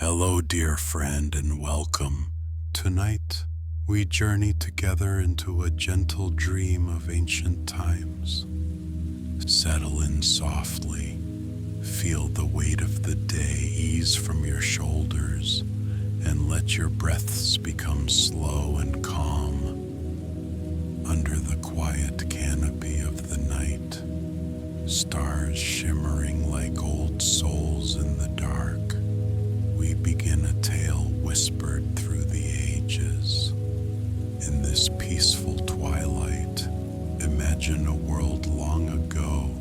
Hello, dear friend, and welcome. Tonight, we journey together into a gentle dream of ancient times. Settle in softly. Feel the weight of the day ease from your shoulders, and let your breaths become slow and calm. Under the quiet canopy of the night, stars shimmering like old souls in the dark, we begin a tale whispered through the ages. In this peaceful twilight, imagine a world long ago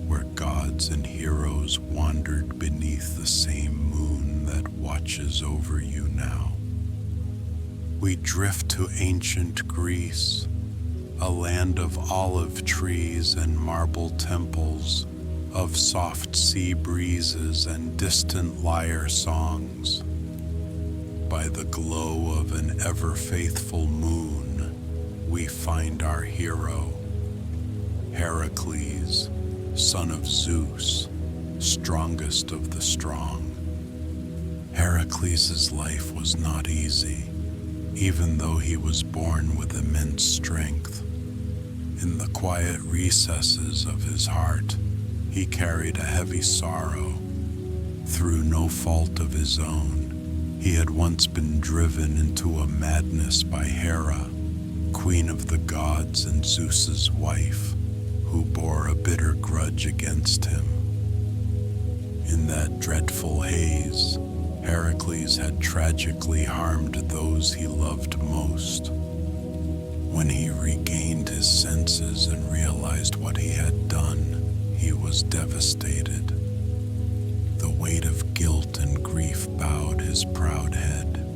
where gods and heroes wandered beneath the same moon that watches over you now. We drift to ancient Greece, a land of olive trees and marble temples, of soft sea breezes and distant lyre songs. By the glow of an ever-faithful moon, we find our hero, Heracles, son of Zeus, strongest of the strong. Heracles' life was not easy, even though he was born with immense strength. In the quiet recesses of his heart, he carried a heavy sorrow. Through no fault of his own, he had once been driven into a madness by Hera, queen of the gods and Zeus's wife, who bore a bitter grudge against him. In that dreadful haze, Heracles had tragically harmed those he loved most. When he regained his senses and realized what he had done, he was devastated. The weight of guilt and grief bowed his proud head.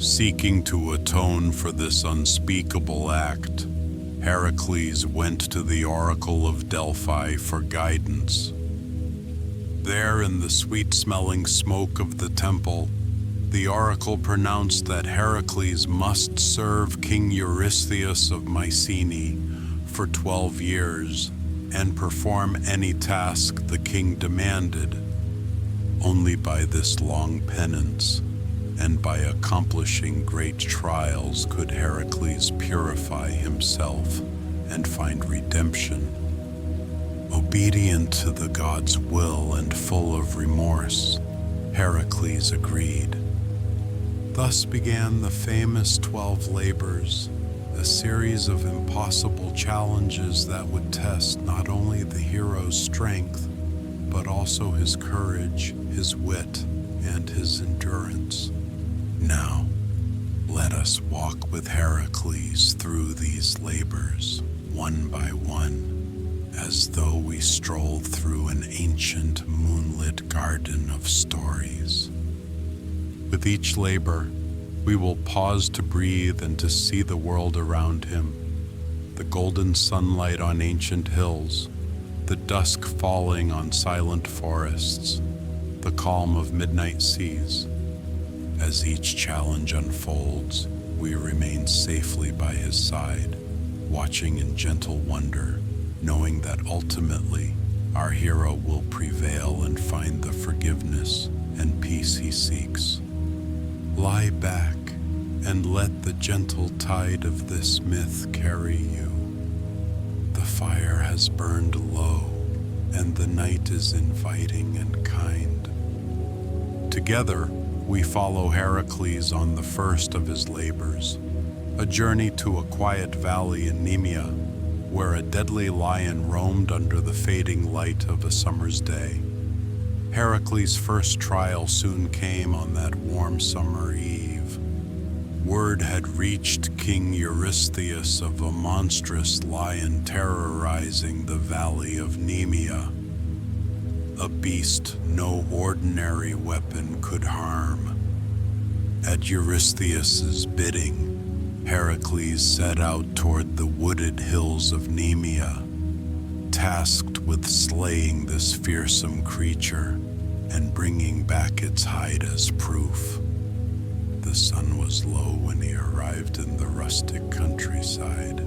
Seeking to atone for this unspeakable act, Heracles went to the Oracle of Delphi for guidance. There, in the sweet-smelling smoke of the temple, the oracle pronounced that Heracles must serve King Eurystheus of Mycenae for 12 years and perform any task the king demanded. Only by this long penance and by accomplishing great trials could Heracles purify himself and find redemption. Obedient to the god's will and full of remorse, Heracles agreed. Thus began the famous 12 Labors, a series of impossible challenges that would test not only the hero's strength, but also his courage, his wit, and his endurance. Now, let us walk with Heracles through these labors, one by one, as though we strolled through an ancient moonlit garden of stories. With each labor, we will pause to breathe and to see the world around him, the golden sunlight on ancient hills, the dusk falling on silent forests, the calm of midnight seas. As each challenge unfolds, we remain safely by his side, watching in gentle wonder, knowing that ultimately our hero will prevail and find the forgiveness and peace he seeks. Lie back and let the gentle tide of this myth carry you. The fire has burned low, and the night is inviting and kind. Together, we follow Heracles on the first of his labors, a journey to a quiet valley in Nemea, where a deadly lion roamed under the fading light of a summer's day. Heracles' first trial soon came on that warm summer eve. Word had reached King Eurystheus of a monstrous lion terrorizing the valley of Nemea, a beast no ordinary weapon could harm. At Eurystheus's bidding, Heracles set out toward the wooded hills of Nemea, tasked with slaying this fearsome creature and bringing back its hide as proof. The sun was low when he arrived in the rustic countryside.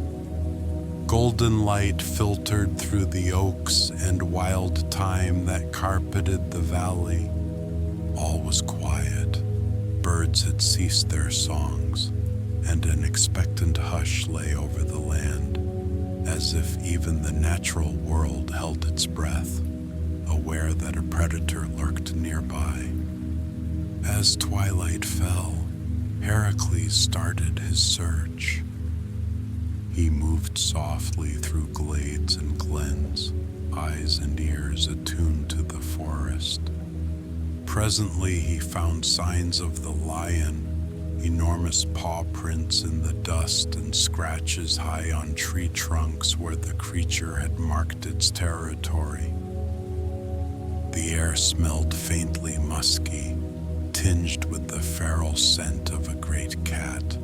Golden light filtered through the oaks and wild thyme that carpeted the valley. All was quiet. birds had ceased their songs, and an expectant hush lay over the land, as if even the natural world held its breath, aware that a predator lurked nearby. As twilight fell, Heracles started his search. He moved softly through glades and glens, eyes and ears attuned to the forest. Presently he found signs of the lion, enormous paw prints in the dust and scratches high on tree trunks where the creature had marked its territory. The air smelled faintly musky, tinged with the feral scent of a great cat.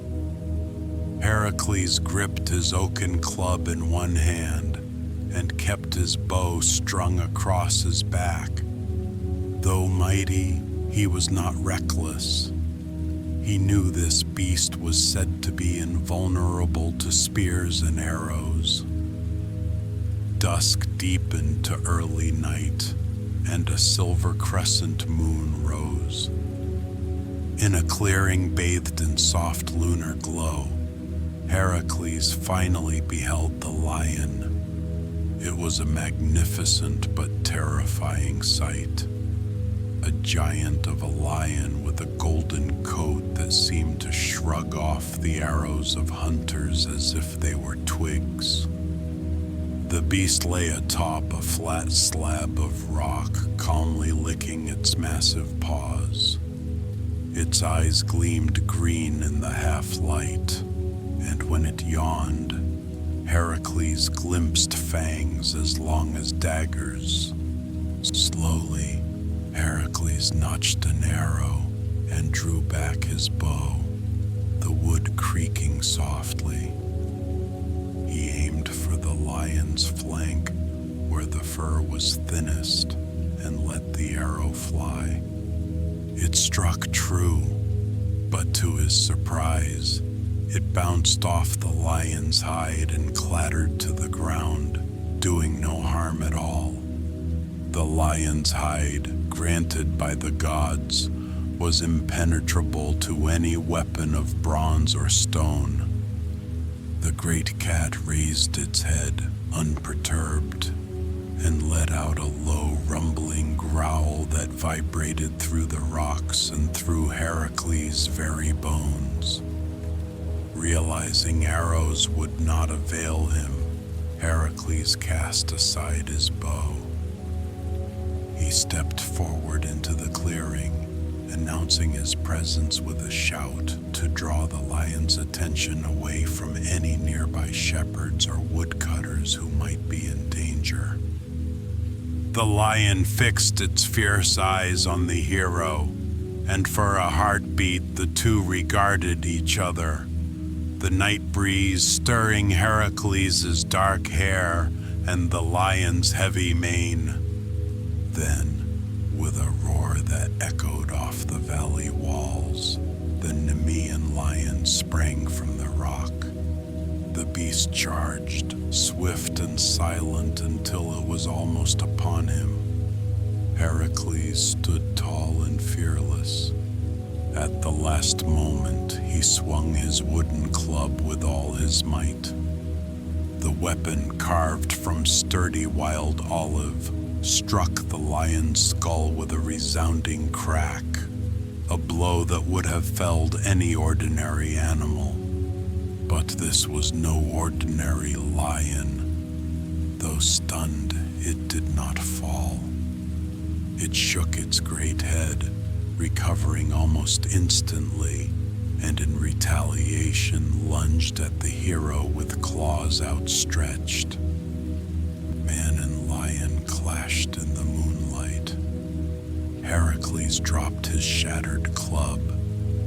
Heracles gripped his oaken club in one hand and kept his bow strung across his back. Though mighty, he was not reckless. He knew this beast was said to be invulnerable to spears and arrows. Dusk deepened to early night, and a silver crescent moon rose. In a clearing bathed in soft lunar glow, Heracles finally beheld the lion. It was a magnificent but terrifying sight. A giant of a lion with a golden coat that seemed to shrug off the arrows of hunters as if they were twigs. The beast lay atop a flat slab of rock, calmly licking its massive paws. Its eyes gleamed green in the half-light, and when it yawned, Heracles glimpsed fangs as long as daggers. Slowly, Heracles notched an arrow and drew back his bow, the wood creaking softly. He aimed for the lion's flank, where the fur was thinnest, and let the arrow fly. It struck true, but to his surprise, it bounced off the lion's hide and clattered to the ground, doing no harm at all. The lion's hide, granted by the gods, was impenetrable to any weapon of bronze or stone. The great cat raised its head, unperturbed, and let out a low, rumbling growl that vibrated through the rocks and through Heracles' very bones. Realizing arrows would not avail him, Heracles cast aside his bow. He stepped forward into the clearing, announcing his presence with a shout to draw the lion's attention away from any nearby shepherds or woodcutters who might be in danger. The lion fixed its fierce eyes on the hero, and for a heartbeat the two regarded each other, the night breeze stirring Heracles' dark hair and the lion's heavy mane. Then, with a roar that echoed off the valley walls, the Nemean Lion sprang from the rock. The beast charged, swift and silent until it was almost upon him. Heracles stood tall and fearless. At the last moment, he swung his wooden club with all his might. The weapon, carved from sturdy wild olive, struck the lion's skull with a resounding crack, a blow that would have felled any ordinary animal. But this was no ordinary lion. Though stunned, it did not fall. It shook its great head, recovering almost instantly, and in retaliation lunged at the hero with claws outstretched. Man and lion clashed in the moonlight. Heracles dropped his shattered club,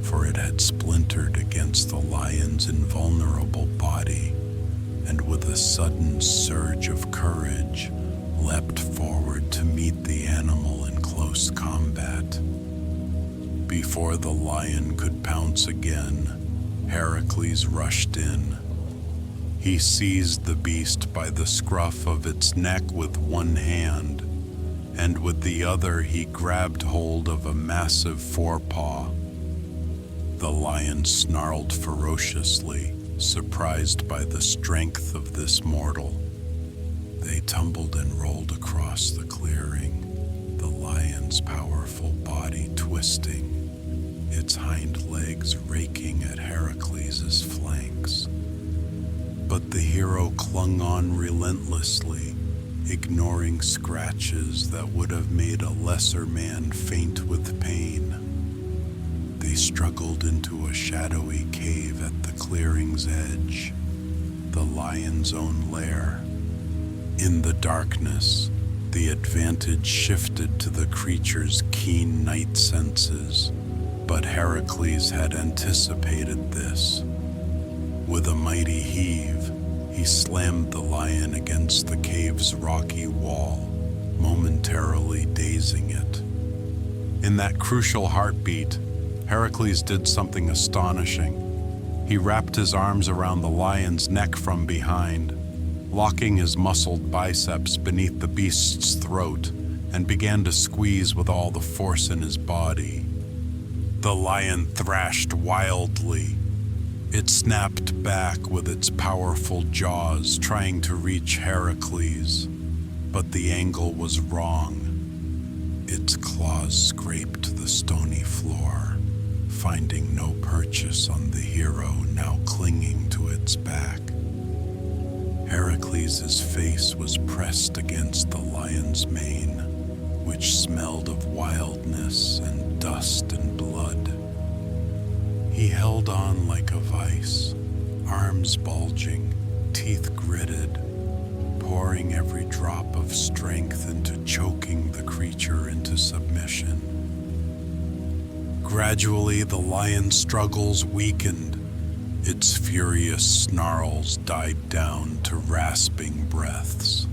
for it had splintered against the lion's invulnerable body, and with a sudden surge of courage, leapt forward to meet the animal in close combat. Before the lion could pounce again, Heracles rushed in. He seized the beast by the scruff of its neck with one hand, and with the other he grabbed hold of a massive forepaw. The lion snarled ferociously, surprised by the strength of this mortal. They tumbled and rolled across the clearing, the lion's powerful body twisting, its hind legs raking at Heracles' flanks. But the hero clung on relentlessly, ignoring scratches that would have made a lesser man faint with pain. They struggled into a shadowy cave at the clearing's edge, the lion's own lair. In the darkness, the advantage shifted to the creature's keen night senses, but Heracles had anticipated this. With a mighty heave, he slammed the lion against the cave's rocky wall, momentarily dazing it. In that crucial heartbeat, Heracles did something astonishing. He wrapped his arms around the lion's neck from behind, locking his muscled biceps beneath the beast's throat, and began to squeeze with all the force in his body. The lion thrashed wildly. It snapped back with its powerful jaws, trying to reach Heracles, but the angle was wrong. Its claws scraped the stony floor, finding no purchase on the hero now clinging to its back. Heracles' face was pressed against the lion's mane, which smelled of wildness and dust and blood. He held on like a vice, arms bulging, teeth gritted, pouring every drop of strength into choking the creature into submission. Gradually, the lion's struggles weakened. Its furious snarls died down to rasping breaths.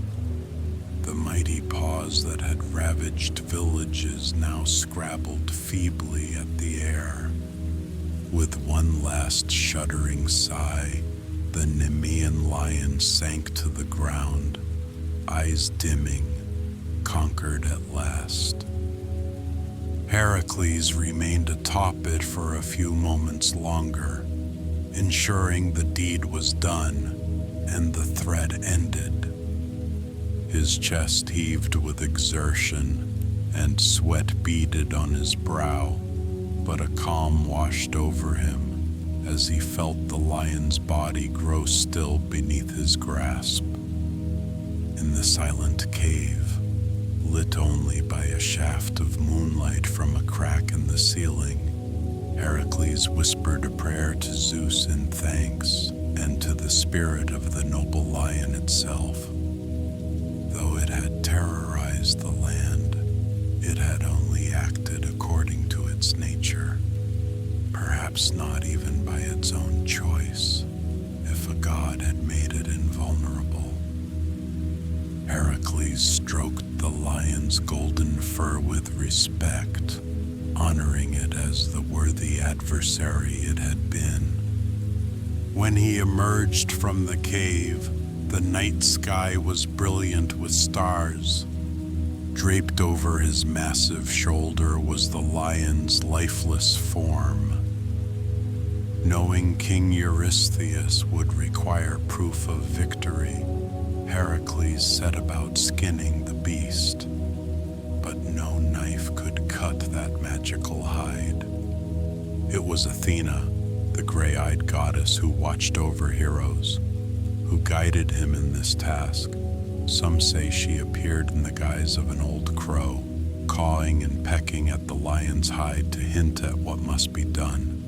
The mighty paws that had ravaged villages now scrabbled feebly at the air. With one last shuddering sigh, the Nemean Lion sank to the ground, eyes dimming, conquered at last. Heracles remained atop it for a few moments longer, ensuring the deed was done and the threat ended. His chest heaved with exertion and sweat beaded on his brow, but a calm washed over him as he felt the lion's body grow still beneath his grasp. In the silent cave, lit only by a shaft of moonlight from a crack in the ceiling, Heracles whispered a prayer to Zeus in thanks and to the spirit of the noble lion itself. Though it had terrorized the land, it had only acted according to its nature, perhaps not even by its own choice, if a god had made it invulnerable. Heracles stroked the lion's golden fur with respect, honoring it as the worthy adversary it had been. When he emerged from the cave, the night sky was brilliant with stars. Draped over his massive shoulder was the lion's lifeless form. Knowing King Eurystheus would require proof of victory, Heracles set about skinning the beast. But no knife could cut that magical hide. It was Athena, the gray-eyed goddess who watched over heroes, who guided him in this task. Some say she appeared in the guise of an old crow, cawing and pecking at the lion's hide to hint at what must be done.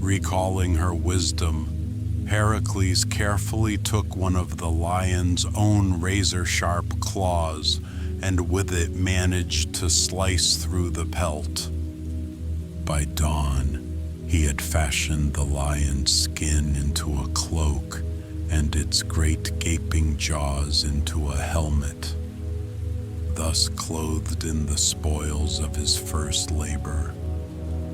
Recalling her wisdom, Heracles carefully took one of the lion's own razor-sharp claws and with it managed to slice through the pelt. By dawn, he had fashioned the lion's skin into a cloak and its great gaping jaws into a helmet. Thus clothed in the spoils of his first labor,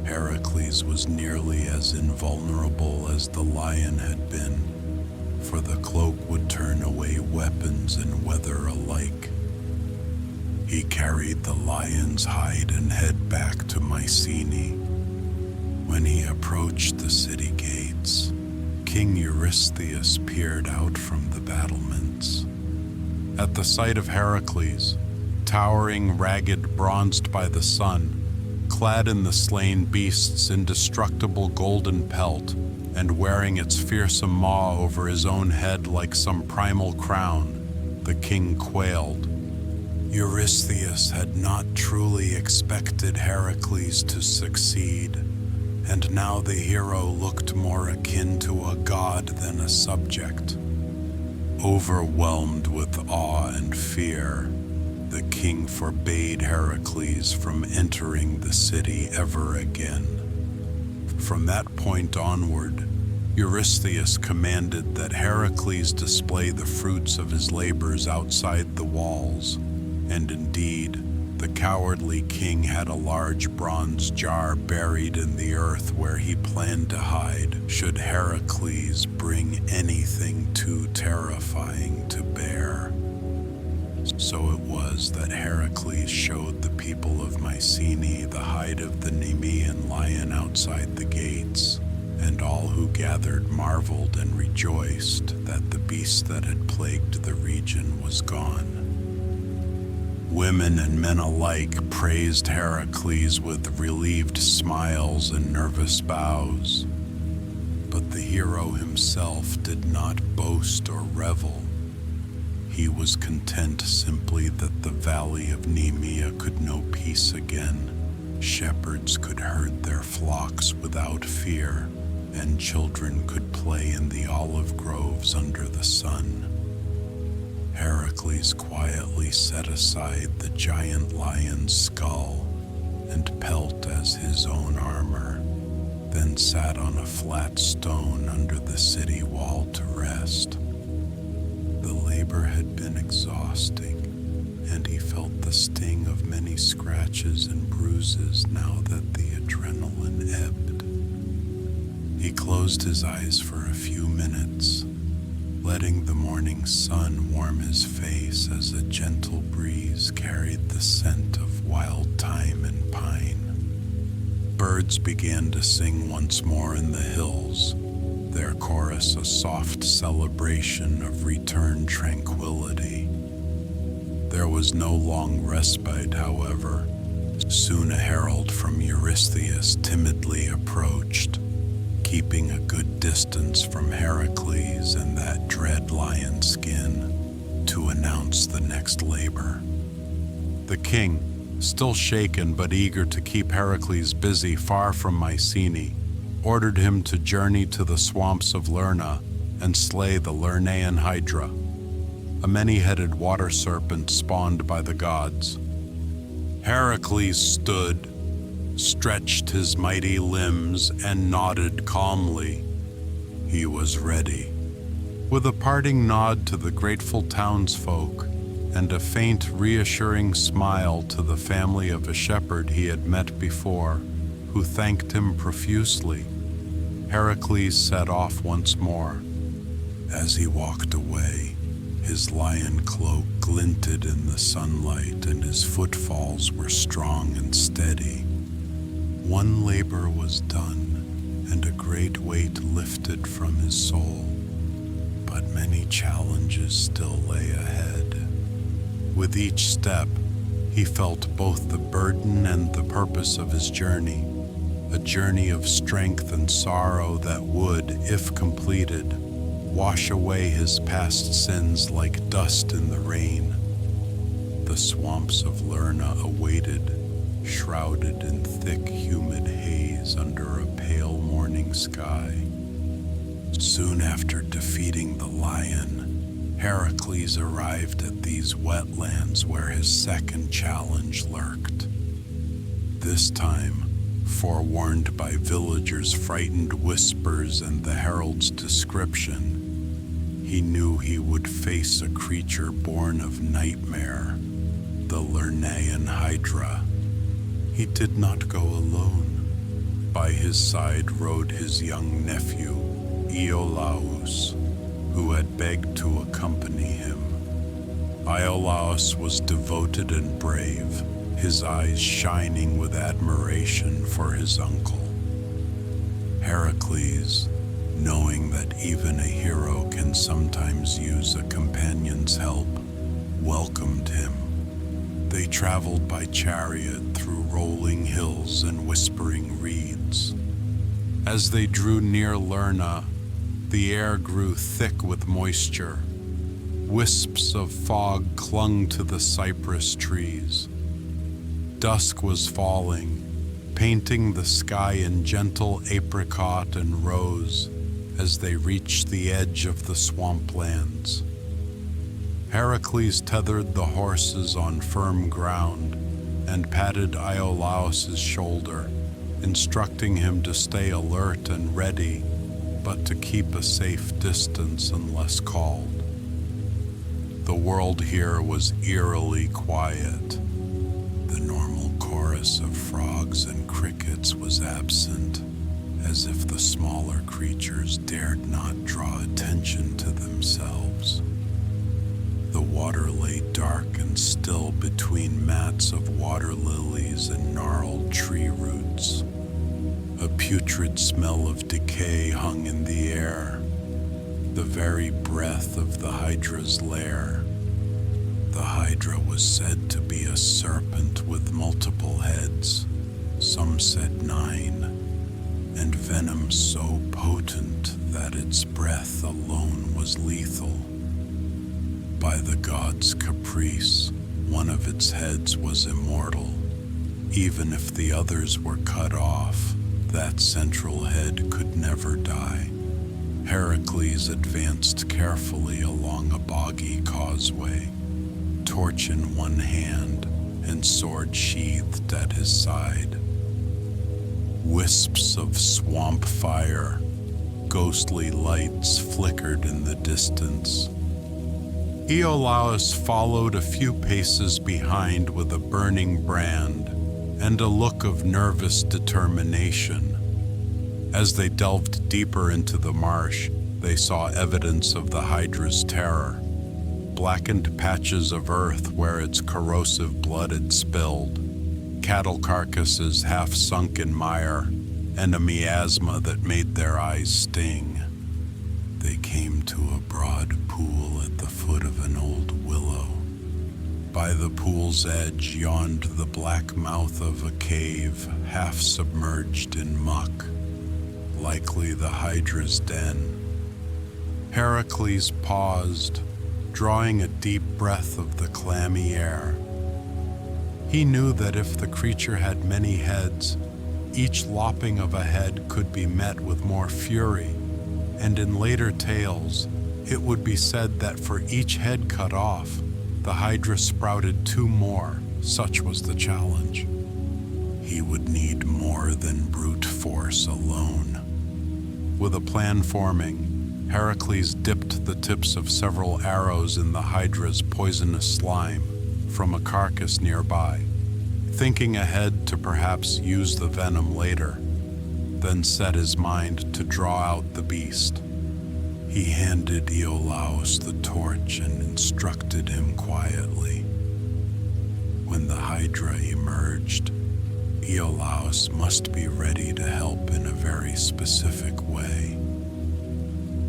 Heracles was nearly as invulnerable as the lion had been, for the cloak would turn away weapons and weather alike. He carried the lion's hide and head back to Mycenae. When he approached the city gates, King Eurystheus peered out from the battlements. At the sight of Heracles, towering, ragged, bronzed by the sun, clad in the slain beast's indestructible golden pelt, and wearing its fearsome maw over his own head like some primal crown, the king quailed. Eurystheus had not truly expected Heracles to succeed, and now the hero looked more akin to a god than a subject. Overwhelmed with awe and fear, the king forbade Heracles from entering the city ever again. From that point onward, Eurystheus commanded that Heracles display the fruits of his labors outside the walls, and indeed, the cowardly king had a large bronze jar buried in the earth where he planned to hide should Heracles bring anything too terrifying to bear. So it was that Heracles showed the people of Mycenae the hide of the Nemean Lion outside the gates, and all who gathered marveled and rejoiced that the beast that had plagued the region was gone. Women and men alike praised Heracles with relieved smiles and nervous bows. But the hero himself did not boast or revel. He was content simply that the valley of Nemea could know peace again. Shepherds could herd their flocks without fear, and children could play in the olive groves under the sun. Heracles quietly set aside the giant lion's skull and pelt as his own armor, then sat on a flat stone under the city wall to rest. The labor had been exhausting, and he felt the sting of many scratches and bruises now that the adrenaline ebbed. He closed his eyes for a few minutes, letting the morning sun warm his face as a gentle breeze carried the scent of wild thyme and pine. Birds began to sing once more in the hills, their chorus a soft celebration of returned tranquility. There was no long respite, however. Soon a herald from Eurystheus timidly approached, keeping a good distance from Heracles and that dread lion skin, to announce the next labor. The king, still shaken but eager to keep Heracles busy far from Mycenae, ordered him to journey to the swamps of Lerna and slay the Lernaean Hydra, a many-headed water serpent spawned by the gods. Heracles stood, stretched his mighty limbs, and nodded calmly. He was ready. With a parting nod to the grateful townsfolk and a faint, reassuring smile to the family of a shepherd he had met before, who thanked him profusely, Heracles set off once more. As he walked away, his lion cloak glinted in the sunlight and his footfalls were strong and steady. One labor was done, and a great weight lifted from his soul, but many challenges still lay ahead. With each step, he felt both the burden and the purpose of his journey, a journey of strength and sorrow that would, if completed, wash away his past sins like dust in the rain. The swamps of Lerna awaited, shrouded in thick, humid haze under a pale morning sky. Soon after defeating the lion, Heracles arrived at these wetlands where his second challenge lurked. This time, forewarned by villagers' frightened whispers and the herald's description, he knew he would face a creature born of nightmare, the Lernaean Hydra. He did not go alone. By his side rode his young nephew, Iolaus, who had begged to accompany him. Iolaus was devoted and brave, his eyes shining with admiration for his uncle. Heracles, knowing that even a hero can sometimes use a companion's help, welcomed him. They traveled by chariot through rolling hills and whispering reeds. As they drew near Lerna, the air grew thick with moisture. Wisps of fog clung to the cypress trees. Dusk was falling, painting the sky in gentle apricot and rose as they reached the edge of the swamplands. Heracles tethered the horses on firm ground and patted Iolaus's shoulder, instructing him to stay alert and ready, but to keep a safe distance unless called. The world here was eerily quiet. The normal chorus of frogs and crickets was absent, as if the smaller creatures dared not draw attention to themselves. The water lay dark and still between mats of water lilies and gnarled tree roots. A putrid smell of decay hung in the air, the very breath of the Hydra's lair. The Hydra was said to be a serpent with multiple heads, some said 9, and venom so potent that its breath alone was lethal. By the god's caprice, one of its heads was immortal. Even if the others were cut off, that central head could never die. Heracles advanced carefully along a boggy causeway, torch in one hand and sword sheathed at his side. Wisps of swamp fire, ghostly lights flickered in the distance. Iolaus followed a few paces behind with a burning brand and a look of nervous determination. As they delved deeper into the marsh, they saw evidence of the Hydra's terror. Blackened patches of earth where its corrosive blood had spilled, cattle carcasses half sunk in mire, and a miasma that made their eyes sting. They came to a broad pool at the foot of an old willow. By the pool's edge yawned the black mouth of a cave, half submerged in muck, likely the Hydra's den. Heracles paused, drawing a deep breath of the clammy air. He knew that if the creature had many heads, each lopping of a head could be met with more fury, and in later tales, it would be said that for each head cut off, the Hydra sprouted 2 more. Such was the challenge. He would need more than brute force alone. With a plan forming, Heracles dipped the tips of several arrows in the Hydra's poisonous slime from a carcass nearby, thinking ahead to perhaps use the venom later, then set his mind to draw out the beast. He handed Iolaus the torch and instructed him quietly. When the Hydra emerged, Iolaus must be ready to help in a very specific way.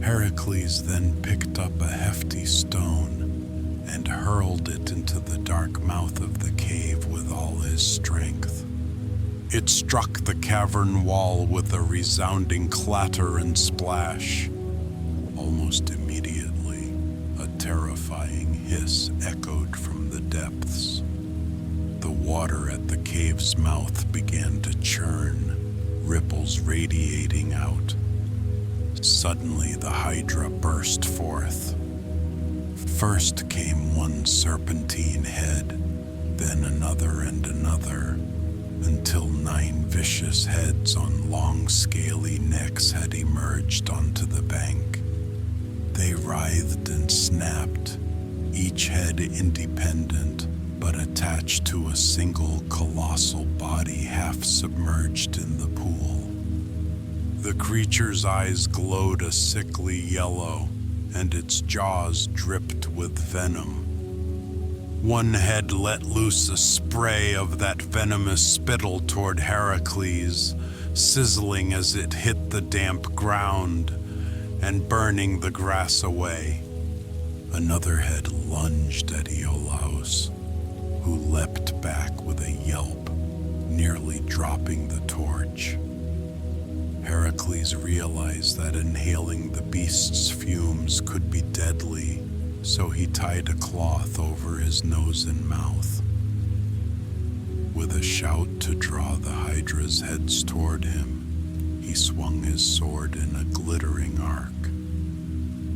Heracles then picked up a hefty stone and hurled it into the dark mouth of the cave with all his strength. It struck the cavern wall with a resounding clatter and splash. Almost immediately, a terrifying hiss echoed from the depths. The water at the cave's mouth began to churn, ripples radiating out. Suddenly, the Hydra burst forth. First came one serpentine head, then another and another, until 9 vicious heads on long, scaly necks had emerged onto the bank. They writhed and snapped, each head independent, but attached to a single colossal body half submerged in the pool. The creature's eyes glowed a sickly yellow, and its jaws dripped with venom. One head let loose a spray of that venomous spittle toward Heracles, sizzling as it hit the damp ground and burning the grass away. Another head lunged at Iolaus, who leapt back with a yelp, nearly dropping the torch. Heracles realized that inhaling the beast's fumes could be deadly, so he tied a cloth over his nose and mouth. With a shout to draw the Hydra's heads toward him, he swung his sword in a glittering arc.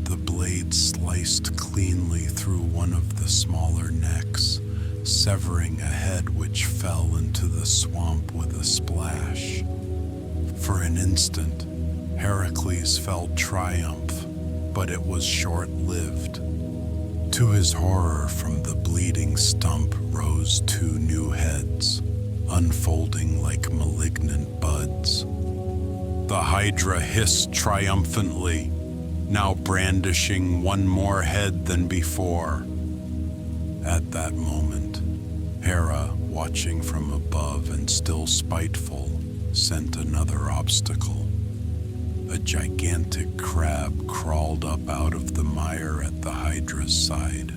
The blade sliced cleanly through one of the smaller necks, severing a head which fell into the swamp with a splash. For an instant, Heracles felt triumph, but it was short-lived. To his horror, from the bleeding stump rose 2 new heads, unfolding like malignant buds. The Hydra hissed triumphantly, now brandishing one more head than before. At that moment, Hera, watching from above and still spiteful, sent another obstacle. A gigantic crab crawled up out of the mire at the Hydra's side.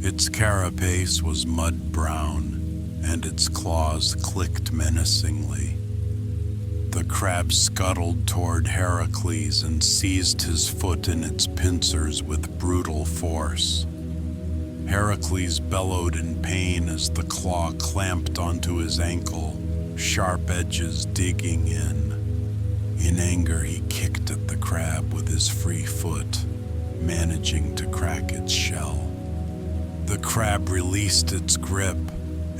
Its carapace was mud brown, and its claws clicked menacingly. The crab scuttled toward Heracles and seized his foot in its pincers with brutal force. Heracles bellowed in pain as the claw clamped onto his ankle, sharp edges digging in. In anger, he kicked at the crab with his free foot, managing to crack its shell. The crab released its grip,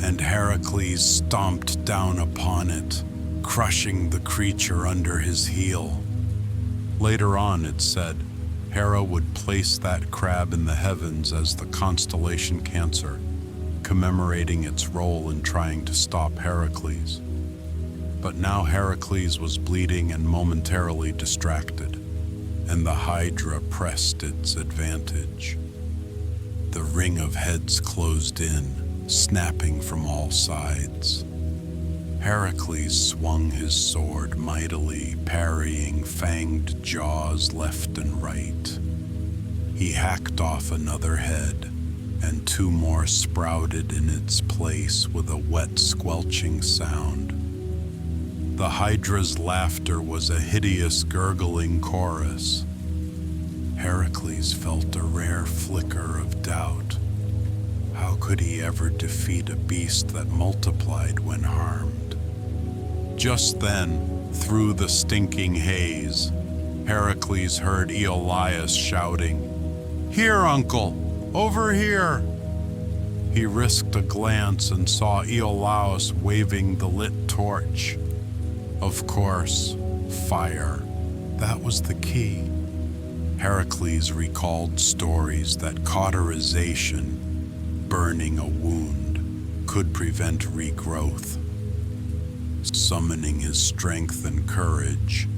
and Heracles stomped down upon it, crushing the creature under his heel. Later on, it said, Hera would place that crab in the heavens as the constellation Cancer, commemorating its role in trying to stop Heracles. But now Heracles was bleeding and momentarily distracted, and the Hydra pressed its advantage. The ring of heads closed in, snapping from all sides. Heracles swung his sword mightily, parrying fanged jaws left and right. He hacked off another head, and 2 more sprouted in its place with a wet, squelching sound. The Hydra's laughter was a hideous, gurgling chorus. Heracles felt a rare flicker of doubt. How could he ever defeat a beast that multiplied when harmed? Just then, through the stinking haze, Heracles heard Iolaus shouting, "Here, uncle! Over here!" He risked a glance and saw Iolaus waving the lit torch. Of course, fire. That was the key. Heracles recalled stories that cauterization, burning a wound, could prevent regrowth. Summoning his strength and courage,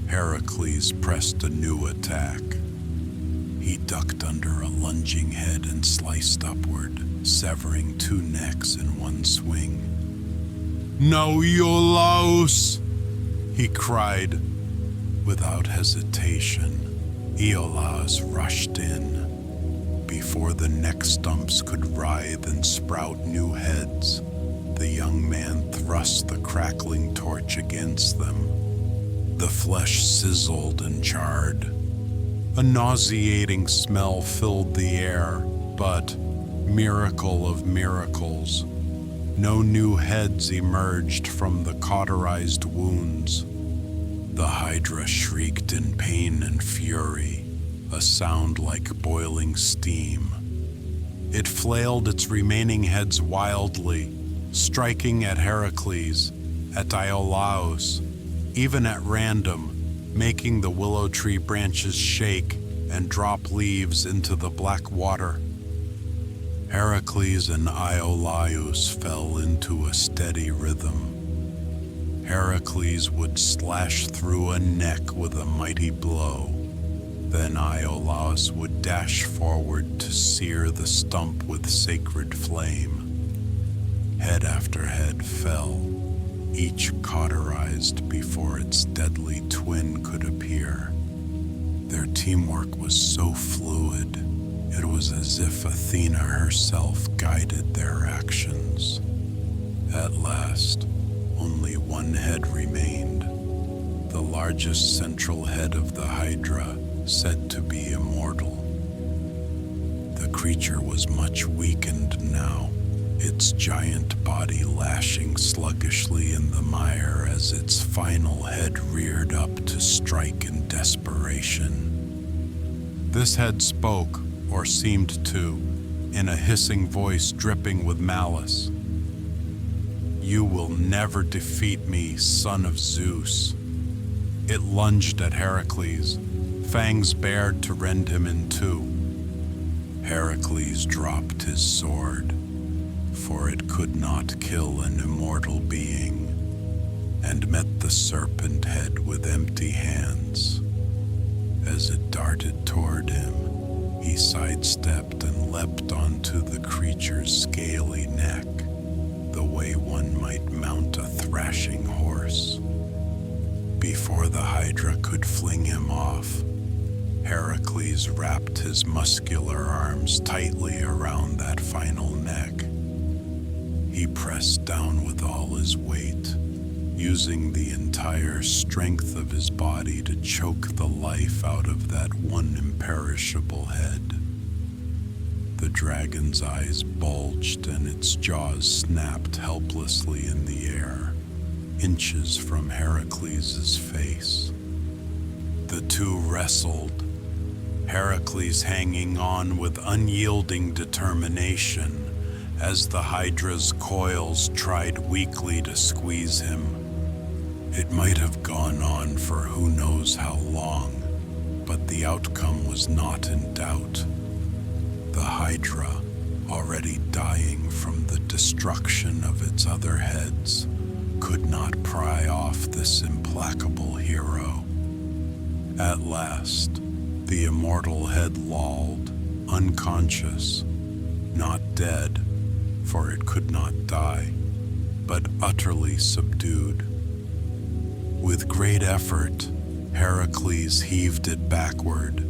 Heracles pressed a new attack. He ducked under a lunging head and sliced upward, severing 2 necks in one swing. "No, Iolaus!" he cried. Without hesitation, Iolaus rushed in. Before the neck stumps could writhe and sprout new heads, the young man thrust the crackling torch against them. The flesh sizzled and charred. A nauseating smell filled the air, but, miracle of miracles, no new heads emerged from the cauterized wounds. The Hydra shrieked in pain and fury, a sound like boiling steam. It flailed its remaining heads wildly, striking at Heracles, at Iolaus, even at random, making the willow tree branches shake and drop leaves into the black water. Heracles and Iolaus fell into a steady rhythm. Heracles would slash through a neck with a mighty blow. Then Iolaus would dash forward to sear the stump with sacred flame. Head after head fell, each cauterized before its deadly twin could appear. Their teamwork was so fluid, it was as if Athena herself guided their actions. At last, only one head remained, the largest central head of the Hydra, said to be immortal. The creature was much weakened now, its giant body lashing sluggishly in the mire as its final head reared up to strike in desperation. This head spoke, or seemed to, in a hissing voice dripping with malice. "You will never defeat me, son of Zeus." It lunged at Heracles, fangs bared to rend him in two. Heracles dropped his sword, for it could not kill an immortal being, and met the serpent head with empty hands. As it darted toward him, he sidestepped and leapt onto the creature's scaly neck, the way one might mount a thrashing horse. Before the Hydra could fling him off, Heracles wrapped his muscular arms tightly around that final neck. He pressed down with all his weight, using the entire strength of his body to choke the life out of that one imperishable head. The dragon's eyes bulged and its jaws snapped helplessly in the air, inches from Heracles' face. The two wrestled, Heracles hanging on with unyielding determination as the Hydra's coils tried weakly to squeeze him. It might have gone on for who knows how long, but the outcome was not in doubt. The Hydra, already dying from the destruction of its other heads, could not pry off this implacable hero. At last, the immortal head lolled, unconscious, not dead, for it could not die, but utterly subdued. With great effort, Heracles heaved it backward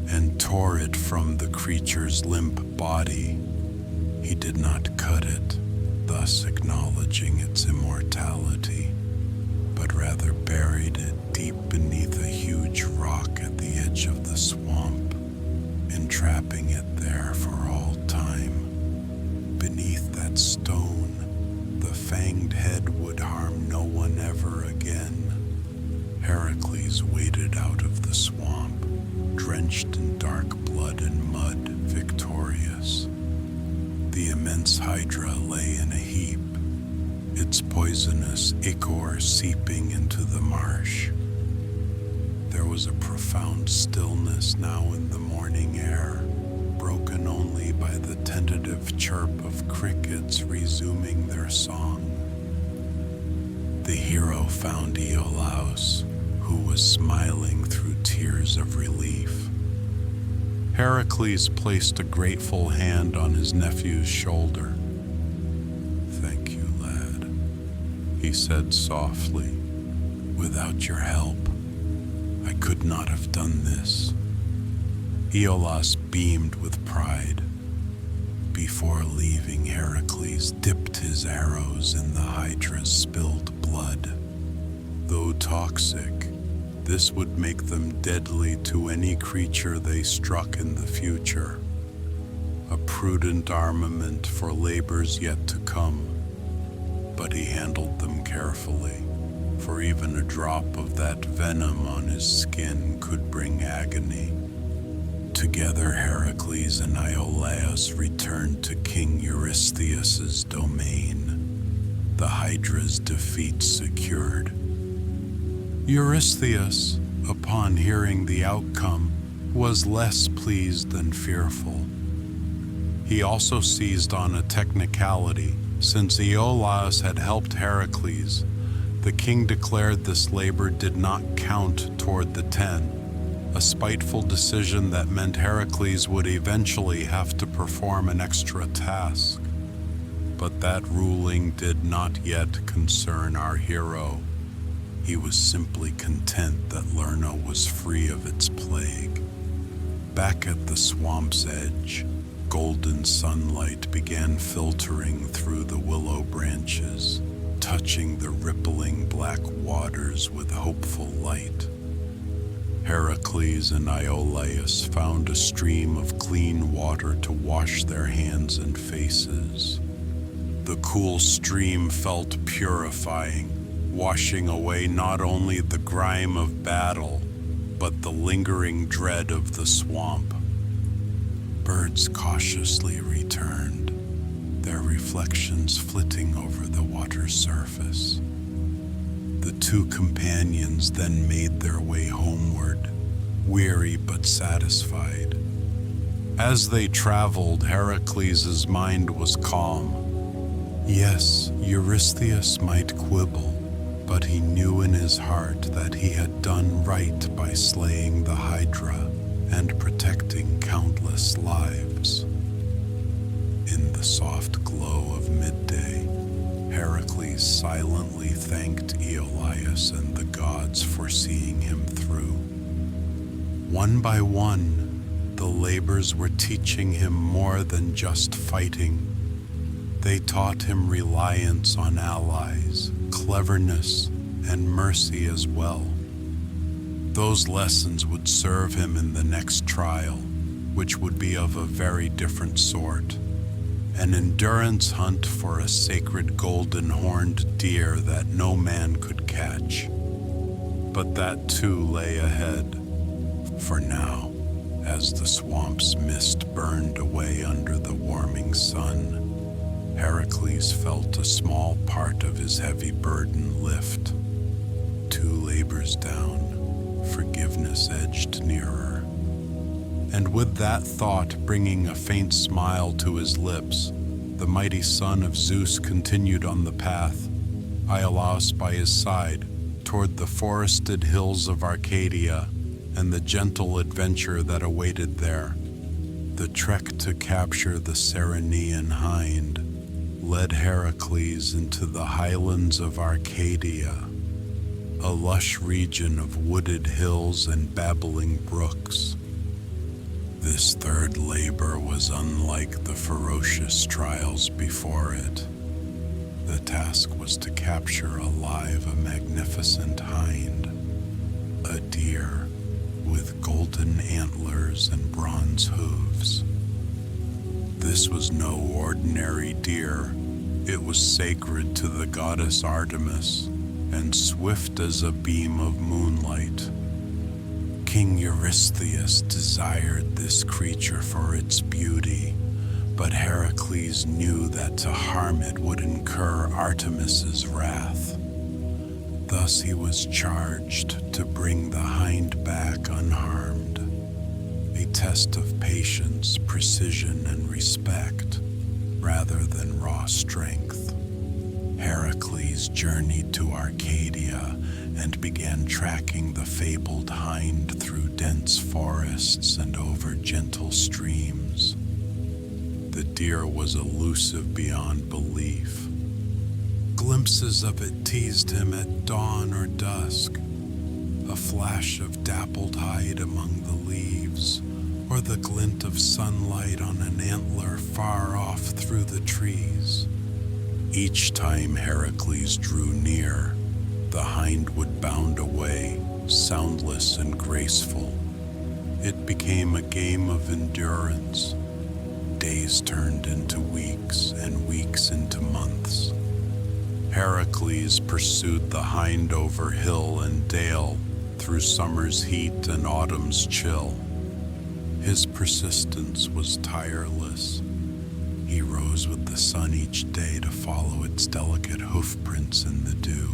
and tore it from the creature's limp body. He did not cut it, thus acknowledging its immortality, but rather buried it deep beneath a huge rock at the edge of the swamp, entrapping it there for all time. Beneath that stone, the fanged head would harm no one ever again. Heracles waded out of the swamp, drenched in dark blood and mud, victorious. The immense Hydra lay in a heap, its poisonous ichor seeping into the marsh. There was a profound stillness now in the morning air, broken only by the tentative chirp of crickets resuming their song. The hero found Iolaus, who was smiling through tears of relief. Heracles placed a grateful hand on his nephew's shoulder. "Thank you, lad," he said softly. "Without your help, I could not have done this." Iolaus beamed with pride. Before leaving, Heracles dipped his arrows in the Hydra's spilled blood. Though toxic, this would make them deadly to any creature they struck in the future. A prudent armament for labors yet to come. But he handled them carefully, for even a drop of that venom on his skin could bring agony. Together, Heracles and Iolaus returned to King Eurystheus' domain, the Hydra's defeat secured. Eurystheus, upon hearing the outcome, was less pleased than fearful. He also seized on a technicality. Since Iolaus had helped Heracles, the king declared this labor did not count toward the 10, a spiteful decision that meant Heracles would eventually have to perform an extra task. But that ruling did not yet concern our hero. He was simply content that Lerna was free of its plague. Back at the swamp's edge, golden sunlight began filtering through the willow branches, touching the rippling black waters with hopeful light. Heracles and Iolaus found a stream of clean water to wash their hands and faces. The cool stream felt purifying, washing away not only the grime of battle, but the lingering dread of the swamp. Birds cautiously returned, their reflections flitting over the water's surface. The two companions then made their way homeward, weary but satisfied. As they traveled, Heracles' mind was calm. Yes, Eurystheus might quibble, but he knew in his heart that he had done right by slaying the Hydra and protecting countless lives. In the soft glow of midday, Heracles silently thanked Iolaus and the gods for seeing him through. One by one, the labors were teaching him more than just fighting. They taught him reliance on allies, cleverness, and mercy as well. Those lessons would serve him in the next trial, which would be of a very different sort. An endurance hunt for a sacred golden-horned deer that no man could catch. But that too lay ahead. For now, as the swamp's mist burned away under the warming sun, Heracles felt a small part of his heavy burden lift. 2 labors down, forgiveness edged nearer. And with that thought bringing a faint smile to his lips, the mighty son of Zeus continued on the path, Iolaus by his side, toward the forested hills of Arcadia and the gentle adventure that awaited there. The trek to capture the Ceryneian Hind led Heracles into the highlands of Arcadia, a lush region of wooded hills and babbling brooks. This third labor was unlike the ferocious trials before it. The task was to capture alive a magnificent hind, a deer with golden antlers and bronze hooves. This was no ordinary deer. It was sacred to the goddess Artemis and swift as a beam of moonlight. King Eurystheus desired this creature for its beauty, but Heracles knew that to harm it would incur Artemis's wrath. Thus he was charged to bring the hind back unharmed, a test of patience, precision, and respect, rather than raw strength. Heracles journeyed to Arcadia and began tracking the fabled hind through dense forests and over gentle streams. The deer was elusive beyond belief. Glimpses of it teased him at dawn or dusk, a flash of dappled hide among the leaves, or the glint of sunlight on an antler far off through the trees. Each time Heracles drew near, the hind would bound away, soundless and graceful. It became a game of endurance. Days turned into weeks, and weeks into months. Heracles pursued the hind over hill and dale, through summer's heat and autumn's chill. His persistence was tireless. He rose with the sun each day to follow its delicate hoof prints in the dew,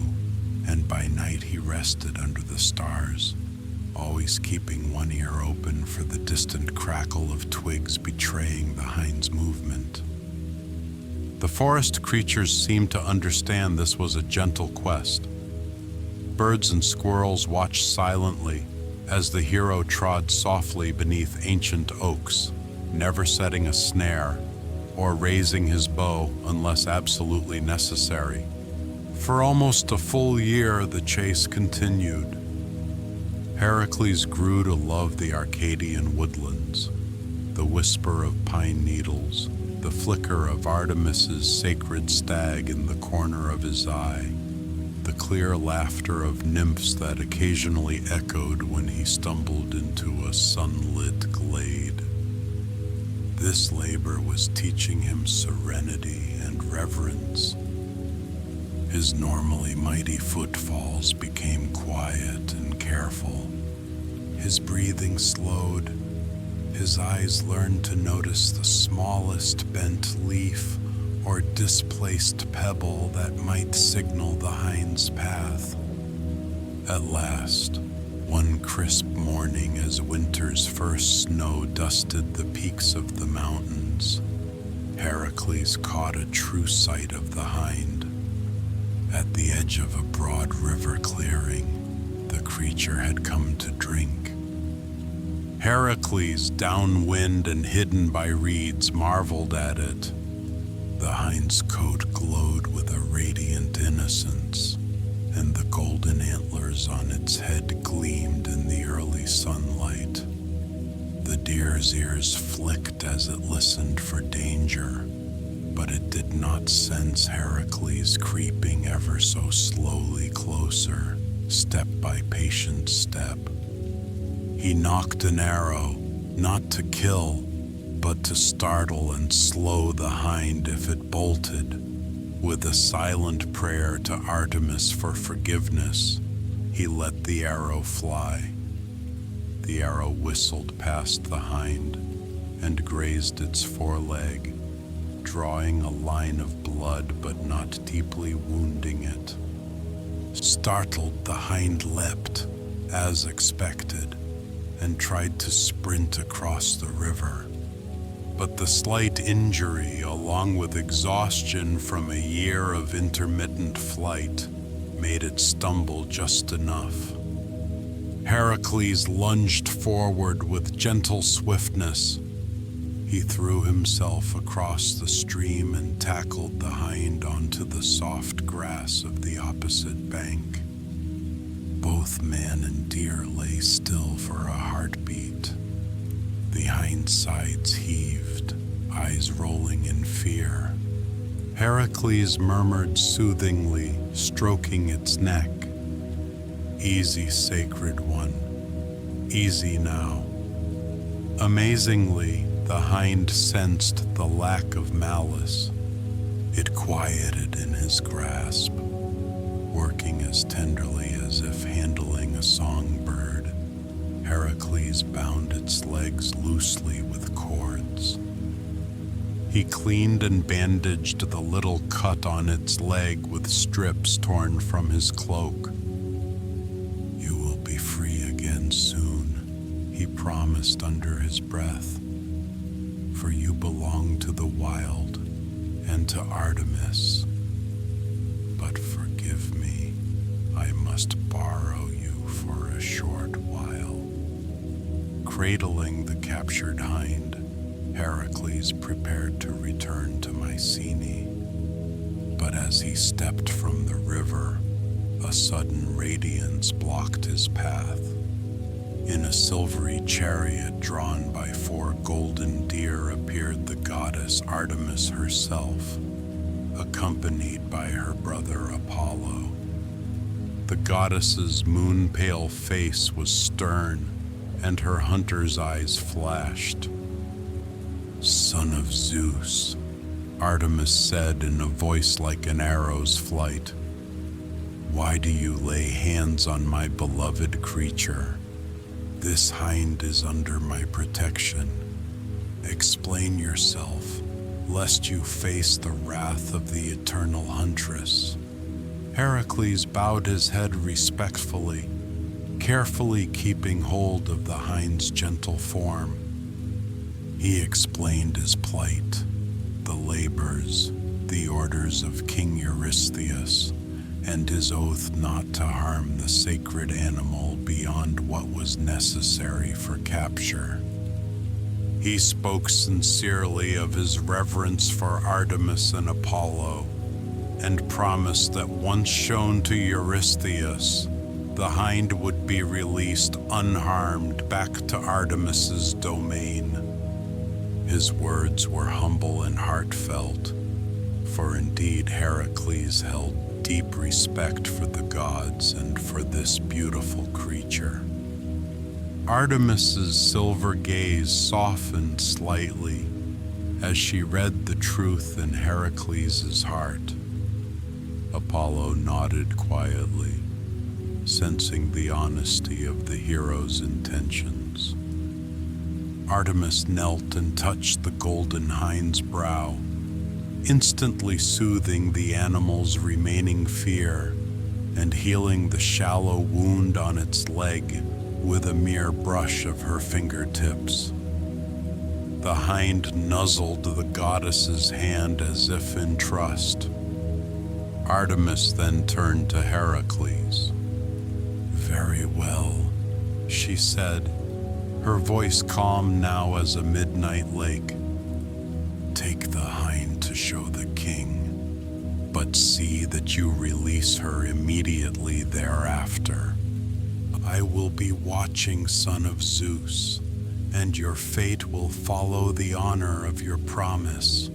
and by night he rested under the stars, always keeping one ear open for the distant crackle of twigs betraying the hind's movement. The forest creatures seemed to understand this was a gentle quest. Birds and squirrels watched silently as the hero trod softly beneath ancient oaks, never setting a snare, or raising his bow unless absolutely necessary. For almost a full year, the chase continued. Heracles grew to love the Arcadian woodlands, the whisper of pine needles, the flicker of Artemis's sacred stag in the corner of his eye, the clear laughter of nymphs that occasionally echoed when he stumbled into a sunlit glade. This labor was teaching him serenity and reverence. His normally mighty footfalls became quiet and careful. His breathing slowed. His eyes learned to notice the smallest bent leaf or displaced pebble that might signal the hind's path. At last, one crisp morning as winter's first snow dusted the peaks of the mountains, Heracles caught a true sight of the hind. At the edge of a broad river clearing, the creature had come to drink. Heracles, downwind and hidden by reeds, marveled at it. The hind's coat glowed with a radiant innocence, and the golden antlers on its head gleamed in the early sunlight. The deer's ears flicked as it listened for danger, but it did not sense Heracles creeping ever so slowly closer, step by patient step. He nocked an arrow, not to kill, but to startle and slow the hind if it bolted. With a silent prayer to Artemis for forgiveness, he let the arrow fly. The arrow whistled past the hind and grazed its foreleg, drawing a line of blood but not deeply wounding it. Startled, the hind leapt, as expected, and tried to sprint across the river. But the slight injury, along with exhaustion from a year of intermittent flight, made it stumble just enough. Heracles lunged forward with gentle swiftness. He threw himself across the stream and tackled the hind onto the soft grass of the opposite bank. Both man and deer lay still for a heartbeat. The hind's sides heaved, eyes rolling in fear. Heracles murmured soothingly, stroking its neck. "Easy, sacred one. Easy now." Amazingly, the hind sensed the lack of malice. It quieted in his grasp, working as tenderly as if handling a songbird. Heracles bound its legs loosely with cords. He cleaned and bandaged the little cut on its leg with strips torn from his cloak. "You will be free again soon," he promised under his breath. "For you belong to the wild and to Artemis. But forgive me, I must borrow you for a short while." Cradling the captured hind, Heracles prepared to return to Mycenae. But as he stepped from the river, a sudden radiance blocked his path. In a silvery chariot drawn by 4 golden deer appeared the goddess Artemis herself, accompanied by her brother Apollo. The goddess's moon-pale face was stern, and her hunter's eyes flashed. "Son of Zeus," Artemis said in a voice like an arrow's flight, "why do you lay hands on my beloved creature? This hind is under my protection. Explain yourself, lest you face the wrath of the eternal huntress." Heracles bowed his head respectfully, carefully keeping hold of the hind's gentle form. He explained his plight, the labors, the orders of King Eurystheus, and his oath not to harm the sacred animal beyond what was necessary for capture. He spoke sincerely of his reverence for Artemis and Apollo, and promised that once shown to Eurystheus, the hind would be released unharmed back to Artemis's domain. His words were humble and heartfelt, for indeed Heracles held deep respect for the gods and for this beautiful creature. Artemis's silver gaze softened slightly as she read the truth in Heracles's heart. Apollo nodded quietly, sensing the honesty of the hero's intentions. Artemis knelt and touched the golden hind's brow, instantly soothing the animal's remaining fear and healing the shallow wound on its leg with a mere brush of her fingertips. The hind nuzzled the goddess's hand as if in trust. Artemis then turned to Heracles. "Very well," she said, her voice calm now as a midnight lake. "Take the hind to show the king, but see that you release her immediately thereafter. I will be watching, son of Zeus, and your fate will follow the honor of your promise."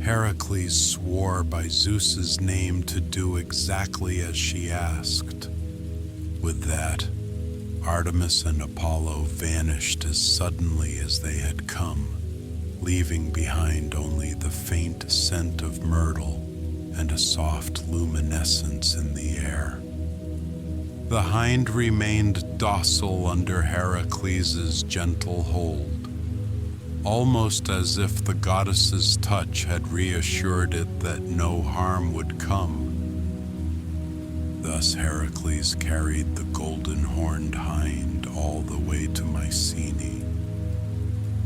Heracles swore by Zeus's name to do exactly as she asked. With that, Artemis and Apollo vanished as suddenly as they had come, leaving behind only the faint scent of myrtle and a soft luminescence in the air. The hind remained docile under Heracles's gentle hold, almost as if the goddess's touch had reassured it that no harm would come. Thus Heracles carried the golden-horned hind all the way to Mycenae.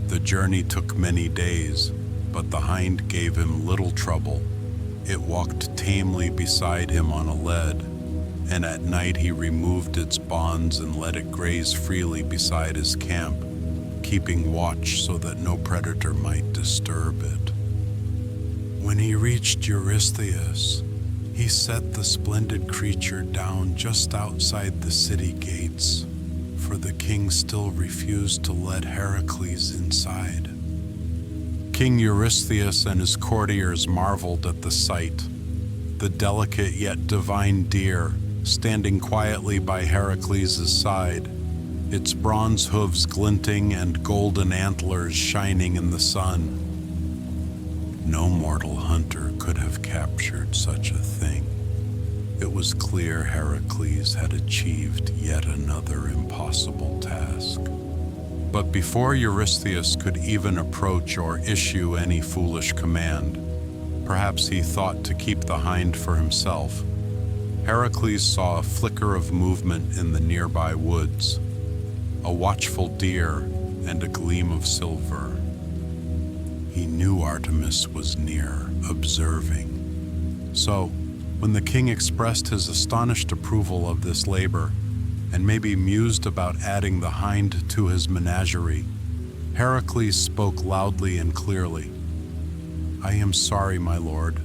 The journey took many days, but the hind gave him little trouble. It walked tamely beside him on a lead, and at night he removed its bonds and let it graze freely beside his camp, keeping watch so that no predator might disturb it. When he reached Eurystheus, he set the splendid creature down just outside the city gates, for the king still refused to let Heracles inside. King Eurystheus and his courtiers marveled at the sight. The delicate yet divine deer, standing quietly by Heracles' side, its bronze hooves glinting and golden antlers shining in the sun. No mortal hunter could have captured such a thing. It was clear Heracles had achieved yet another impossible task. But before Eurystheus could even approach or issue any foolish command, perhaps he thought to keep the hind for himself, Heracles saw a flicker of movement in the nearby woods, a watchful deer and a gleam of silver. He knew Artemis was near, observing. So, when the king expressed his astonished approval of this labor, and maybe mused about adding the hind to his menagerie, Heracles spoke loudly and clearly. "I am sorry, my lord,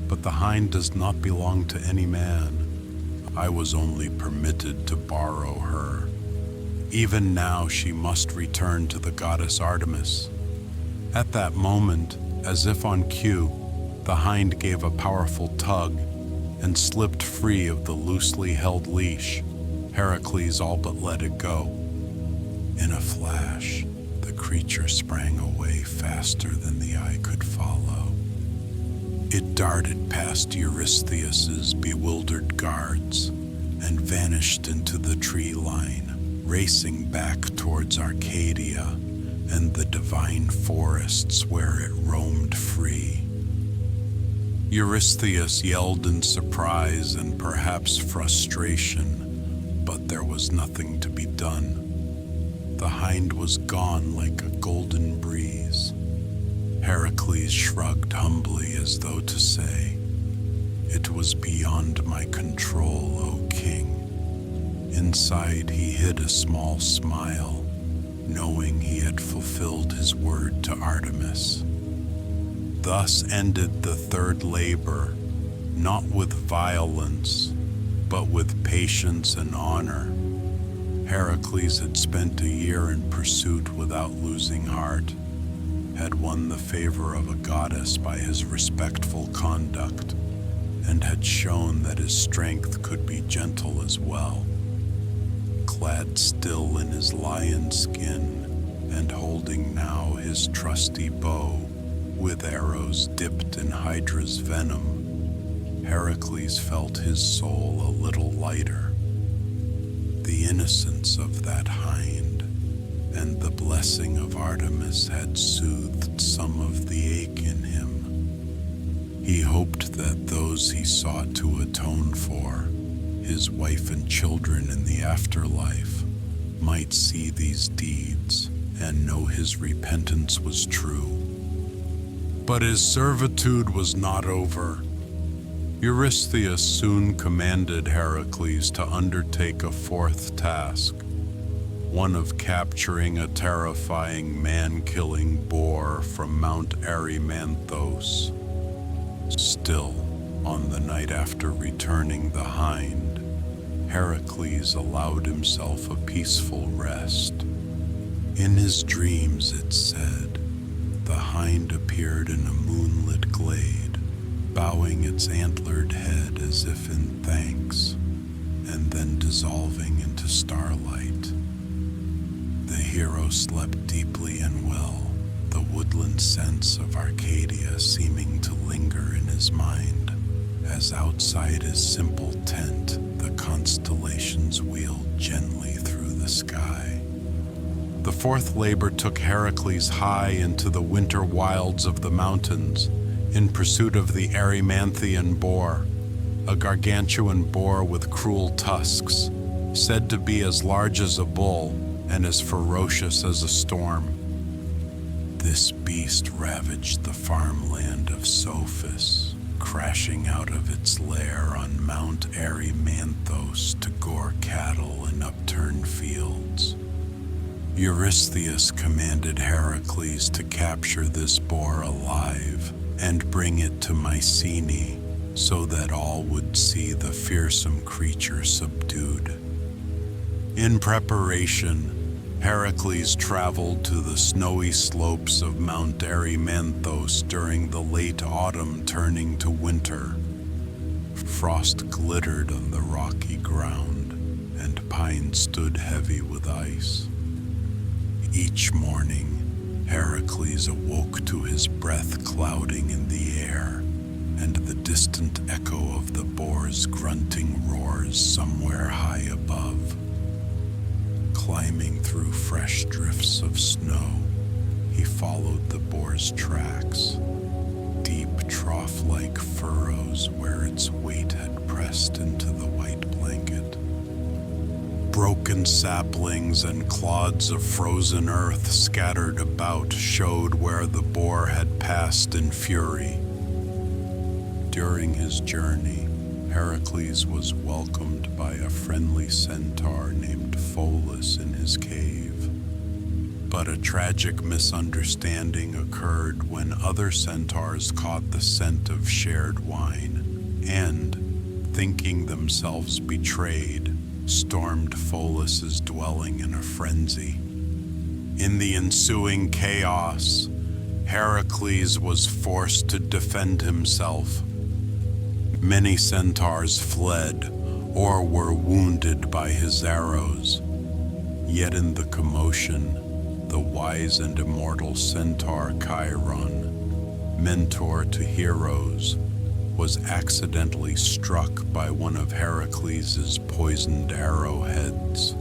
but the hind does not belong to any man. I was only permitted to borrow her. Even now she must return to the goddess Artemis." At that moment, as if on cue, the hind gave a powerful tug and slipped free of the loosely held leash. Heracles all but let it go. In a flash, the creature sprang away faster than the eye could follow. It darted past Eurystheus's bewildered guards and vanished into the tree line, racing back towards Arcadia and the divine forests where it roamed free. Eurystheus yelled in surprise and perhaps frustration, but there was nothing to be done. The hind was gone like a golden breeze. Heracles shrugged humbly as though to say, "It was beyond my control, O king." Inside he hid a small smile, knowing he had fulfilled his word to Artemis. Thus ended the third labor, not with violence, but with patience and honor. Heracles had spent a year in pursuit without losing heart, had won the favor of a goddess by his respectful conduct, and had shown that his strength could be gentle as well. Clad still in his lion skin, and holding now his trusty bow, with arrows dipped in Hydra's venom, Heracles felt his soul a little lighter. The innocence of that hind and the blessing of Artemis had soothed some of the ache in him. He hoped that those he sought to atone for, his wife and children in the afterlife, might see these deeds and know his repentance was true. But his servitude was not over. Eurystheus soon commanded Heracles to undertake a fourth task, one of capturing a terrifying man-killing boar from Mount Erymanthos. Still, on the night after returning the hind, Heracles allowed himself a peaceful rest. In his dreams, it said, the hind appeared in a moonlit glade, bowing its antlered head as if in thanks, and then dissolving into starlight. The hero slept deeply and well, the woodland scents of Arcadia seeming to linger in his mind, as outside his simple tent the constellations wheeled gently through the sky. The fourth labor took Heracles high into the winter wilds of the mountains, in pursuit of the Erymanthian Boar, a gargantuan boar with cruel tusks, said to be as large as a bull and as ferocious as a storm. This beast ravaged the farmland of Sophis, crashing out of its lair on Mount Erymanthos to gore cattle in upturned fields. Eurystheus commanded Heracles to capture this boar alive and bring it to Mycenae, so that all would see the fearsome creature subdued. In preparation, Heracles traveled to the snowy slopes of Mount Erymanthos during the late autumn turning to winter. Frost glittered on the rocky ground, and pines stood heavy with ice. Each morning, Heracles awoke to his breath clouding in the air, and the distant echo of the boar's grunting roars somewhere high above. Climbing through fresh drifts of snow, he followed the boar's tracks, deep trough-like furrows where its weight had pressed into the white blanket. Broken saplings and clods of frozen earth scattered about showed where the boar had passed in fury. During his journey, Heracles was welcomed by a friendly centaur named Pholus in his cave. But a tragic misunderstanding occurred when other centaurs caught the scent of shared wine and, thinking themselves betrayed, stormed Pholus's dwelling in a frenzy. In the ensuing chaos, Heracles was forced to defend himself. Many centaurs fled or were wounded by his arrows. Yet in the commotion, the wise and immortal centaur Chiron, mentor to heroes, was accidentally struck by one of Heracles' poisoned arrowheads.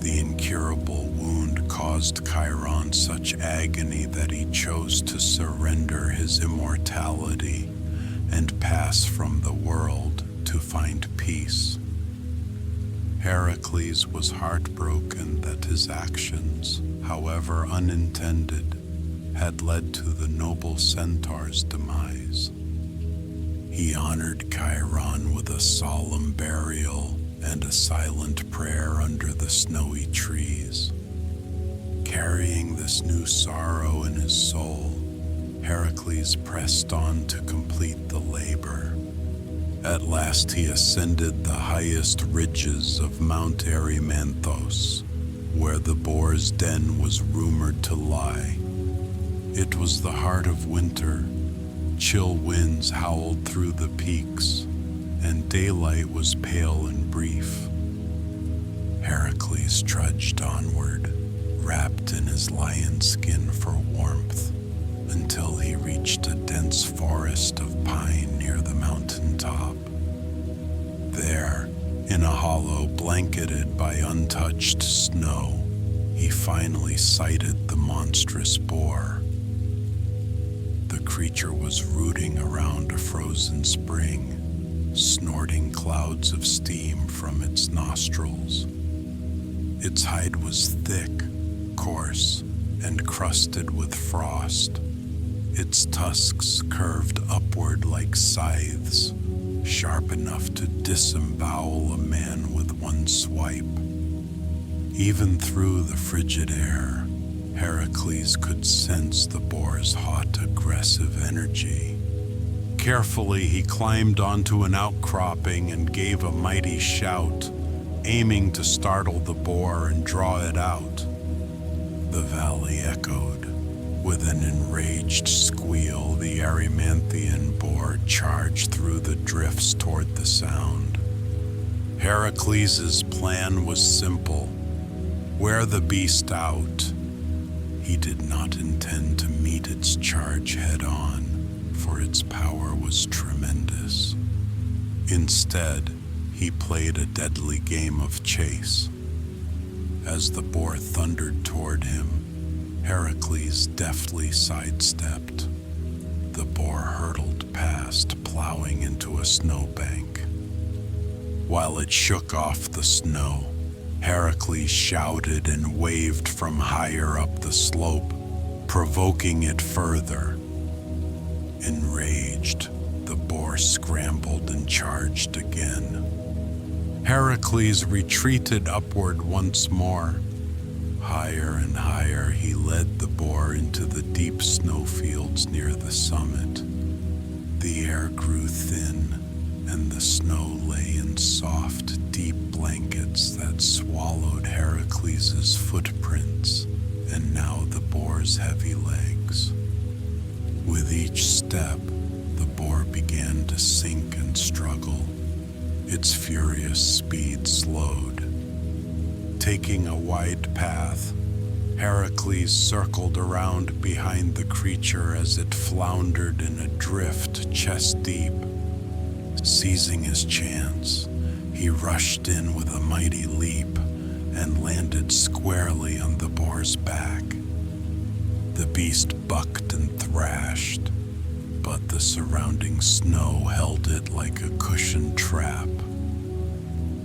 The incurable wound caused Chiron such agony that he chose to surrender his immortality and pass from the world to find peace. Heracles was heartbroken that his actions, however unintended, had led to the noble centaur's demise. He honored Chiron with a solemn burial and a silent prayer under the snowy trees. Carrying this new sorrow in his soul, Heracles pressed on to complete the labor. At last he ascended the highest ridges of Mount Erymanthos, where the boar's den was rumored to lie. It was the heart of winter. Chill winds howled through the peaks, and daylight was pale and brief. Heracles trudged onward, wrapped in his lion skin for warmth, until he reached a dense forest of pine near the mountain top. There, in a hollow blanketed by untouched snow, he finally sighted the monstrous boar. The creature was rooting around a frozen spring, snorting clouds of steam from its nostrils. Its hide was thick, coarse, and crusted with frost. Its tusks curved upward like scythes, sharp enough to disembowel a man with one swipe. Even through the frigid air, Heracles could sense the boar's hot, aggressive energy. Carefully, he climbed onto an outcropping and gave a mighty shout, aiming to startle the boar and draw it out. The valley echoed. With an enraged squeal, the Erymanthian Boar charged through the drifts toward the sound. Heracles' plan was simple: wear the beast out. He did not intend to meet its charge head-on, for its power was tremendous. Instead, he played a deadly game of chase. As the boar thundered toward him, Heracles deftly sidestepped. The boar hurtled past, plowing into a snowbank. While it shook off the snow, Heracles shouted and waved from higher up the slope, provoking it further. Enraged, the boar scrambled and charged again. Heracles retreated upward once more. Higher and higher, he led the boar into the deep snowfields near the summit. The air grew thin, and the snow lay in soft, deep blankets that swallowed Heracles' footprints, and now the boar's heavy legs. With each step, the boar began to sink and struggle. Its furious speed slowed. Taking a wide path, Heracles circled around behind the creature as it floundered in a drift chest deep. Seizing his chance, he rushed in with a mighty leap and landed squarely on the boar's back. The beast bucked and thrashed, but the surrounding snow held it like a cushioned trap.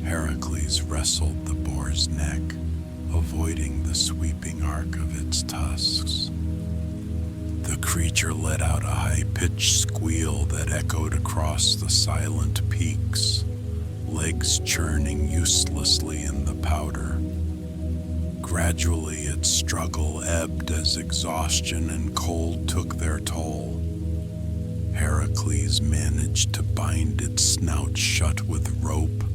Heracles wrestled the boar's neck, avoiding the sweeping arc of its tusks. The creature let out a high-pitched squeal that echoed across the silent peaks, legs churning uselessly in the powder. Gradually, its struggle ebbed as exhaustion and cold took their toll. Heracles managed to bind its snout shut with rope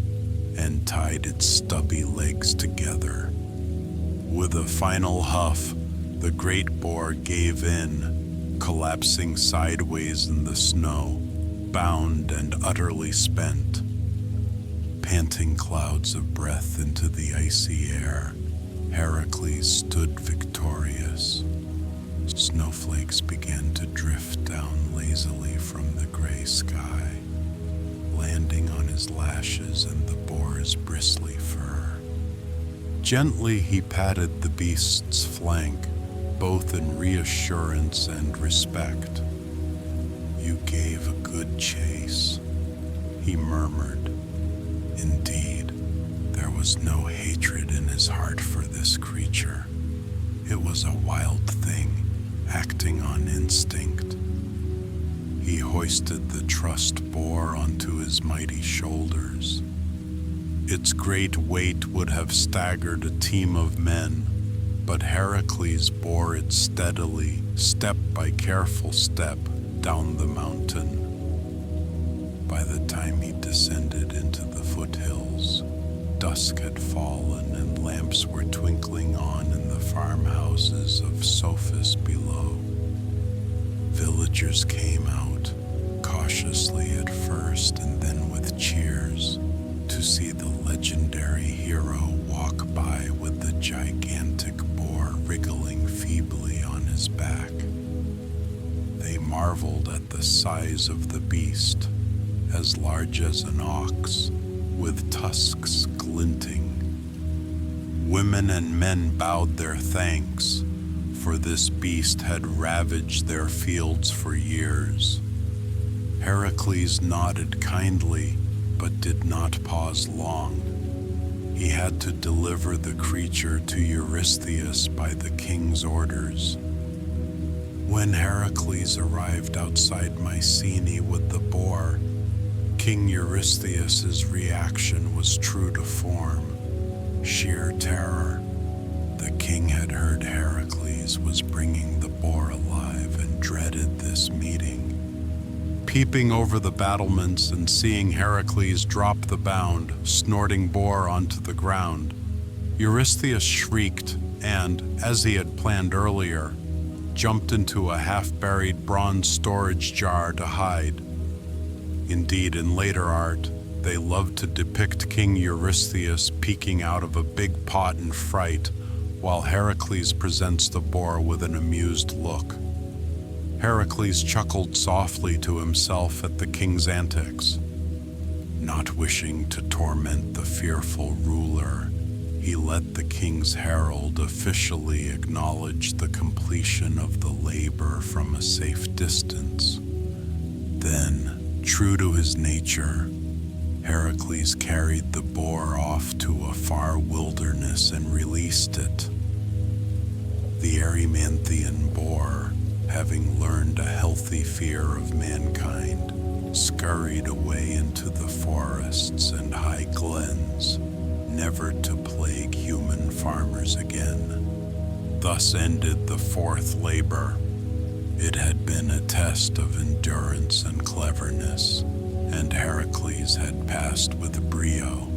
and tied its stubby legs together. With a final huff, the great boar gave in, collapsing sideways in the snow, bound and utterly spent. Panting clouds of breath into the icy air, Heracles stood victorious. Snowflakes began to drift down lazily from the gray sky, landing on his lashes and the boar's bristly fur. Gently he patted the beast's flank, both in reassurance and respect. "You gave a good chase," he murmured. Indeed, there was no hatred in his heart for this creature. It was a wild thing, acting on instinct. He hoisted the trussed boar onto his mighty shoulders. Its great weight would have staggered a team of men, but Heracles bore it steadily, step by careful step, down the mountain. By the time he descended into the foothills, dusk had fallen and lamps were twinkling on in the farmhouses of Sophis below. Villagers came out, cautiously at first and then with cheers, to see the legendary hero walk by with the gigantic boar wriggling feebly on his back. They marveled at the size of the beast, as large as an ox, with tusks glinting. Women and men bowed their thanks, for this beast had ravaged their fields for years. Heracles nodded kindly, but did not pause long. He had to deliver the creature to Eurystheus by the king's orders. When Heracles arrived outside Mycenae with the boar, King Eurystheus's reaction was true to form, sheer terror. The king had heard Heracles was bringing the boar alive and dreaded this meeting. Peeping over the battlements and seeing Heracles drop the bound, snorting boar onto the ground, Eurystheus shrieked and, as he had planned earlier, jumped into a half-buried bronze storage jar to hide. Indeed, in later art, they loved to depict King Eurystheus peeking out of a big pot in fright, while Heracles presents the boar with an amused look. Heracles chuckled softly to himself at the king's antics. Not wishing to torment the fearful ruler, he let the king's herald officially acknowledge the completion of the labor from a safe distance. Then, true to his nature, Heracles carried the boar off to a far wilderness and released it. The Erymanthian Boar, having learned a healthy fear of mankind, scurried away into the forests and high glens, never to plague human farmers again. Thus ended the fourth labor. It had been a test of endurance and cleverness, and Heracles had passed with brio.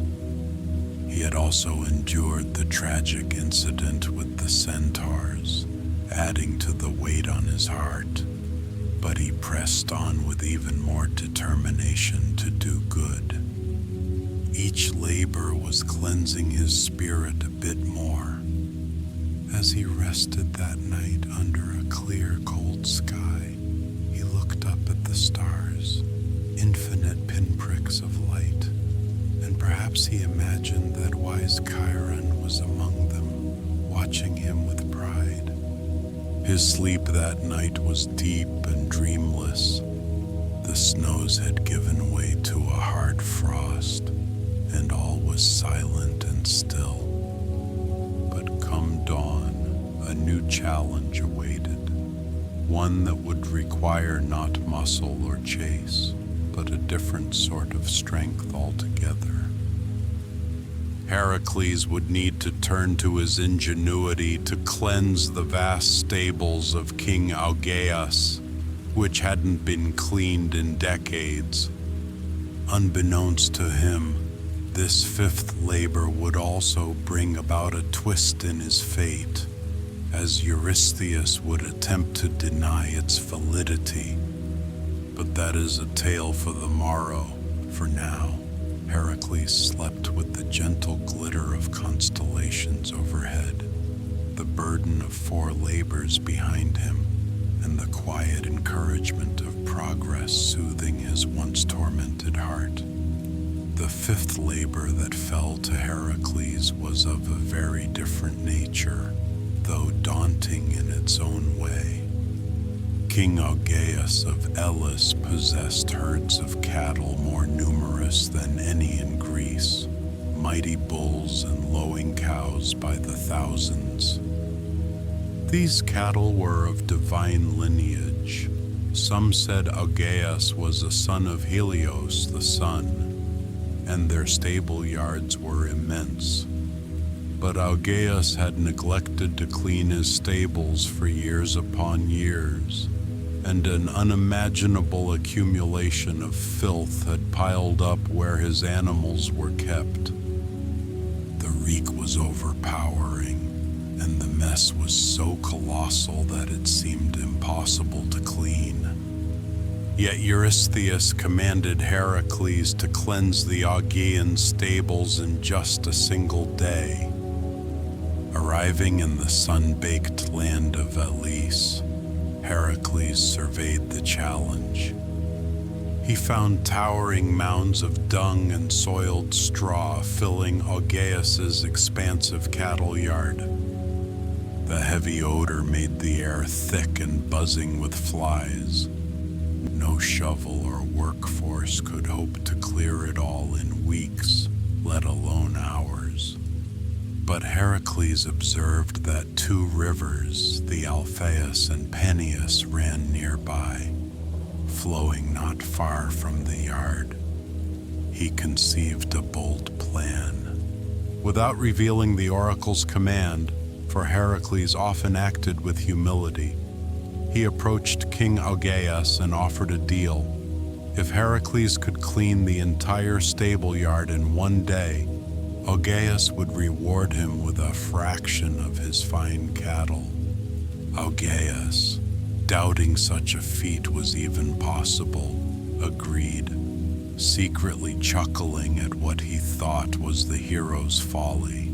He had also endured the tragic incident with the centaurs, adding to the weight on his heart, but he pressed on with even more determination to do good. Each labor was cleansing his spirit a bit more. As he rested that night under a clear, cold sky, he looked up at the stars, infinite pinpricks of light, and perhaps he imagined that wise Chiron was among them, watching him with pride. His sleep that night was deep and dreamless. The snows had given way to a hard frost, and all was silent and still. But come dawn, a new challenge awaited, one that would require not muscle or chase, but a different sort of strength altogether. Heracles would need to turn to his ingenuity to cleanse the vast stables of King Augeas, which hadn't been cleaned in decades. Unbeknownst to him, this fifth labor would also bring about a twist in his fate, as Eurystheus would attempt to deny its validity. But that is a tale for the morrow. For now, Heracles slept with the gentle glitter of constellations overhead, the burden of 4 labors behind him, and the quiet encouragement of progress soothing his once tormented heart. The fifth labor that fell to Heracles was of a very different nature, though daunting in its own way. King Augeas of Elis possessed herds of cattle more numerous than any in Greece, mighty bulls and lowing cows by the thousands. These cattle were of divine lineage. Some said Augeas was a son of Helios the sun, and their stable yards were immense. But Augeas had neglected to clean his stables for years upon years, and an unimaginable accumulation of filth had piled up where his animals were kept. The reek was overpowering, and the mess was so colossal that it seemed impossible to clean. Yet Eurystheus commanded Heracles to cleanse the Augean stables in just a single day. Arriving in the sun-baked land of Elis, Heracles surveyed the challenge. He found towering mounds of dung and soiled straw filling Augeas's expansive cattle yard. The heavy odor made the air thick and buzzing with flies. No shovel or workforce could hope to clear it all in weeks, let alone hours. But Heracles observed that two rivers, the Alpheus and Peneus, ran nearby, flowing not far from the yard. He conceived a bold plan. Without revealing the oracle's command, for Heracles often acted with humility, he approached King Augeas and offered a deal. If Heracles could clean the entire stable yard in one day, Augeas would reward him with a fraction of his fine cattle. Augeas, doubting such a feat was even possible, agreed, secretly chuckling at what he thought was the hero's folly.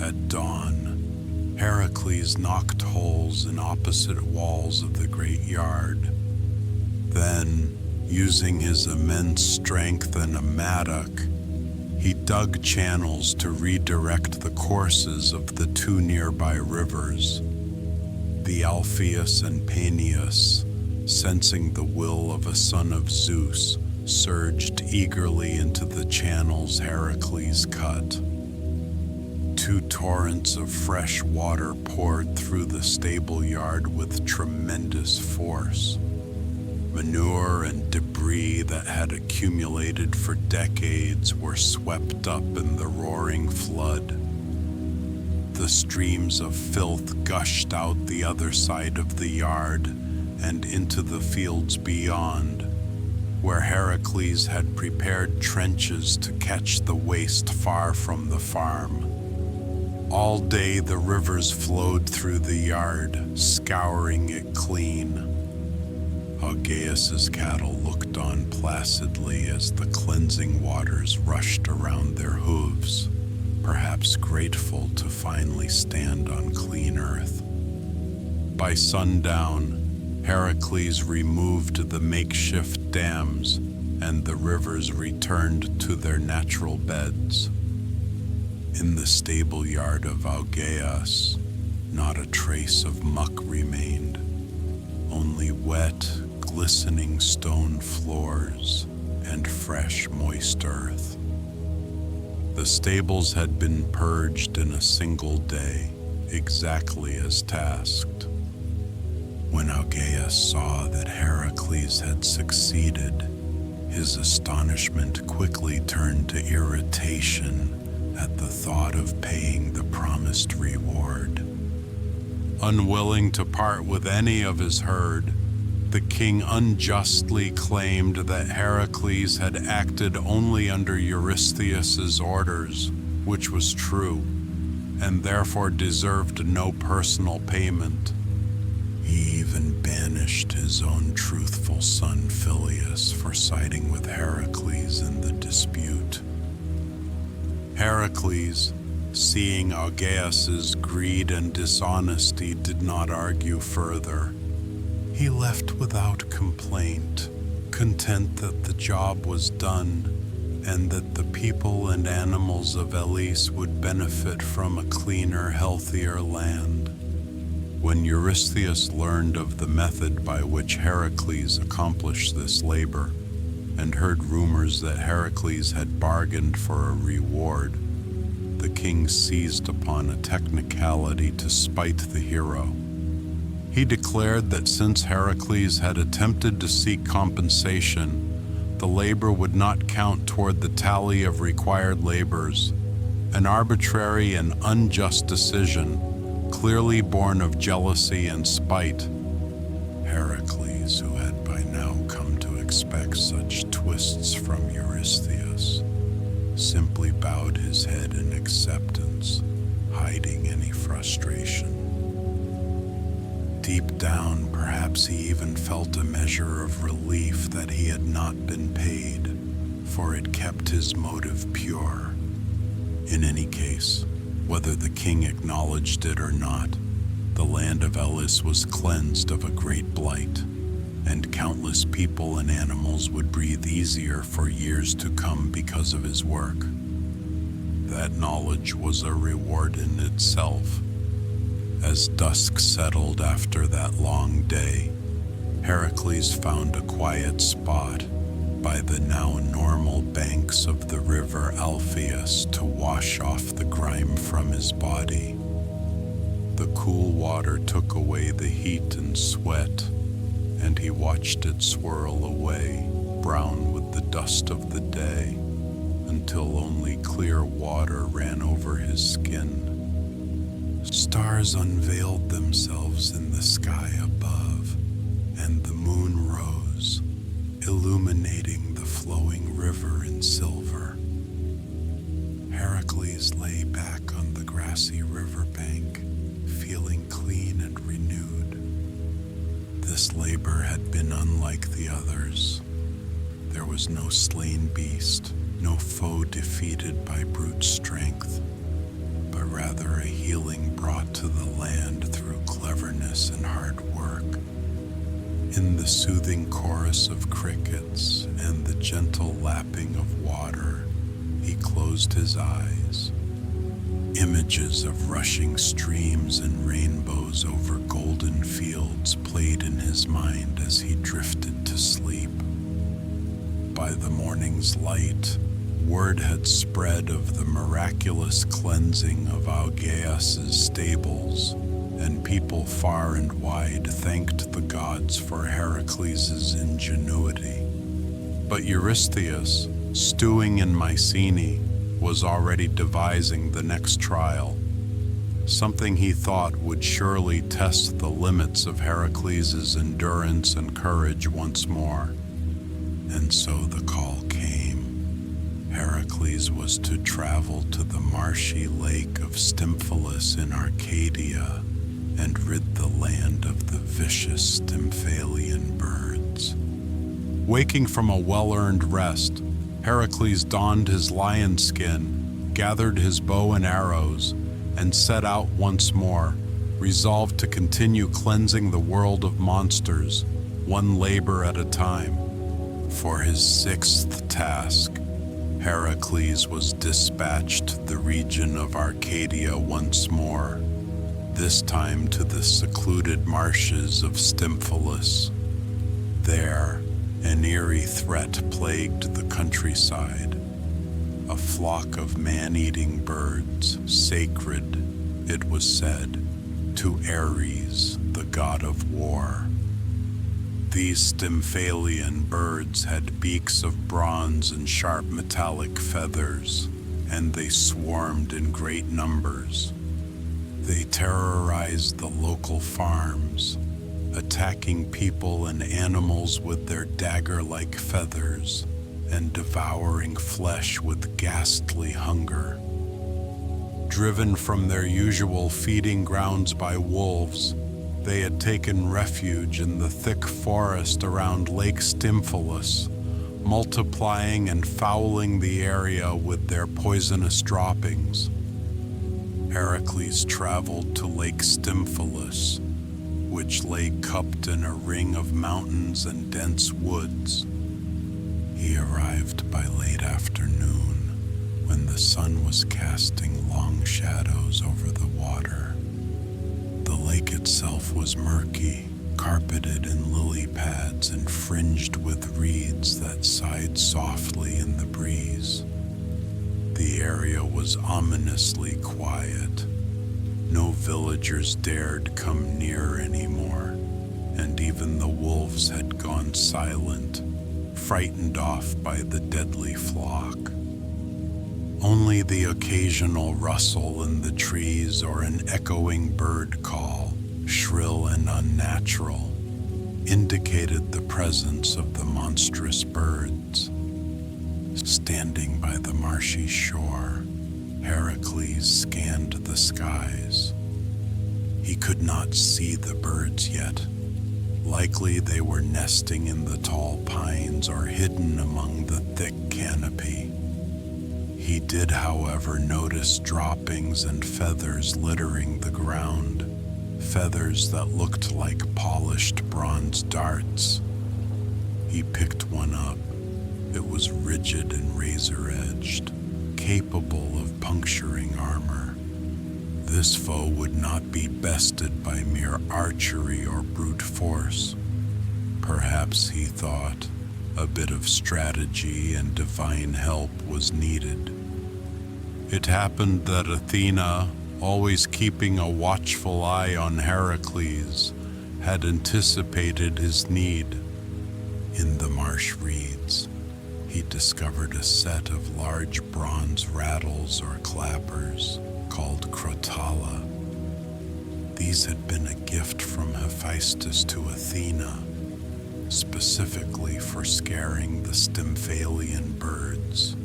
At dawn, Heracles knocked holes in opposite walls of the great yard. Then, using his immense strength and a mattock, he dug channels to redirect the courses of the two nearby rivers. The Alpheus and Peneus, sensing the will of a son of Zeus, surged eagerly into the channels Heracles cut. Two torrents of fresh water poured through the stable yard with tremendous force. Manure and debris that had accumulated for decades were swept up in the roaring flood. The streams of filth gushed out the other side of the yard and into the fields beyond, where Heracles had prepared trenches to catch the waste far from the farm. All day the rivers flowed through the yard, scouring it clean. Augeas's cattle looked on placidly as the cleansing waters rushed around their hooves, perhaps grateful to finally stand on clean earth. By sundown, Heracles removed the makeshift dams, and the rivers returned to their natural beds. In the stable yard of Augeas, not a trace of muck remained, only wet, glistening stone floors and fresh, moist earth. The stables had been purged in a single day, exactly as tasked. When Augeas saw that Heracles had succeeded, his astonishment quickly turned to irritation at the thought of paying the promised reward. Unwilling to part with any of his herd, the king unjustly claimed that Heracles had acted only under Eurystheus's orders, which was true, and therefore deserved no personal payment. He even banished his own truthful son Phyleus for siding with Heracles in the dispute. Heracles, seeing Augeas's greed and dishonesty, did not argue further. He left without complaint, content that the job was done and that the people and animals of Elis would benefit from a cleaner, healthier land. When Eurystheus learned of the method by which Heracles accomplished this labor, and heard rumors that Heracles had bargained for a reward, the king seized upon a technicality to spite the hero. He declared that since Heracles had attempted to seek compensation, the labor would not count toward the tally of required labors, an arbitrary and unjust decision, clearly born of jealousy and spite. Heracles, who had by now come to expect such twists from Eurystheus, simply bowed his head in acceptance, hiding any frustration. Deep down, perhaps he even felt a measure of relief that he had not been paid, for it kept his motive pure. In any case, whether the king acknowledged it or not, the land of Elis was cleansed of a great blight, and countless people and animals would breathe easier for years to come because of his work. That knowledge was a reward in itself. As dusk settled after that long day, Heracles found a quiet spot by the now normal banks of the river Alpheus to wash off the grime from his body. The cool water took away the heat and sweat, and he watched it swirl away, brown with the dust of the day, until only clear water ran over his skin. Stars unveiled themselves in the sky above, and the moon rose, illuminating the flowing river in silver. Heracles lay back on the grassy riverbank, feeling clean and renewed. This labor had been unlike the others. There was no slain beast, no foe defeated by brute strength, but rather a healing brought to the land through cleverness and hard work. In the soothing chorus of crickets and the gentle lapping of water, he closed his eyes. Images of rushing streams and rainbows over golden fields played in his mind as he drifted to sleep. By the morning's light, word had spread of the miraculous cleansing of Augean Stables, and people far and wide thanked the gods for Heracles' ingenuity. But Eurystheus, stewing in Mycenae, was already devising the next trial, something he thought would surely test the limits of Heracles' endurance and courage once more. And so the call came. Heracles was to travel to the marshy lake of Stymphalian in Arcadia and rid the land of the vicious Stymphalian birds. Waking from a well-earned rest, Heracles donned his lion skin, gathered his bow and arrows, and set out once more, resolved to continue cleansing the world of monsters, one labor at a time. For his sixth task, Heracles was dispatched to the region of Arcadia once more, this time to the secluded marshes of Stymphalian. There, an eerie threat plagued the countryside. A flock of man-eating birds, sacred, it was said, to Ares, the god of war. These Stymphalian birds had beaks of bronze and sharp metallic feathers, and they swarmed in great numbers. They terrorized the local farms, attacking people and animals with their dagger-like feathers, and devouring flesh with ghastly hunger. Driven from their usual feeding grounds by wolves, they had taken refuge in the thick forest around Lake Stymphalian, multiplying and fouling the area with their poisonous droppings. Heracles traveled to Lake Stymphalian, which lay cupped in a ring of mountains and dense woods. He arrived by late afternoon, when the sun was casting long shadows over the water. The lake itself was murky, carpeted in lily pads and fringed with reeds that sighed softly in the breeze. The area was ominously quiet. No villagers dared come near anymore, and even the wolves had gone silent, frightened off by the deadly flock. Only the occasional rustle in the trees or an echoing bird call, shrill and unnatural, indicated the presence of the monstrous birds. Standing by the marshy shore, Heracles scanned the skies. He could not see the birds yet. Likely they were nesting in the tall pines or hidden among the thick canopy. He did, however, notice droppings and feathers littering the ground, feathers that looked like polished bronze darts. He picked one up. It was rigid and razor-edged, capable of puncturing armor. This foe would not be bested by mere archery or brute force. Perhaps, he thought, a bit of strategy and divine help was needed. It happened that Athena, always keeping a watchful eye on Heracles, had anticipated his need. In the marsh reeds, he discovered a set of large bronze rattles or clappers called crotala. These had been a gift from Hephaestus to Athena, specifically for scaring the Stymphalian birds.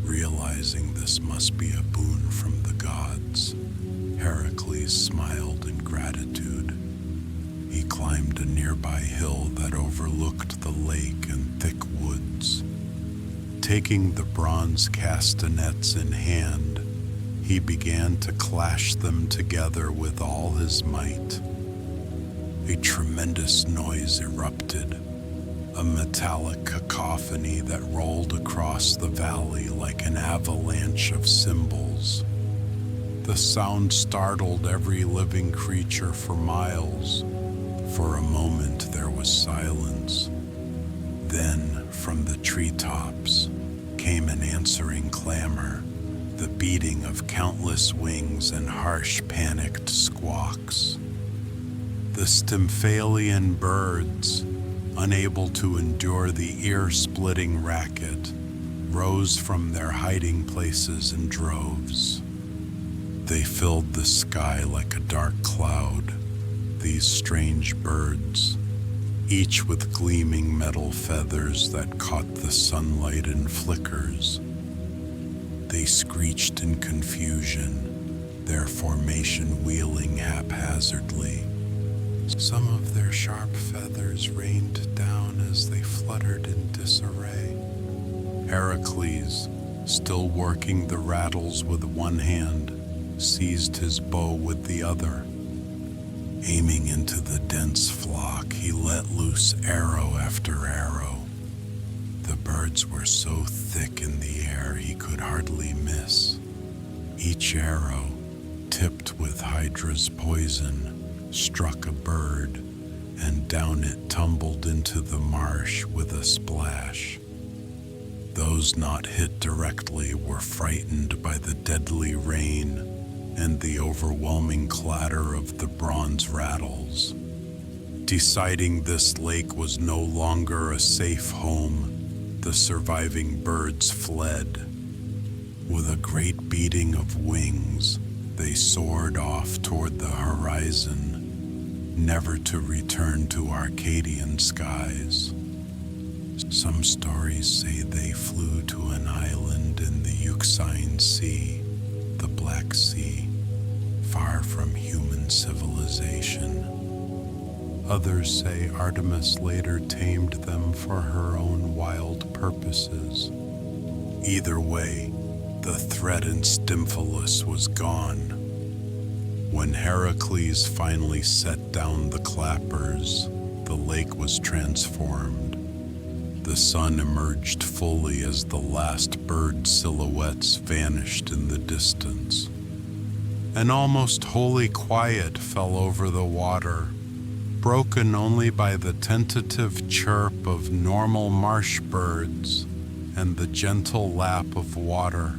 Realizing this must be a boon from the gods, Heracles smiled in gratitude. He climbed a nearby hill that overlooked the lake and thick woods. Taking the bronze castanets in hand, he began to clash them together with all his might. A tremendous noise erupted, a metallic cacophony that rolled across the valley like an avalanche of cymbals. The sound startled every living creature for miles. For a moment there was silence. Then, from the treetops, came an answering clamor, the beating of countless wings and harsh, panicked squawks. The Stymphalian birds, unable to endure the ear-splitting racket, rose from their hiding places in droves. They filled the sky like a dark cloud, these strange birds, each with gleaming metal feathers that caught the sunlight in flickers. They screeched in confusion, their formation wheeling haphazardly. Some of their sharp feathers rained down as they fluttered in disarray. Heracles, still working the rattles with one hand, seized his bow with the other. Aiming into the dense flock, he let loose arrow after arrow. The birds were so thick in the air he could hardly miss. Each arrow, tipped with Hydra's poison, struck a bird, and down it tumbled into the marsh with a splash. Those not hit directly were frightened by the deadly rain and the overwhelming clatter of the bronze rattles. Deciding this lake was no longer a safe home, the surviving birds fled. With a great beating of wings, they soared off toward the horizon, never to return to Arcadian skies. Some stories say they flew to an island in the Euxine Sea, the Black Sea, far from human civilization. Others say Artemis later tamed them for her own wild purposes. Either way, the threat in Stymphalus was gone. When Heracles finally set down the clappers, the lake was transformed. The sun emerged fully as the last bird silhouettes vanished in the distance. An almost holy quiet fell over the water, broken only by the tentative chirp of normal marsh birds and the gentle lap of water.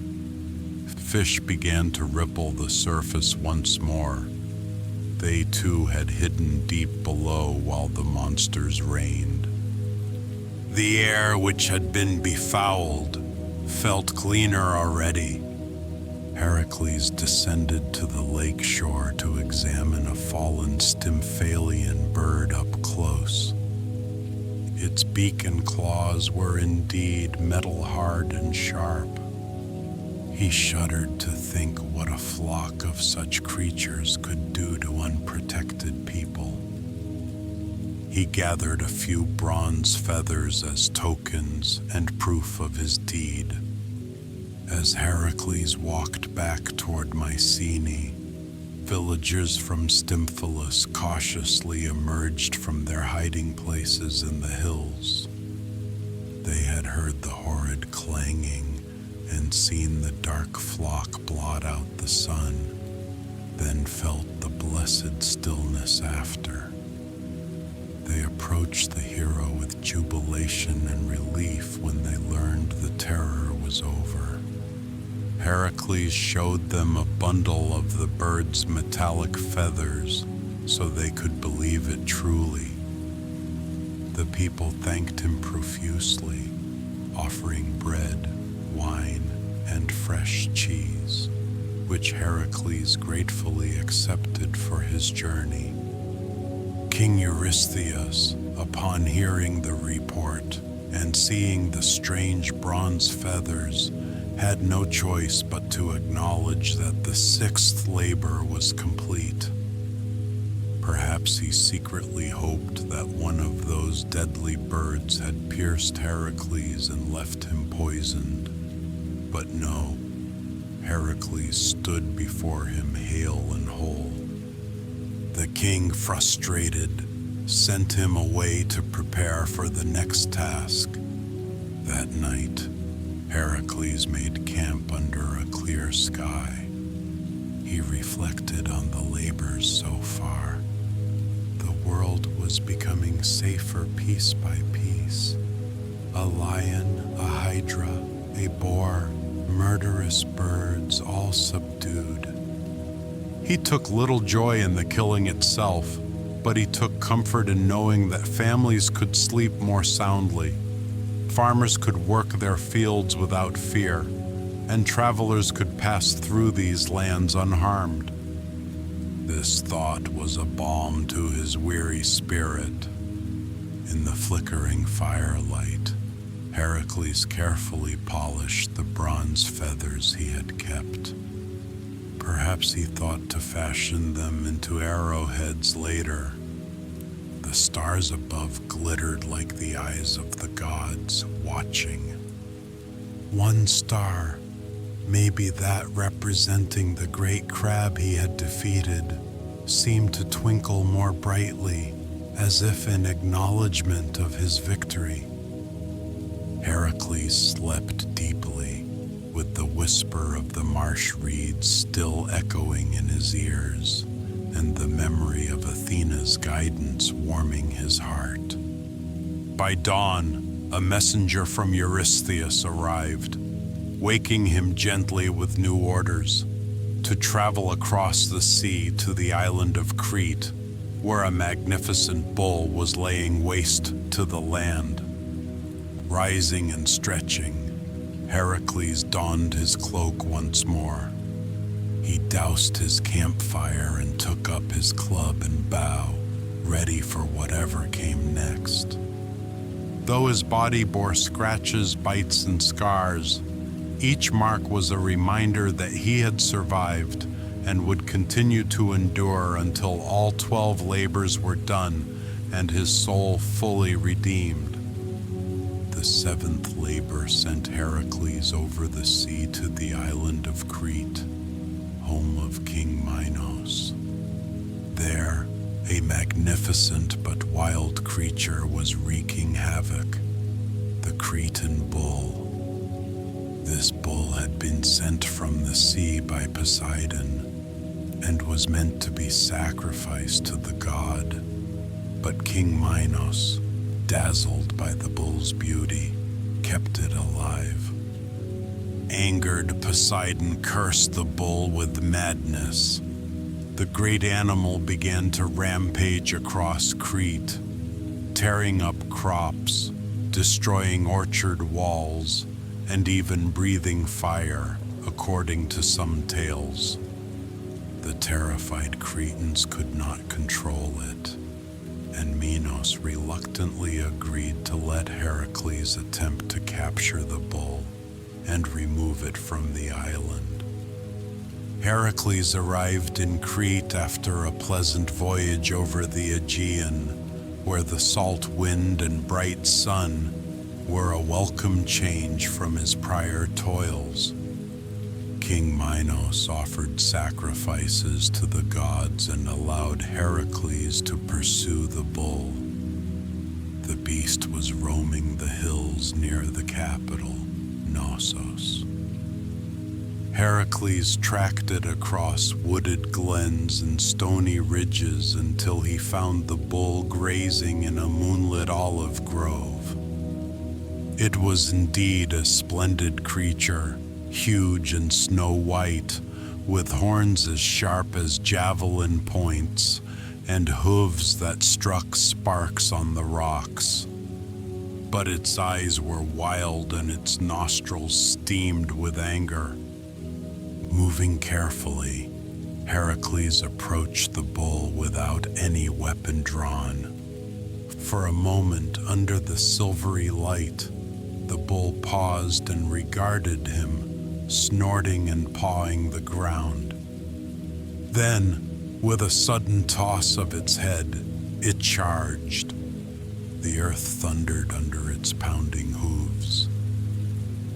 Fish began to ripple the surface once more. They too had hidden deep below while the monsters reigned. The air, which had been befouled, felt cleaner already. Heracles descended to the lake shore to examine a fallen Stymphalian bird up close. Its beak and claws were indeed metal-hard and sharp. He shuddered to think what a flock of such creatures could do to unprotected people. He gathered a few bronze feathers as tokens and proof of his deed. As Heracles walked back toward Mycenae, villagers from Stymphalus cautiously emerged from their hiding places in the hills. They had heard the horrid clanging and seen the dark flock blot out the sun, then felt the blessed stillness after. They approached the hero with jubilation and relief when they learned the terror was over. Heracles showed them a bundle of the bird's metallic feathers so they could believe it truly. The people thanked him profusely, offering bread, wine, and fresh cheese, which Heracles gratefully accepted for his journey. King Eurystheus, upon hearing the report and seeing the strange bronze feathers, had no choice but to acknowledge that the sixth labor was complete. Perhaps he secretly hoped that one of those deadly birds had pierced Heracles and left him poisoned. But no, Heracles stood before him hale and whole. The king, frustrated, sent him away to prepare for the next task. That night, Heracles made camp under a clear sky. He reflected on the labors so far. The world was becoming safer piece by piece. A lion, a hydra, a boar, murderous birds, all subdued. He took little joy in the killing itself, but he took comfort in knowing that families could sleep more soundly. Farmers could work their fields without fear, and travelers could pass through these lands unharmed. This thought was a balm to his weary spirit. In the flickering firelight, Heracles carefully polished the bronze feathers he had kept. Perhaps he thought to fashion them into arrowheads later. The stars above glittered like the eyes of the gods, watching. One star, maybe that representing the great crab he had defeated, seemed to twinkle more brightly, as if in acknowledgement of his victory. Heracles slept deeply, with the whisper of the marsh reeds still echoing in his ears, and the memory of Athena's guidance warming his heart. By dawn, a messenger from Eurystheus arrived, waking him gently with new orders to travel across the sea to the island of Crete, where a magnificent bull was laying waste to the land. Rising and stretching, Heracles donned his cloak once more. He doused his campfire and took up his club and bow, ready for whatever came next. Though his body bore scratches, bites, and scars, each mark was a reminder that he had survived and would continue to endure until all 12 labors were done and his soul fully redeemed. The seventh labor sent Heracles over the sea to the island of Crete, home of King Minos. There, a magnificent but wild creature was wreaking havoc, the Cretan Bull. This bull had been sent from the sea by Poseidon and was meant to be sacrificed to the god. But King Minos, dazzled by the bull's beauty, kept it alive. Angered, Poseidon cursed the bull with madness. The great animal began to rampage across Crete, tearing up crops, destroying orchard walls, and even breathing fire, according to some tales. The terrified Cretans could not control it, and Minos reluctantly agreed to let Heracles attempt to capture the bull and remove it from the island. Heracles arrived in Crete after a pleasant voyage over the Aegean, where the salt wind and bright sun were a welcome change from his prior toils. King Minos offered sacrifices to the gods and allowed Heracles to pursue the bull. The beast was roaming the hills near the capital, Knossos. Heracles tracked it across wooded glens and stony ridges until he found the bull grazing in a moonlit olive grove. It was indeed a splendid creature, huge and snow-white, with horns as sharp as javelin points and hooves that struck sparks on the rocks. But its eyes were wild and its nostrils steamed with anger. Moving carefully, Heracles approached the bull without any weapon drawn. For a moment, under the silvery light, the bull paused and regarded him, snorting and pawing the ground. Then, with a sudden toss of its head, it charged. The earth thundered under its pounding hooves.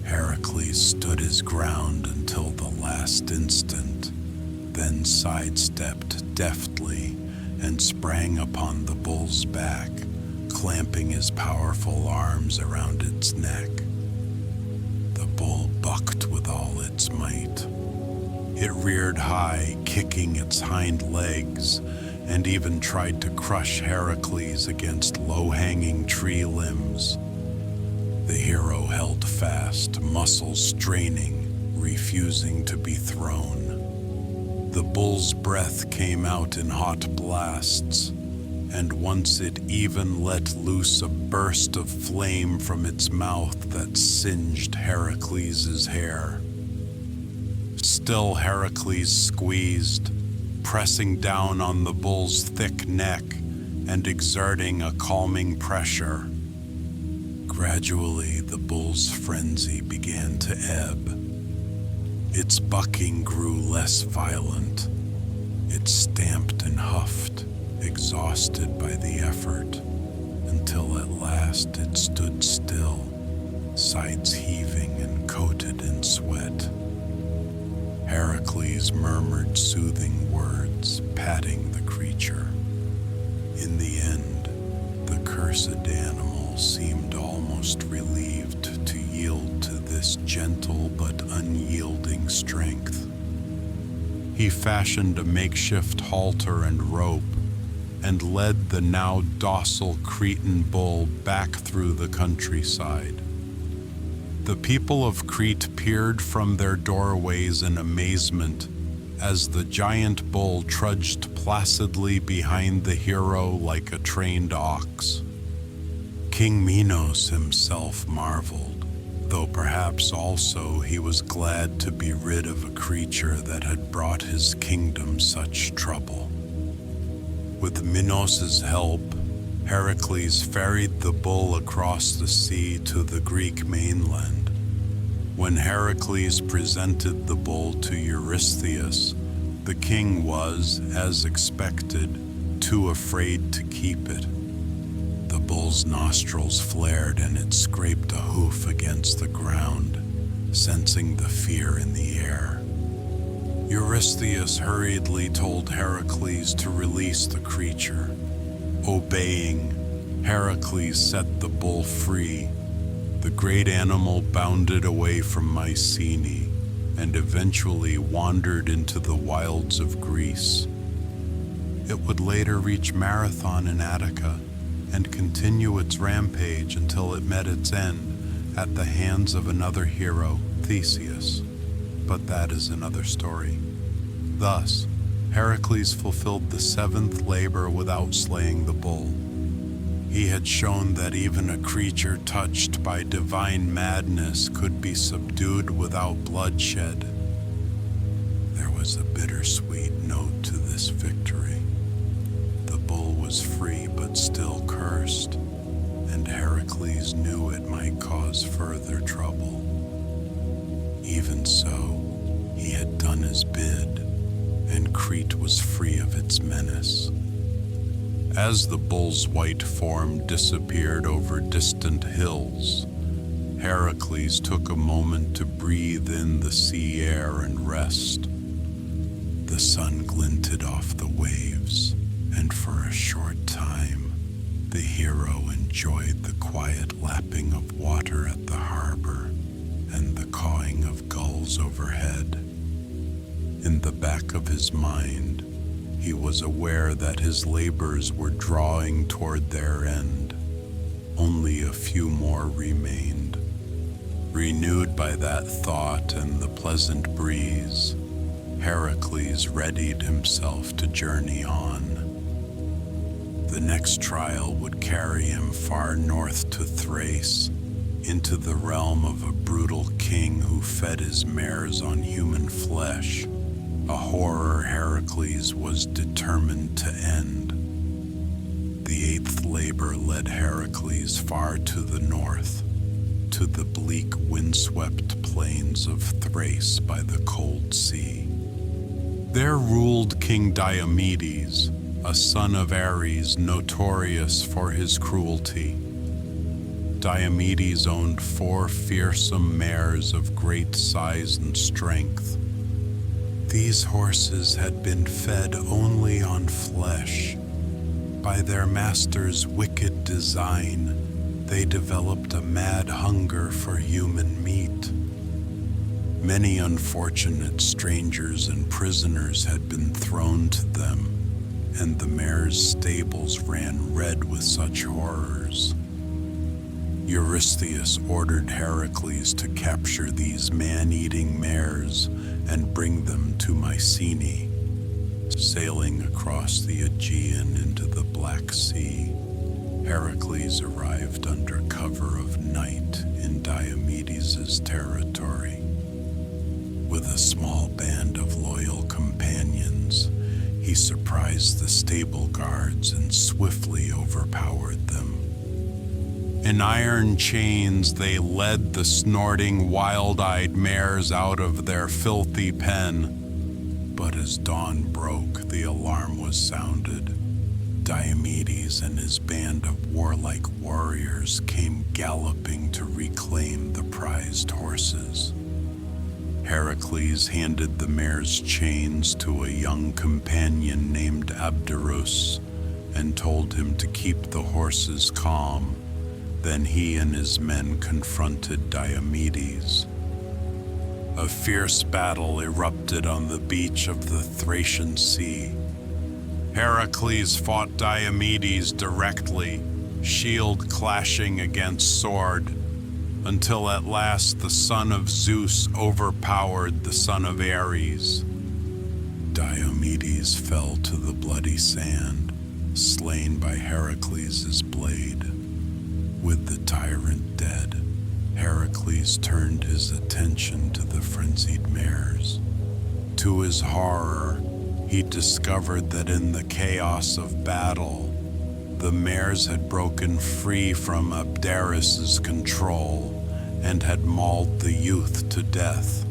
Heracles stood his ground until the last instant, then sidestepped deftly and sprang upon the bull's back, clamping his powerful arms around its neck. The bull bucked with all its might. It reared high, kicking its hind legs, and even tried to crush Heracles against low-hanging tree limbs. The hero held fast, muscles straining, refusing to be thrown. The bull's breath came out in hot blasts, and once it even let loose a burst of flame from its mouth that singed Heracles' hair. Still Heracles squeezed, pressing down on the bull's thick neck and exerting a calming pressure. Gradually, the bull's frenzy began to ebb. Its bucking grew less violent. It stamped and huffed, exhausted by the effort, until at last it stood still, sides heaving and coated in sweat. Heracles murmured soothing words, patting the creature. In the end, the cursed animal seemed almost relieved to yield to this gentle but unyielding strength. He fashioned a makeshift halter and rope and led the now docile Cretan bull back through the countryside. The people of Crete peered from their doorways in amazement as the giant bull trudged placidly behind the hero like a trained ox. King Minos himself marveled, though perhaps also he was glad to be rid of a creature that had brought his kingdom such trouble. With Minos' help, Heracles ferried the bull across the sea to the Greek mainland. When Heracles presented the bull to Eurystheus, the king was, as expected, too afraid to keep it. The bull's nostrils flared and it scraped a hoof against the ground, sensing the fear in the air. Eurystheus hurriedly told Heracles to release the creature. Obeying, Heracles set the bull free. The great animal bounded away from Mycenae and eventually wandered into the wilds of Greece. It would later reach Marathon in Attica and continue its rampage until it met its end at the hands of another hero, Theseus. But that is another story. Thus, Heracles fulfilled the seventh labor without slaying the bull. He had shown that even a creature touched by divine madness could be subdued without bloodshed. There was a bittersweet note to this victory. The bull was free but still cursed, and Heracles knew it might cause further trouble. Even so, he had done his bid, and Crete was free of its menace. As the bull's white form disappeared over distant hills, Heracles took a moment to breathe in the sea air and rest. The sun glinted off the waves, and for a short time, the hero enjoyed the quiet lapping of water at the harbor and the cawing of gulls overhead. In the back of his mind, he was aware that his labors were drawing toward their end. Only a few more remained. Renewed by that thought and the pleasant breeze, Heracles readied himself to journey on. The next trial would carry him far north to Thrace, into the realm of a brutal king who fed his mares on human flesh, a horror Heracles was determined to end. The eighth labor led Heracles far to the north, to the bleak windswept plains of Thrace by the cold sea. There ruled King Diomedes, a son of Ares notorious for his cruelty. Diomedes owned 4 fearsome mares of great size and strength. These horses had been fed only on flesh. By their master's wicked design, they developed a mad hunger for human meat. Many unfortunate strangers and prisoners had been thrown to them, and the mares' stables ran red with such horrors. Eurystheus ordered Heracles to capture these man-eating mares and bring them to Mycenae. Sailing across the Aegean into the Black Sea, Heracles arrived under cover of night in Diomedes' territory. With a small band of loyal companions, he surprised the stable guards and swiftly overpowered them. In iron chains, they led the snorting, wild-eyed mares out of their filthy pen. But as dawn broke, the alarm was sounded. Diomedes and his band of warlike warriors came galloping to reclaim the prized horses. Heracles handed the mares' chains to a young companion named Abderus and told him to keep the horses calm. Then he and his men confronted Diomedes. A fierce battle erupted on the beach of the Thracian Sea. Heracles fought Diomedes directly, shield clashing against sword, until at last the son of Zeus overpowered the son of Ares. Diomedes fell to the bloody sand, slain by Heracles' blade. With the tyrant dead, Heracles turned his attention to the frenzied mares. To his horror, he discovered that in the chaos of battle, the mares had broken free from Abderus' control and had mauled the youth to death.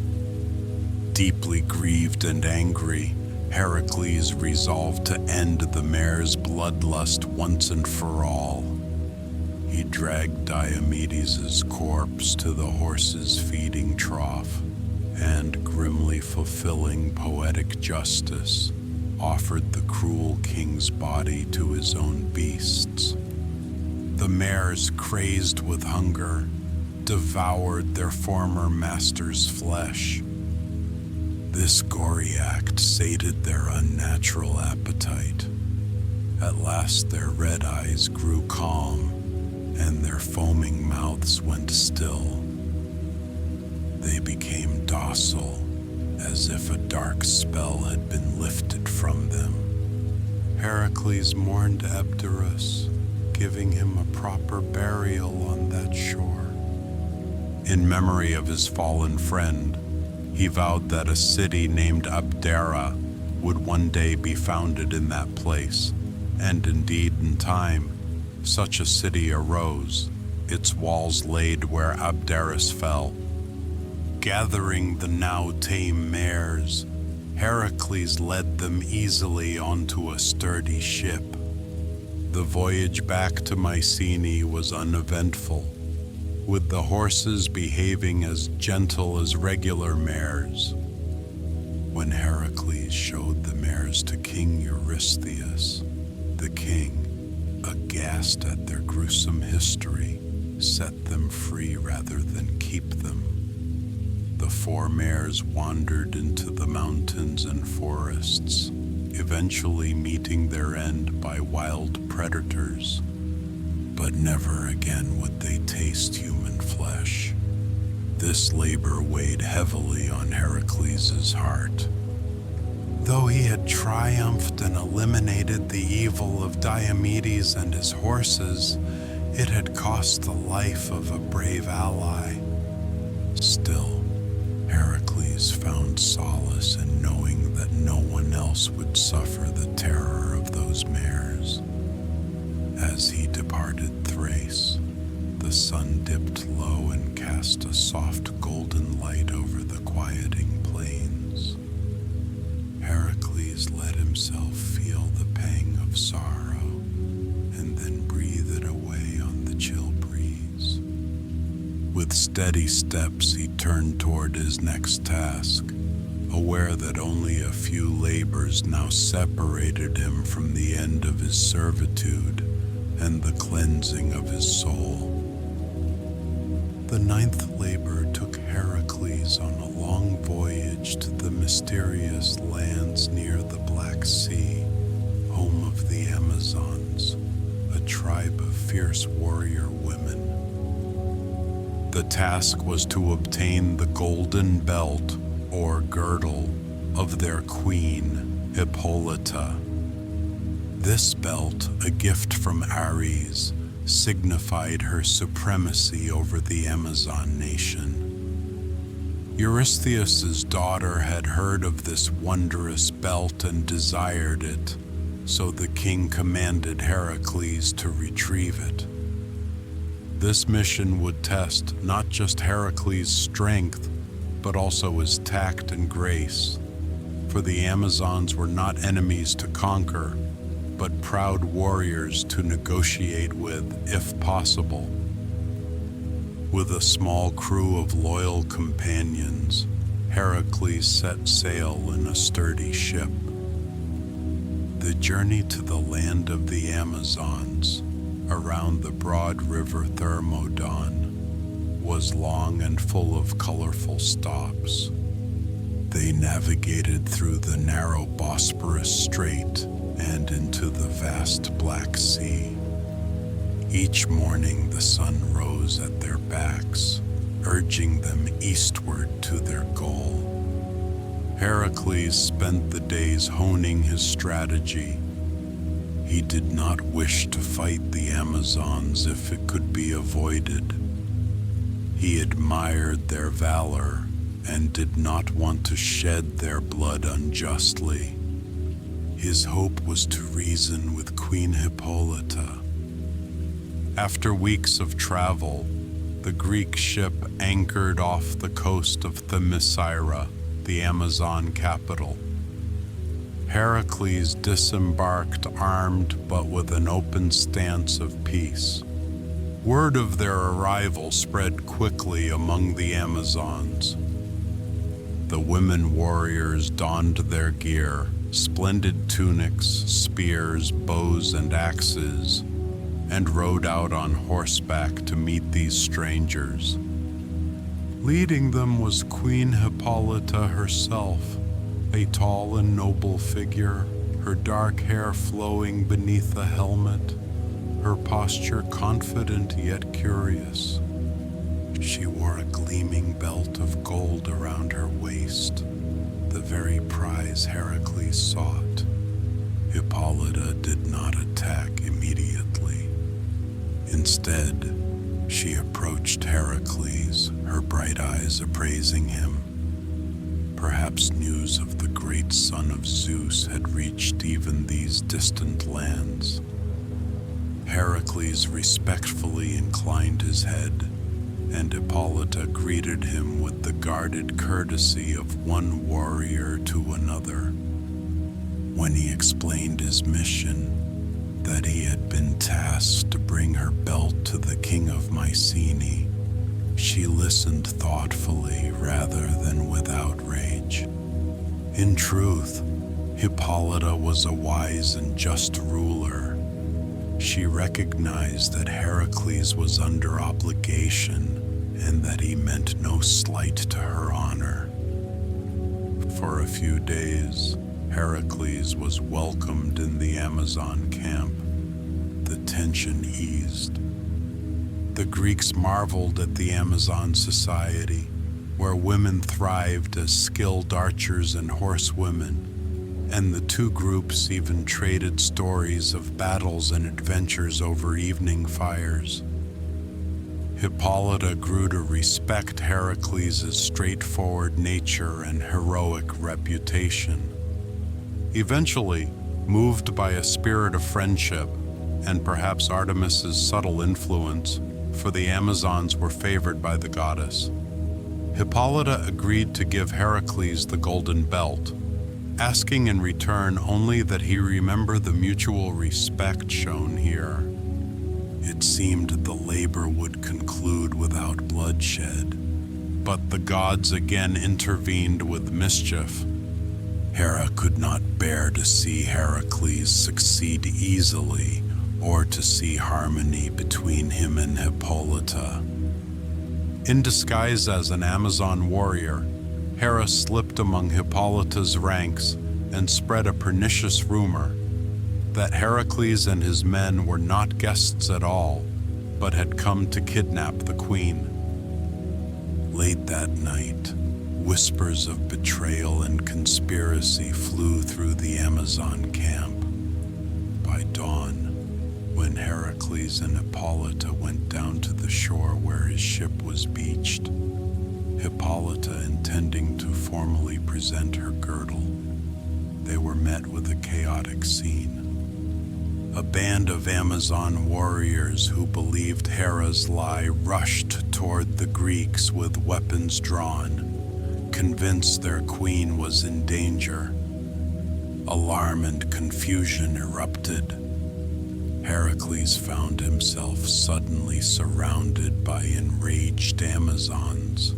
Deeply grieved and angry, Heracles resolved to end the mares' bloodlust once and for all. He dragged Diomedes' corpse to the horses' feeding trough and, grimly fulfilling poetic justice, offered the cruel king's body to his own beasts. The mares, crazed with hunger, devoured their former master's flesh. This gory act sated their unnatural appetite. At last their red eyes grew calm, and their foaming mouths went still. They became docile, as if a dark spell had been lifted from them. Heracles mourned Abderus, giving him a proper burial on that shore. In memory of his fallen friend, he vowed that a city named Abdera would one day be founded in that place, and indeed in time, such a city arose, its walls laid where Abderus fell. Gathering the now tame mares, Heracles led them easily onto a sturdy ship. The voyage back to Mycenae was uneventful, with the horses behaving as gentle as regular mares. When Heracles showed the mares to King Eurystheus, the king, aghast at their gruesome history, set them free rather than keep them. The 4 mares wandered into the mountains and forests, eventually meeting their end by wild predators. But never again would they taste human flesh. This labor weighed heavily on Heracles' heart. Though he had triumphed and eliminated the evil of Diomedes and his horses, it had cost the life of a brave ally. Still, Heracles found solace in knowing that no one else would suffer the terror of those mares. As he departed Thrace, the sun dipped low and cast a soft golden light over the quieting plains. Heracles let himself feel the pang of sorrow, and then breathe it away on the chill breeze. With steady steps, he turned toward his next task, aware that only a few labors now separated him from the end of his servitude and the cleansing of his soul. The 9th labor took Heracles on a long voyage to the mysterious lands near the Black Sea, home of the Amazons, a tribe of fierce warrior women. The task was to obtain the golden belt, or girdle, of their queen, Hippolyta. This belt, a gift from Ares, signified her supremacy over the Amazon nation. Eurystheus's daughter had heard of this wondrous belt and desired it, so the king commanded Heracles to retrieve it. This mission would test not just Heracles' strength, but also his tact and grace, for the Amazons were not enemies to conquer, but proud warriors to negotiate with, if possible. With a small crew of loyal companions, Heracles set sail in a sturdy ship. The journey to the land of the Amazons, around the broad river Thermodon, was long and full of colorful stops. They navigated through the narrow Bosporus Strait and into the vast Black Sea. Each morning the sun rose at their backs, urging them eastward to their goal. Heracles spent the days honing his strategy. He did not wish to fight the Amazons if it could be avoided. He admired their valor and did not want to shed their blood unjustly. His hope was to reason with Queen Hippolyta. After weeks of travel, the Greek ship anchored off the coast of Themyscira, the Amazon capital. Heracles disembarked armed but with an open stance of peace. Word of their arrival spread quickly among the Amazons. The women warriors donned their gear, splendid tunics, spears, bows, and axes, and rode out on horseback to meet these strangers. Leading them was Queen Hippolyta herself, a tall and noble figure, her dark hair flowing beneath a helmet, her posture confident yet curious. She wore a gleaming belt of gold around her waist, the very prize Heracles sought. Hippolyta did not attack immediately. Instead, she approached Heracles, her bright eyes appraising him. Perhaps news of the great son of Zeus had reached even these distant lands. Heracles respectfully inclined his head, and Hippolyta greeted him with the guarded courtesy of one warrior to another. When he explained his mission, that he had been tasked to bring her belt to the king of Mycenae, she listened thoughtfully rather than with outrage. In truth, Hippolyta was a wise and just ruler. She recognized that Heracles was under obligation and that he meant no slight to her honor. For a few days, Heracles was welcomed in the Amazon camp. The tension eased. The Greeks marveled at the Amazon society, where women thrived as skilled archers and horsewomen, and the two groups even traded stories of battles and adventures over evening fires. Hippolyta grew to respect Heracles' straightforward nature and heroic reputation. Eventually, moved by a spirit of friendship, and perhaps Artemis's subtle influence, for the Amazons were favored by the goddess, Hippolyta agreed to give Heracles the golden belt, asking in return only that he remember the mutual respect shown here. It seemed the labor would conclude without bloodshed, but the gods again intervened with mischief. Hera could not bear to see Heracles succeed easily, or to see harmony between him and Hippolyta. In disguise as an Amazon warrior, Hera slipped among Hippolyta's ranks and spread a pernicious rumor that Heracles and his men were not guests at all, but had come to kidnap the queen. Late that night, whispers of betrayal and conspiracy flew through the Amazon camp. By dawn, when Heracles and Hippolyta went down to the shore where his ship was beached, Hippolyta intending to formally present her girdle, they were met with a chaotic scene. A band of Amazon warriors who believed Hera's lie rushed toward the Greeks with weapons drawn, convinced their queen was in danger. Alarm and confusion erupted. Heracles found himself suddenly surrounded by enraged Amazons.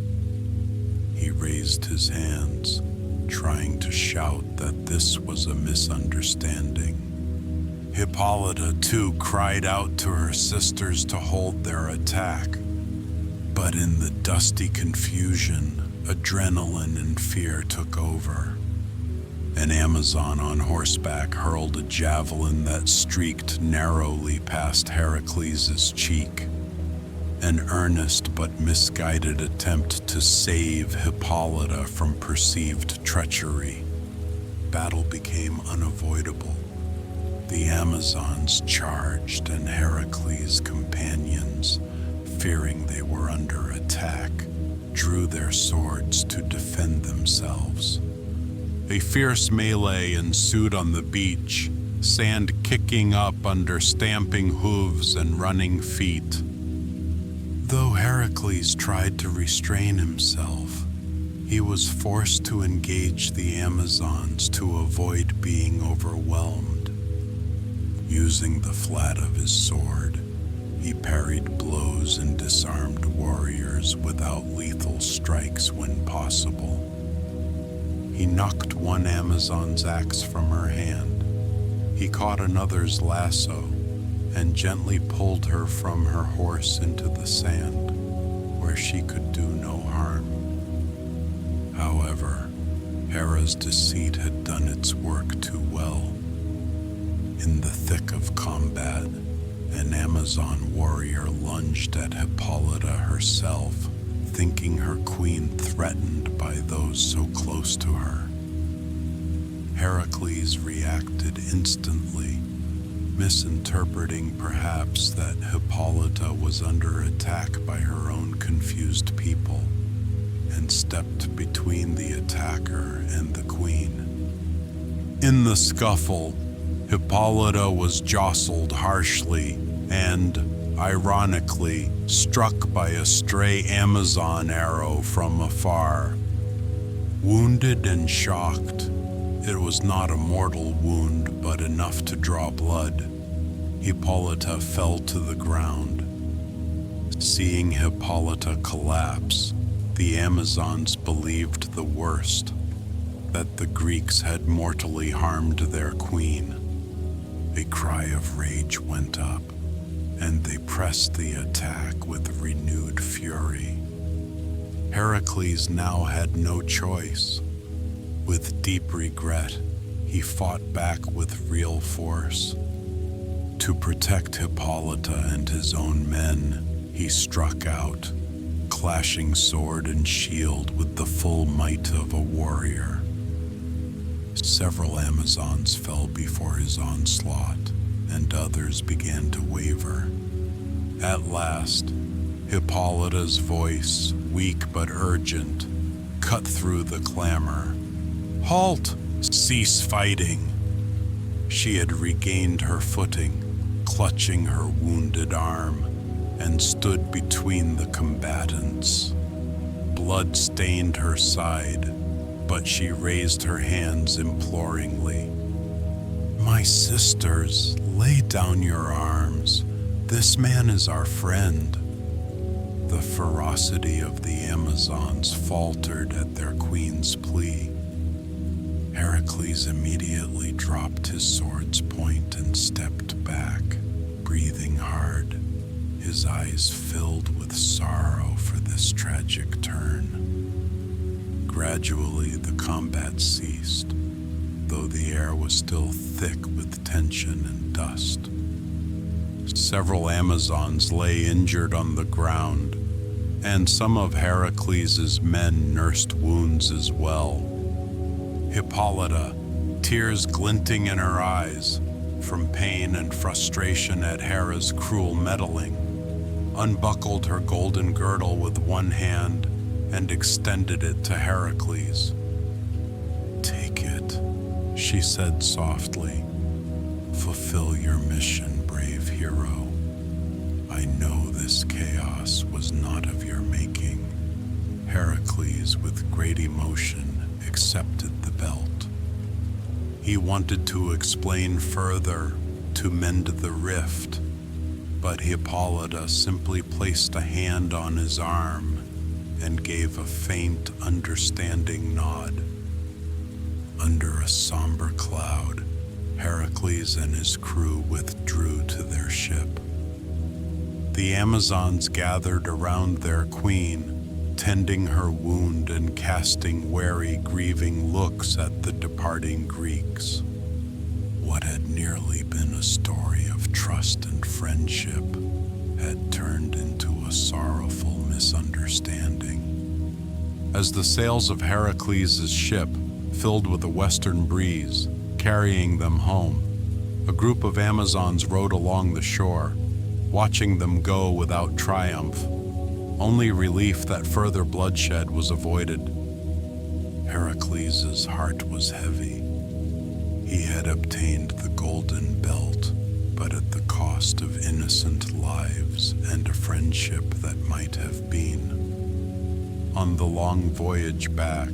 He raised his hands, trying to shout that this was a misunderstanding. Hippolyta, too, cried out to her sisters to hold their attack. But in the dusty confusion, adrenaline and fear took over. An Amazon on horseback hurled a javelin that streaked narrowly past Heracles' cheek, an earnest but misguided attempt to save Hippolyta from perceived treachery. Battle became unavoidable. The Amazons charged, and Heracles' companions, fearing they were under attack, drew their swords to defend themselves. A fierce melee ensued on the beach, sand kicking up under stamping hooves and running feet. Though Heracles tried to restrain himself, he was forced to engage the Amazons to avoid being overwhelmed. Using the flat of his sword, he parried blows and disarmed warriors without lethal strikes when possible. He knocked one Amazon's axe from her hand. He caught another's lasso and gently pulled her from her horse into the sand, where she could do no harm. However, Hera's deceit had done its work too well. In the thick of combat, an Amazon warrior lunged at Hippolyta herself, thinking her queen threatened by those so close to her. Heracles reacted instantly. misinterpreting perhaps that Hippolyta was under attack by her own confused people, and stepped between the attacker and the queen. In the scuffle, Hippolyta was jostled harshly and, ironically, struck by a stray Amazon arrow from afar. Wounded and shocked, it was not a mortal wound, but enough to draw blood. Hippolyta fell to the ground. Seeing Hippolyta collapse, the Amazons believed the worst, that the Greeks had mortally harmed their queen. A cry of rage went up, and they pressed the attack with renewed fury. Heracles now had no choice. With deep regret, he fought back with real force. To protect Hippolyta and his own men, he struck out, clashing sword and shield with the full might of a warrior. Several Amazons fell before his onslaught, and others began to waver. At last, Hippolyta's voice, weak but urgent, cut through the clamor. "Halt! Cease fighting!" She had regained her footing, clutching her wounded arm, and stood between the combatants. Blood stained her side, but she raised her hands imploringly. "My sisters, lay down your arms. This man is our friend." The ferocity of the Amazons faltered at their queen's plea. Heracles immediately dropped his sword's point and stepped back, breathing hard, his eyes filled with sorrow for this tragic turn. Gradually, the combat ceased, though the air was still thick with tension and dust. Several Amazons lay injured on the ground, and some of Heracles' men nursed wounds as well. Hippolyta, tears glinting in her eyes from pain and frustration at Hera's cruel meddling, unbuckled her golden girdle with one hand and extended it to Heracles. "Take it," she said softly. "Fulfill your mission, brave hero. I know this chaos was not of your making." Heracles, with great emotion, accepted the belt. He wanted to explain further, to mend the rift, but Hippolyta simply placed a hand on his arm and gave a faint, understanding nod. Under a somber cloud, Heracles and his crew withdrew to their ship. The Amazons gathered around their queen, tending her wound and casting wary, grieving looks at the departing Greeks. What had nearly been a story of trust and friendship had turned into a sorrowful misunderstanding. As the sails of Heracles' ship filled with a western breeze, carrying them home, a group of Amazons rode along the shore, watching them go without triumph, only relief that further bloodshed was avoided. Heracles' heart was heavy. He had obtained the golden belt, but at the cost of innocent lives and a friendship that might have been. On the long voyage back,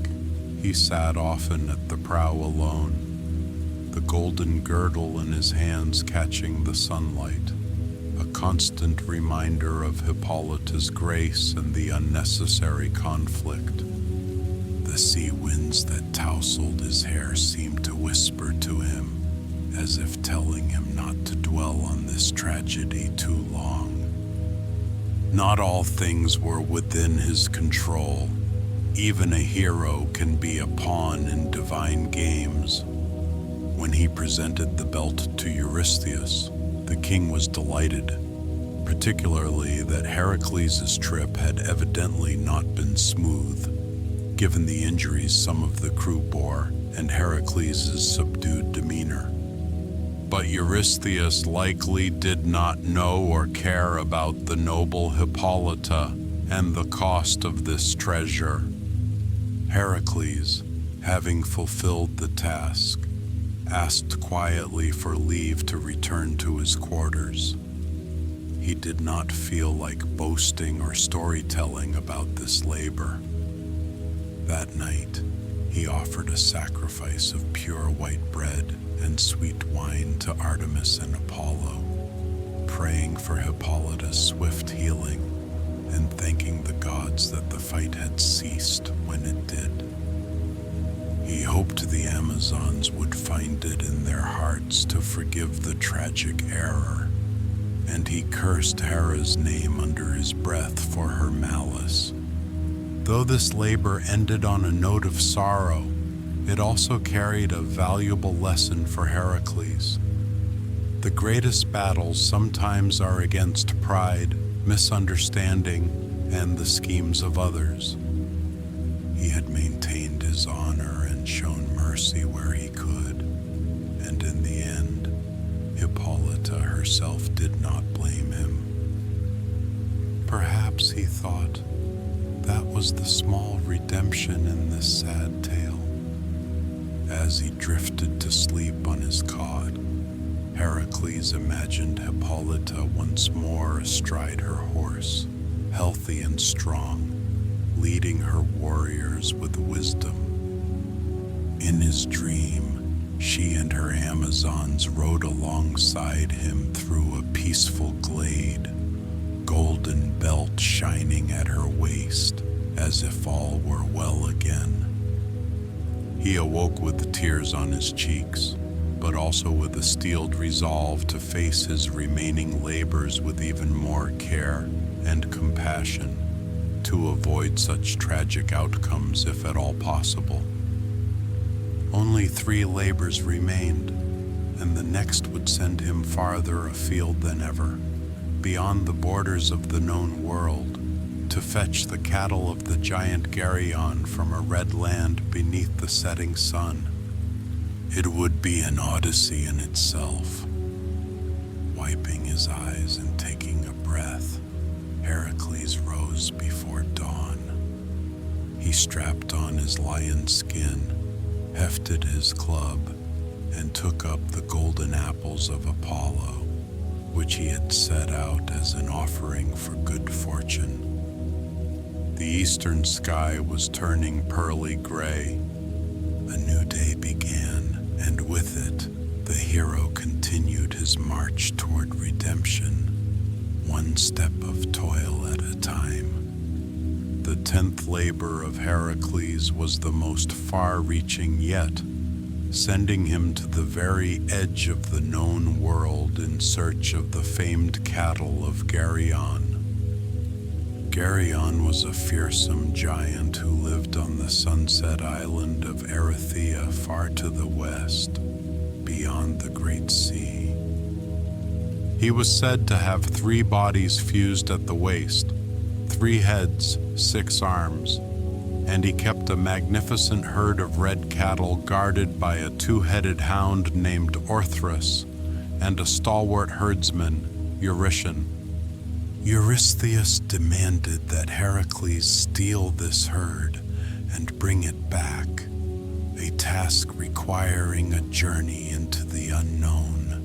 he sat often at the prow alone, the golden girdle in his hands catching the sunlight, a constant reminder of Hippolyta's grace and the unnecessary conflict. The sea winds that tousled his hair seemed to whisper to him, as if telling him not to dwell on this tragedy too long. Not all things were within his control. Even a hero can be a pawn in divine games. When he presented the belt to Eurystheus, the king was delighted, particularly that Heracles' trip had evidently not been smooth, given the injuries some of the crew bore and Heracles' subdued demeanor. But Eurystheus likely did not know or care about the noble Hippolyta and the cost of this treasure. Heracles, having fulfilled the task, asked quietly for leave to return to his quarters. He did not feel like boasting or storytelling about this labor. That night, he offered a sacrifice of pure white bread and sweet wine to Artemis and Apollo, praying for Hippolyta's swift healing and thanking the gods that the fight had ceased when it did. He hoped the Amazons would find it in their hearts to forgive the tragic error, and he cursed Hera's name under his breath for her malice. Though this labor ended on a note of sorrow, it also carried a valuable lesson for Heracles. The greatest battles sometimes are against pride, misunderstanding, and the schemes of others. He had maintained his honor and shown mercy where he could, and in the end, Hippolyta herself did not blame him. Perhaps, he thought, that was the small redemption in this sad tale. As he drifted to sleep on his cot, Heracles imagined Hippolyta once more astride her horse, healthy and strong, leading her warriors with wisdom. In his dream, she and her Amazons rode alongside him through a peaceful glade, golden belt shining at her waist, as if all were well again. He awoke with tears on his cheeks, but also with a steeled resolve to face his remaining labors with even more care and compassion, to avoid such tragic outcomes if at all possible. Only 3 labors remained, and the next would send him farther afield than ever, beyond the borders of the known world, to fetch the cattle of the giant Geryon from a red land beneath the setting sun. It would be an odyssey in itself. Wiping his eyes and taking a breath, Heracles rose before dawn. He strapped on his lion skin, hefted his club, and took up the golden apples of Apollo, which he had set out as an offering for good fortune. The eastern sky was turning pearly gray. A new day began, and with it, the hero continued his march toward redemption, one step of toil at a time. The 10th labor of Heracles was the most far-reaching yet, sending him to the very edge of the known world in search of the famed cattle of Geryon. Geryon was a fearsome giant who lived on the sunset island of Erythea far to the west, beyond the Great Sea. He was said to have 3 bodies fused at the waist, 3 heads, 6 arms, and he kept a magnificent herd of red cattle guarded by a 2-headed hound named Orthrus and a stalwart herdsman, Eurytion. Eurystheus demanded that Heracles steal this herd and bring it back, a task requiring a journey into the unknown.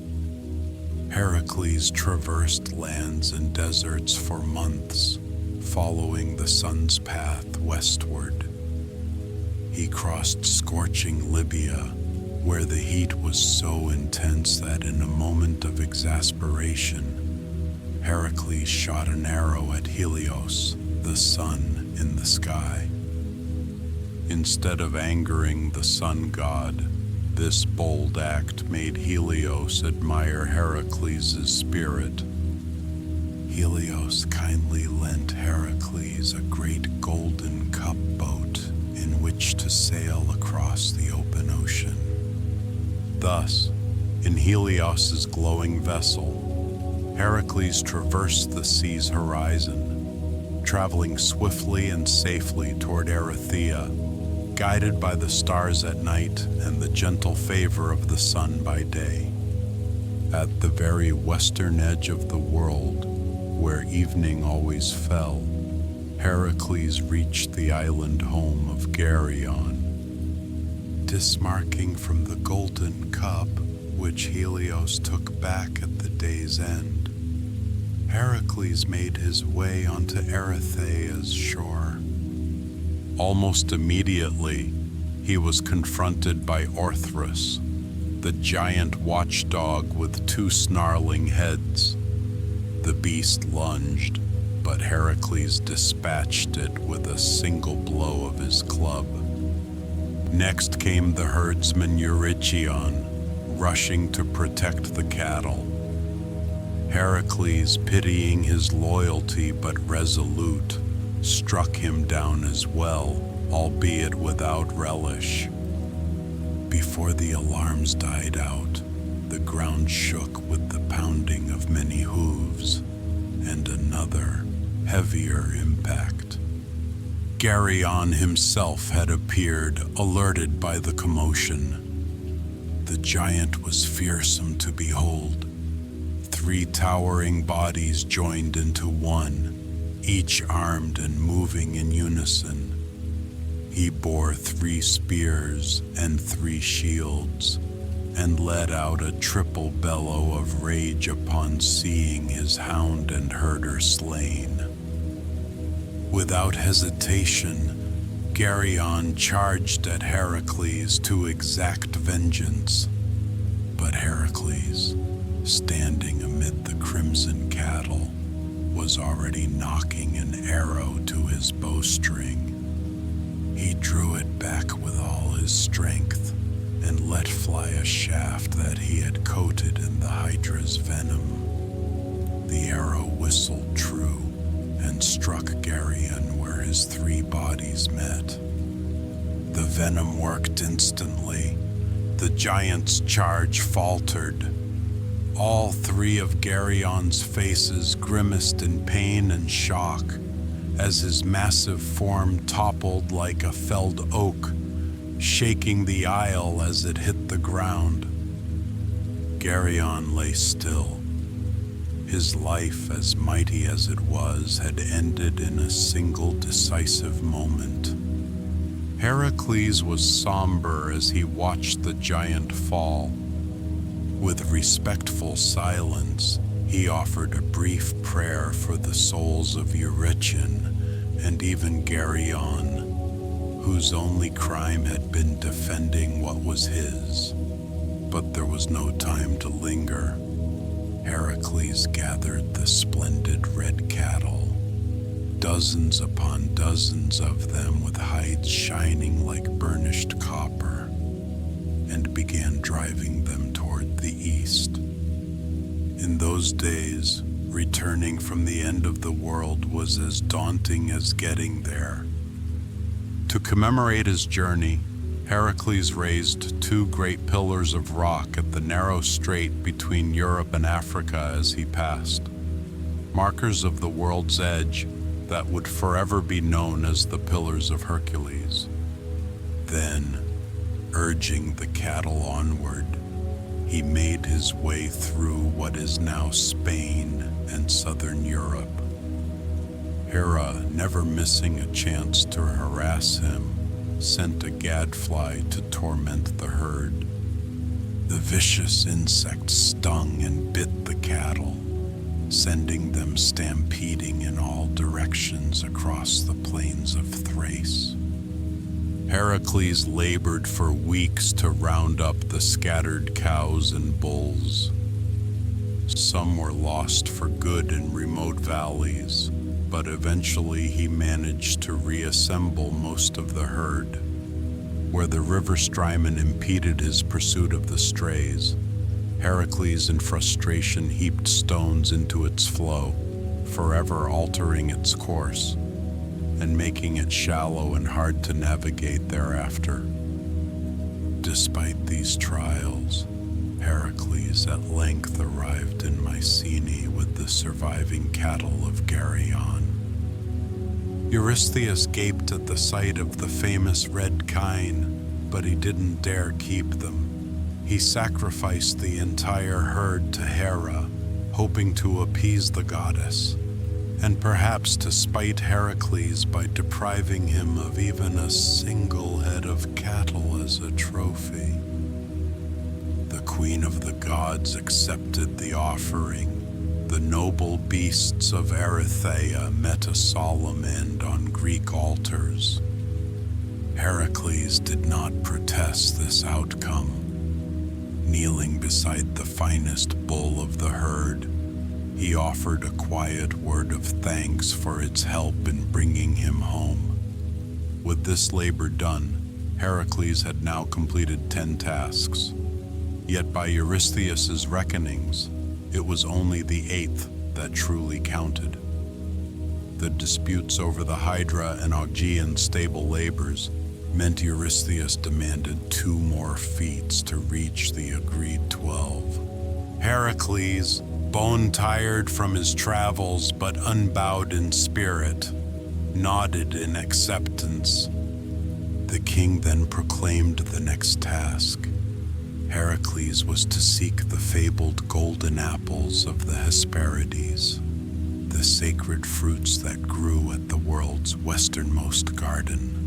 Heracles traversed lands and deserts for months, following the sun's path westward. He crossed scorching Libya, where the heat was so intense that in a moment of exasperation, Heracles shot an arrow at Helios, the sun in the sky. Instead of angering the sun god, this bold act made Helios admire Heracles' spirit. Helios kindly lent Heracles a great golden cup boat in which to sail across the open ocean. Thus, in Helios's glowing vessel, Heracles traversed the sea's horizon, traveling swiftly and safely toward Erythea, guided by the stars at night and the gentle favor of the sun by day. At the very western edge of the world, where evening always fell, Heracles reached the island home of Geryon. Dismarking from the golden cup, which Helios took back at the day's end, Heracles made his way onto Erytheia's shore. Almost immediately, he was confronted by Orthrus, the giant watchdog with two snarling heads. The beast lunged, but Heracles dispatched it with a single blow of his club. Next came the herdsman Eurytion, rushing to protect the cattle. Heracles, pitying his loyalty but resolute, struck him down as well, albeit without relish. Before the alarms died out, the ground shook with the pounding of many hooves, and another, heavier impact. Geryon himself had appeared, alerted by the commotion. The giant was fearsome to behold. 3 towering bodies joined into one, each armed and moving in unison. He bore 3 spears and 3 shields, and let out a triple bellow of rage upon seeing his hound and herder slain. Without hesitation, Geryon charged at Heracles to exact vengeance. But Heracles, standing amid the crimson cattle, was already knocking an arrow to his bowstring. He drew it back with all his strength and let fly a shaft that he had coated in the Hydra's venom. The arrow whistled true and struck Geryon where his 3 bodies met. The venom worked instantly. The giant's charge faltered. All 3 of Geryon's faces grimaced in pain and shock as his massive form toppled like a felled oak, shaking the isle as it hit the ground. Geryon lay still. His life, as mighty as it was, had ended in a single decisive moment. Heracles was somber as he watched the giant fall. With respectful silence, he offered a brief prayer for the souls of Eurytion and even Geryon, whose only crime had been defending what was his. But there was no time to linger. Heracles gathered the splendid red cattle, dozens upon dozens of them with hides shining like burnished copper, and began driving them toward the east. In those days, returning from the end of the world was as daunting as getting there. To commemorate his journey, Heracles raised 2 great pillars of rock at the narrow strait between Europe and Africa as he passed, markers of the world's edge that would forever be known as the Pillars of Hercules. Then, urging the cattle onward, he made his way through what is now Spain and southern Europe. Hera, never missing a chance to harass him, sent a gadfly to torment the herd. The vicious insect stung and bit the cattle, sending them stampeding in all directions across the plains of Thrace. Heracles labored for weeks to round up the scattered cows and bulls. Some were lost for good in remote valleys, but eventually he managed to reassemble most of the herd. Where the river Strymon impeded his pursuit of the strays, Heracles in frustration heaped stones into its flow, forever altering its course, and making it shallow and hard to navigate thereafter. Despite these trials, Heracles at length arrived in Mycenae with the surviving cattle of Geryon. Eurystheus gaped at the sight of the famous red kine, but he didn't dare keep them. He sacrificed the entire herd to Hera, hoping to appease the goddess, and perhaps to spite Heracles by depriving him of even a single head of cattle as a trophy. The queen of the gods accepted the offering. The noble beasts of Erythea met a solemn end on Greek altars. Heracles did not protest this outcome. Kneeling beside the finest bull of the herd, he offered a quiet word of thanks for its help in bringing him home. With this labor done, Heracles had now completed 10 tasks. Yet by Eurystheus's reckonings, it was only the 8th that truly counted. The disputes over the Hydra and Augean stable labors meant Eurystheus demanded 2 more feats to reach the agreed 12. Heracles, bone-tired from his travels but unbowed in spirit, nodded in acceptance. The king then proclaimed the next task. Heracles was to seek the fabled golden apples of the Hesperides, the sacred fruits that grew at the world's westernmost garden.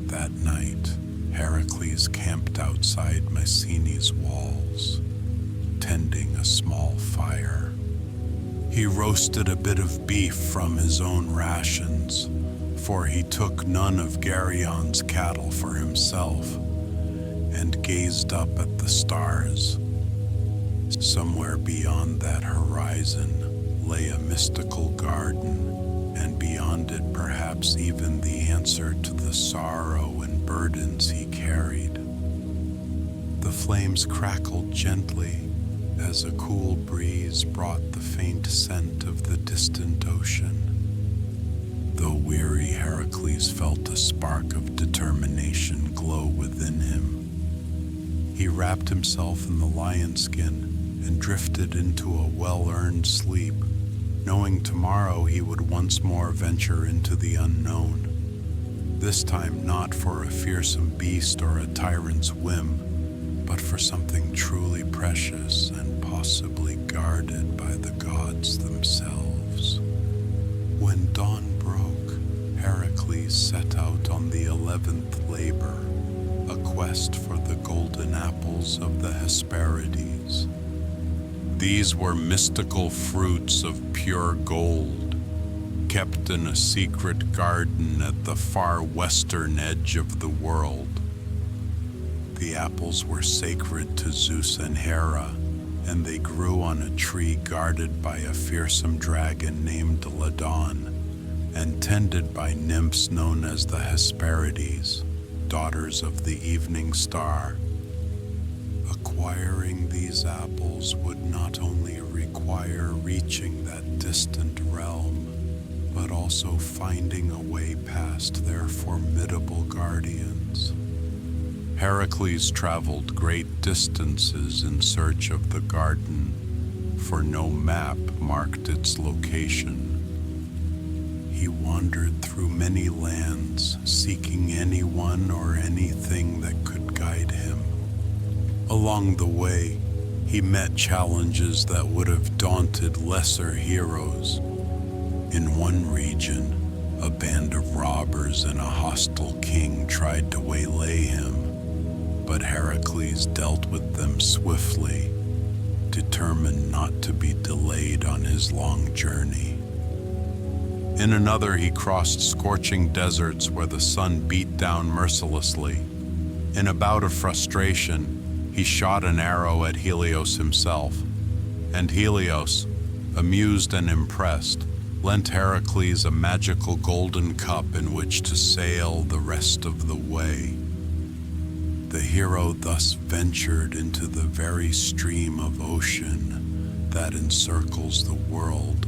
That night, Heracles camped outside Mycenae's walls, tending a small fire. He roasted a bit of beef from his own rations, for he took none of Geryon's cattle for himself, and gazed up at the stars. Somewhere beyond that horizon lay a mystical garden, and beyond it perhaps even the answer to the sorrow and burdens he carried. The flames crackled gently as a cool breeze brought the faint scent of the distant ocean. Though weary, Heracles felt a spark of determination glow within him. He wrapped himself in the lion skin and drifted into a well-earned sleep, knowing tomorrow he would once more venture into the unknown. This time not for a fearsome beast or a tyrant's whim, but for something truly precious and possibly guarded by the gods themselves. When dawn broke, Heracles set out on the 11th labor, a quest for the golden apples of the Hesperides. These were mystical fruits of pure gold, kept in a secret garden at the far western edge of the world. The apples were sacred to Zeus and Hera, and they grew on a tree guarded by a fearsome dragon named Ladon, and tended by nymphs known as the Hesperides, daughters of the evening star. Acquiring these apples would not only require reaching that distant realm, but also finding a way past their formidable guardians. Heracles traveled great distances in search of the garden, for no map marked its location. He wandered through many lands, seeking anyone or anything that could guide him. Along the way, he met challenges that would have daunted lesser heroes. In one region, a band of robbers and a hostile king tried to waylay him, but Heracles dealt with them swiftly, determined not to be delayed on his long journey. In another, he crossed scorching deserts where the sun beat down mercilessly. In a bout of frustration, he shot an arrow at Helios himself, and Helios, amused and impressed, lent Heracles a magical golden cup in which to sail the rest of the way. The hero thus ventured into the very stream of ocean that encircles the world,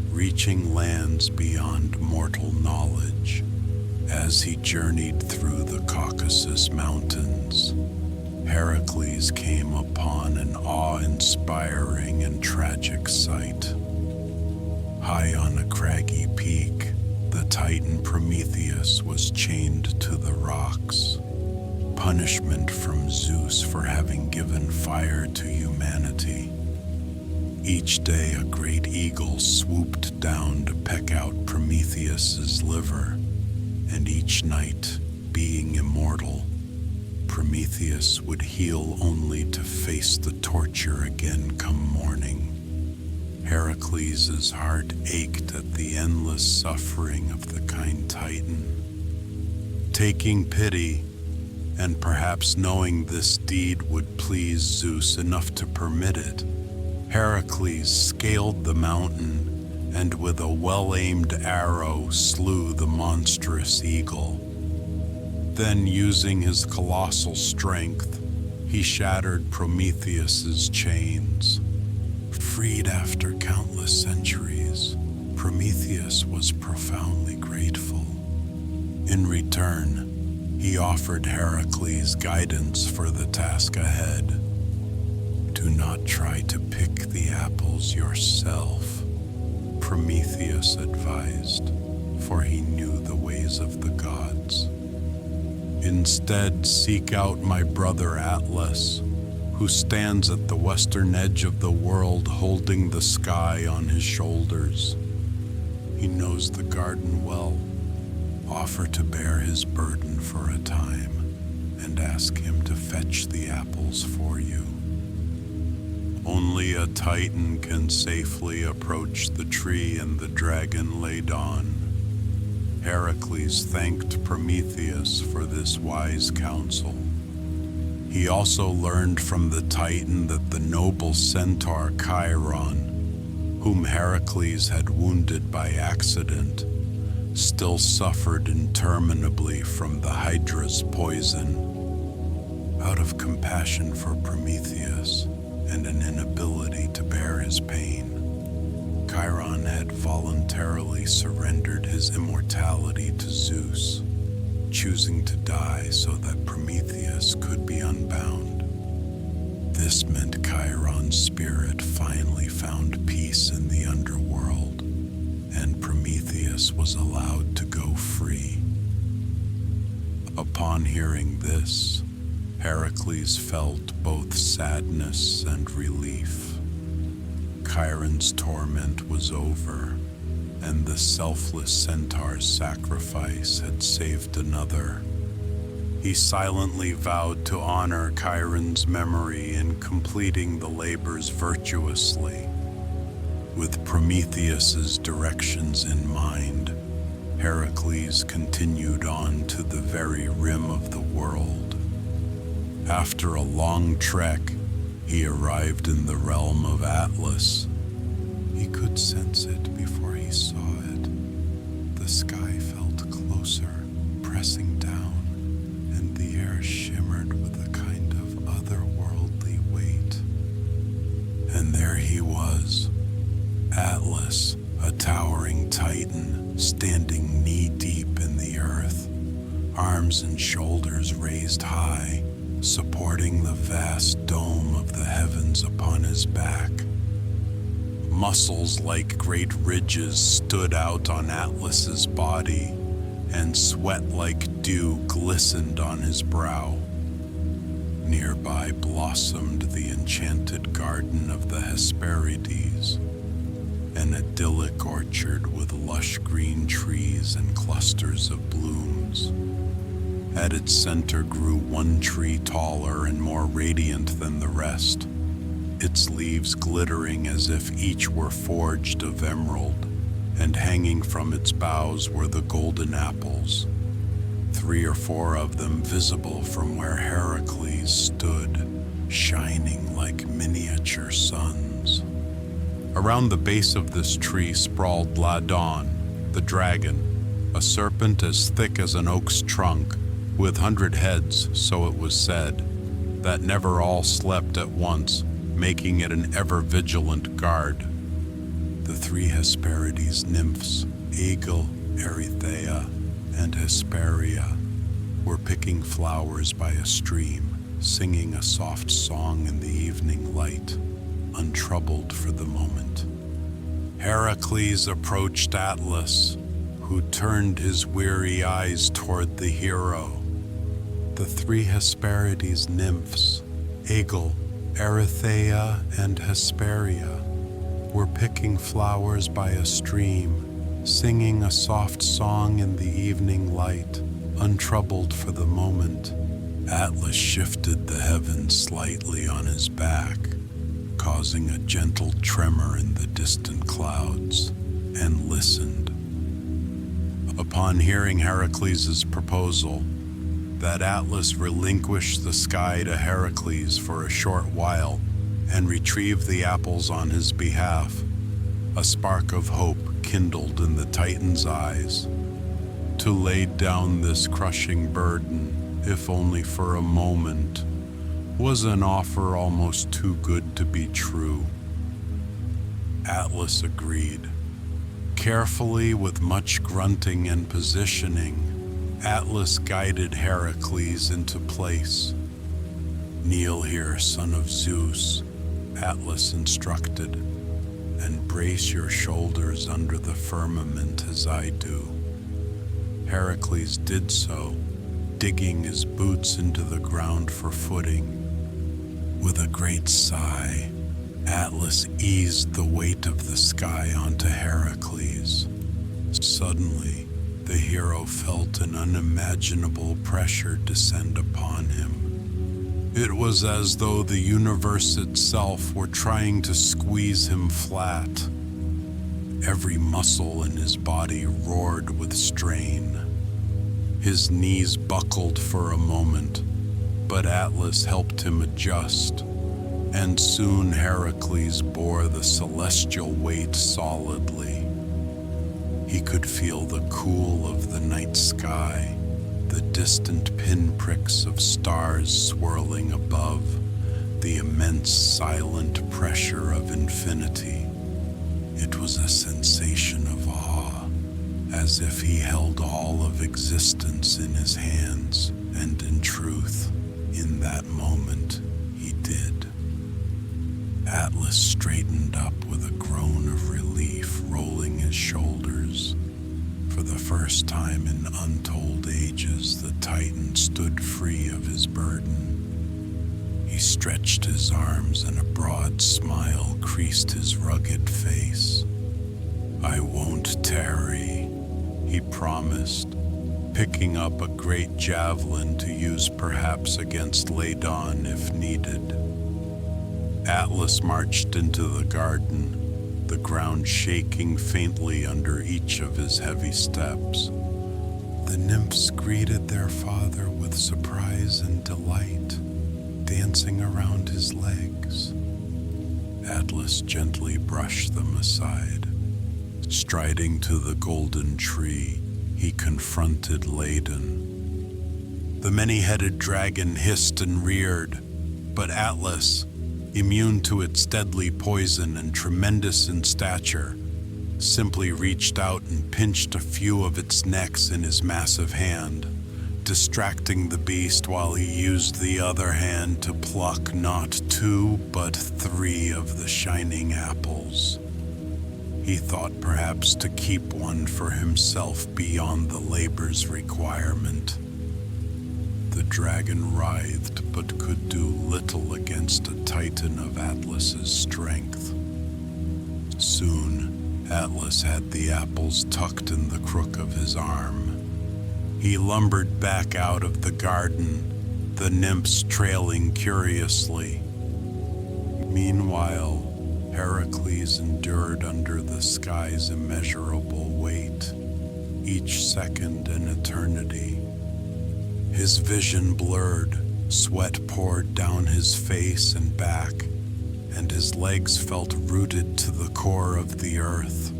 reaching lands beyond mortal knowledge. As he journeyed through the Caucasus Mountains, Heracles came upon an awe-inspiring and tragic sight. High on a craggy peak, the Titan Prometheus was chained to the rocks. punishment from Zeus for having given fire to humanity. Each day a great eagle swooped down to peck out Prometheus's liver, and each night, being immortal, Prometheus would heal only to face the torture again come morning. Heracles' heart ached at the endless suffering of the kind Titan. Taking pity, and perhaps knowing this deed would please Zeus enough to permit it, Heracles scaled the mountain and with a well-aimed arrow slew the monstrous eagle. Then, using his colossal strength, he shattered Prometheus's chains. Freed after countless centuries, Prometheus was profoundly grateful. In return, he offered Heracles guidance for the task ahead. Do not try to pick the apples yourself, Prometheus advised, for he knew the ways of the gods. Instead, seek out my brother Atlas, who stands at the western edge of the world holding the sky on his shoulders. He knows the garden well. Offer to bear his burden for a time and ask him to fetch the apples for you. Only a Titan can safely approach the tree and the dragon laid on. Heracles thanked Prometheus for this wise counsel. He also learned from the Titan that the noble centaur Chiron, whom Heracles had wounded by accident, still suffered interminably from the Hydra's poison. Out of compassion for Prometheus and an inability to bear his pain, Chiron had voluntarily surrendered his immortality to Zeus, choosing to die so that Prometheus could be unbound. This meant Chiron's spirit finally found peace in the underworld, and Prometheus was allowed to go free. Upon hearing this, Heracles felt both sadness and relief. Chiron's torment was over, and the selfless centaur's sacrifice had saved another. He silently vowed to honor Chiron's memory in completing the labors virtuously. With Prometheus's directions in mind, Heracles continued on to the very rim of the world. After a long trek, he arrived in the realm of Atlas. He could sense it before he saw it. The sky felt closer, pressing down, and the air shimmered with a kind of otherworldly weight. And there he was, Atlas, a towering Titan, standing knee-deep in the earth, arms and shoulders raised high, supporting the vast dome of the heavens upon his back. Muscles like great ridges stood out on Atlas's body, and sweat like dew glistened on his brow. Nearby blossomed the enchanted garden of the Hesperides, an idyllic orchard with lush green trees and clusters of blooms. At its center grew one tree taller and more radiant than the rest, its leaves glittering as if each were forged of emerald, and hanging from its boughs were the golden apples, 3 or 4 of them visible from where Heracles stood, shining like miniature suns. Around the base of this tree sprawled Ladon, the dragon, a serpent as thick as an oak's trunk, with 100 heads, so it was said, that never all slept at once, making it an ever-vigilant guard. The 3 Hesperides nymphs, Aegle, Erythea, and Hesperia, were picking flowers by a stream, singing a soft song in the evening light, untroubled for the moment. Heracles approached Atlas, who turned his weary eyes toward the hero. that the three Hesperides nymphs, Aegle, Erythea, and Hesperia, were picking flowers by a stream, singing a soft song in the evening light, untroubled for the moment. Atlas shifted the heavens slightly on his back, causing a gentle tremor in the distant clouds, and listened. Upon hearing Heracles' proposal, that Atlas relinquished the sky to Heracles for a short while and retrieved the apples on his behalf, a spark of hope kindled in the Titan's eyes. To lay down this crushing burden, if only for a moment, was an offer almost too good to be true. Atlas agreed. Carefully, with much grunting and positioning, Atlas guided Heracles into place. "Kneel here, son of Zeus," Atlas instructed, "and brace your shoulders under the firmament as I do." Heracles did so, digging his boots into the ground for footing. With a great sigh, Atlas eased the weight of the sky onto Heracles. Suddenly, the hero felt an unimaginable pressure descend upon him. It was as though the universe itself were trying to squeeze him flat. Every muscle in his body roared with strain. His knees buckled for a moment, but Atlas helped him adjust, and soon Heracles bore the celestial weight solidly. He could feel the cool of the night sky, the distant pinpricks of stars swirling above, the immense silent pressure of infinity. It was a sensation of awe, as if he held all of existence in his hands, and in truth, in that moment, he did. Atlas straightened up with a groan of relief, rolling his shoulders. For the first time in untold ages, the Titan stood free of his burden. He stretched his arms and a broad smile creased his rugged face. "I won't tarry," he promised, picking up a great javelin to use perhaps against Ladon if needed. Atlas marched into the garden, the ground shaking faintly under each of his heavy steps. The nymphs greeted their father with surprise and delight, dancing around his legs. Atlas gently brushed them aside. Striding to the golden tree, he confronted Ladon. The many-headed dragon hissed and reared, but Atlas, immune to its deadly poison and tremendous in stature, simply reached out and pinched a few of its necks in his massive hand, distracting the beast while he used the other hand to pluck not 2 but 3 of the shining apples. He thought perhaps to keep one for himself beyond the labor's requirement. The dragon writhed but could do little against a titan of Atlas's strength. Soon, Atlas had the apples tucked in the crook of his arm. He lumbered back out of the garden, the nymphs trailing curiously. Meanwhile, Heracles endured under the sky's immeasurable weight, each second an eternity. His vision blurred, sweat poured down his face and back, and his legs felt rooted to the core of the earth.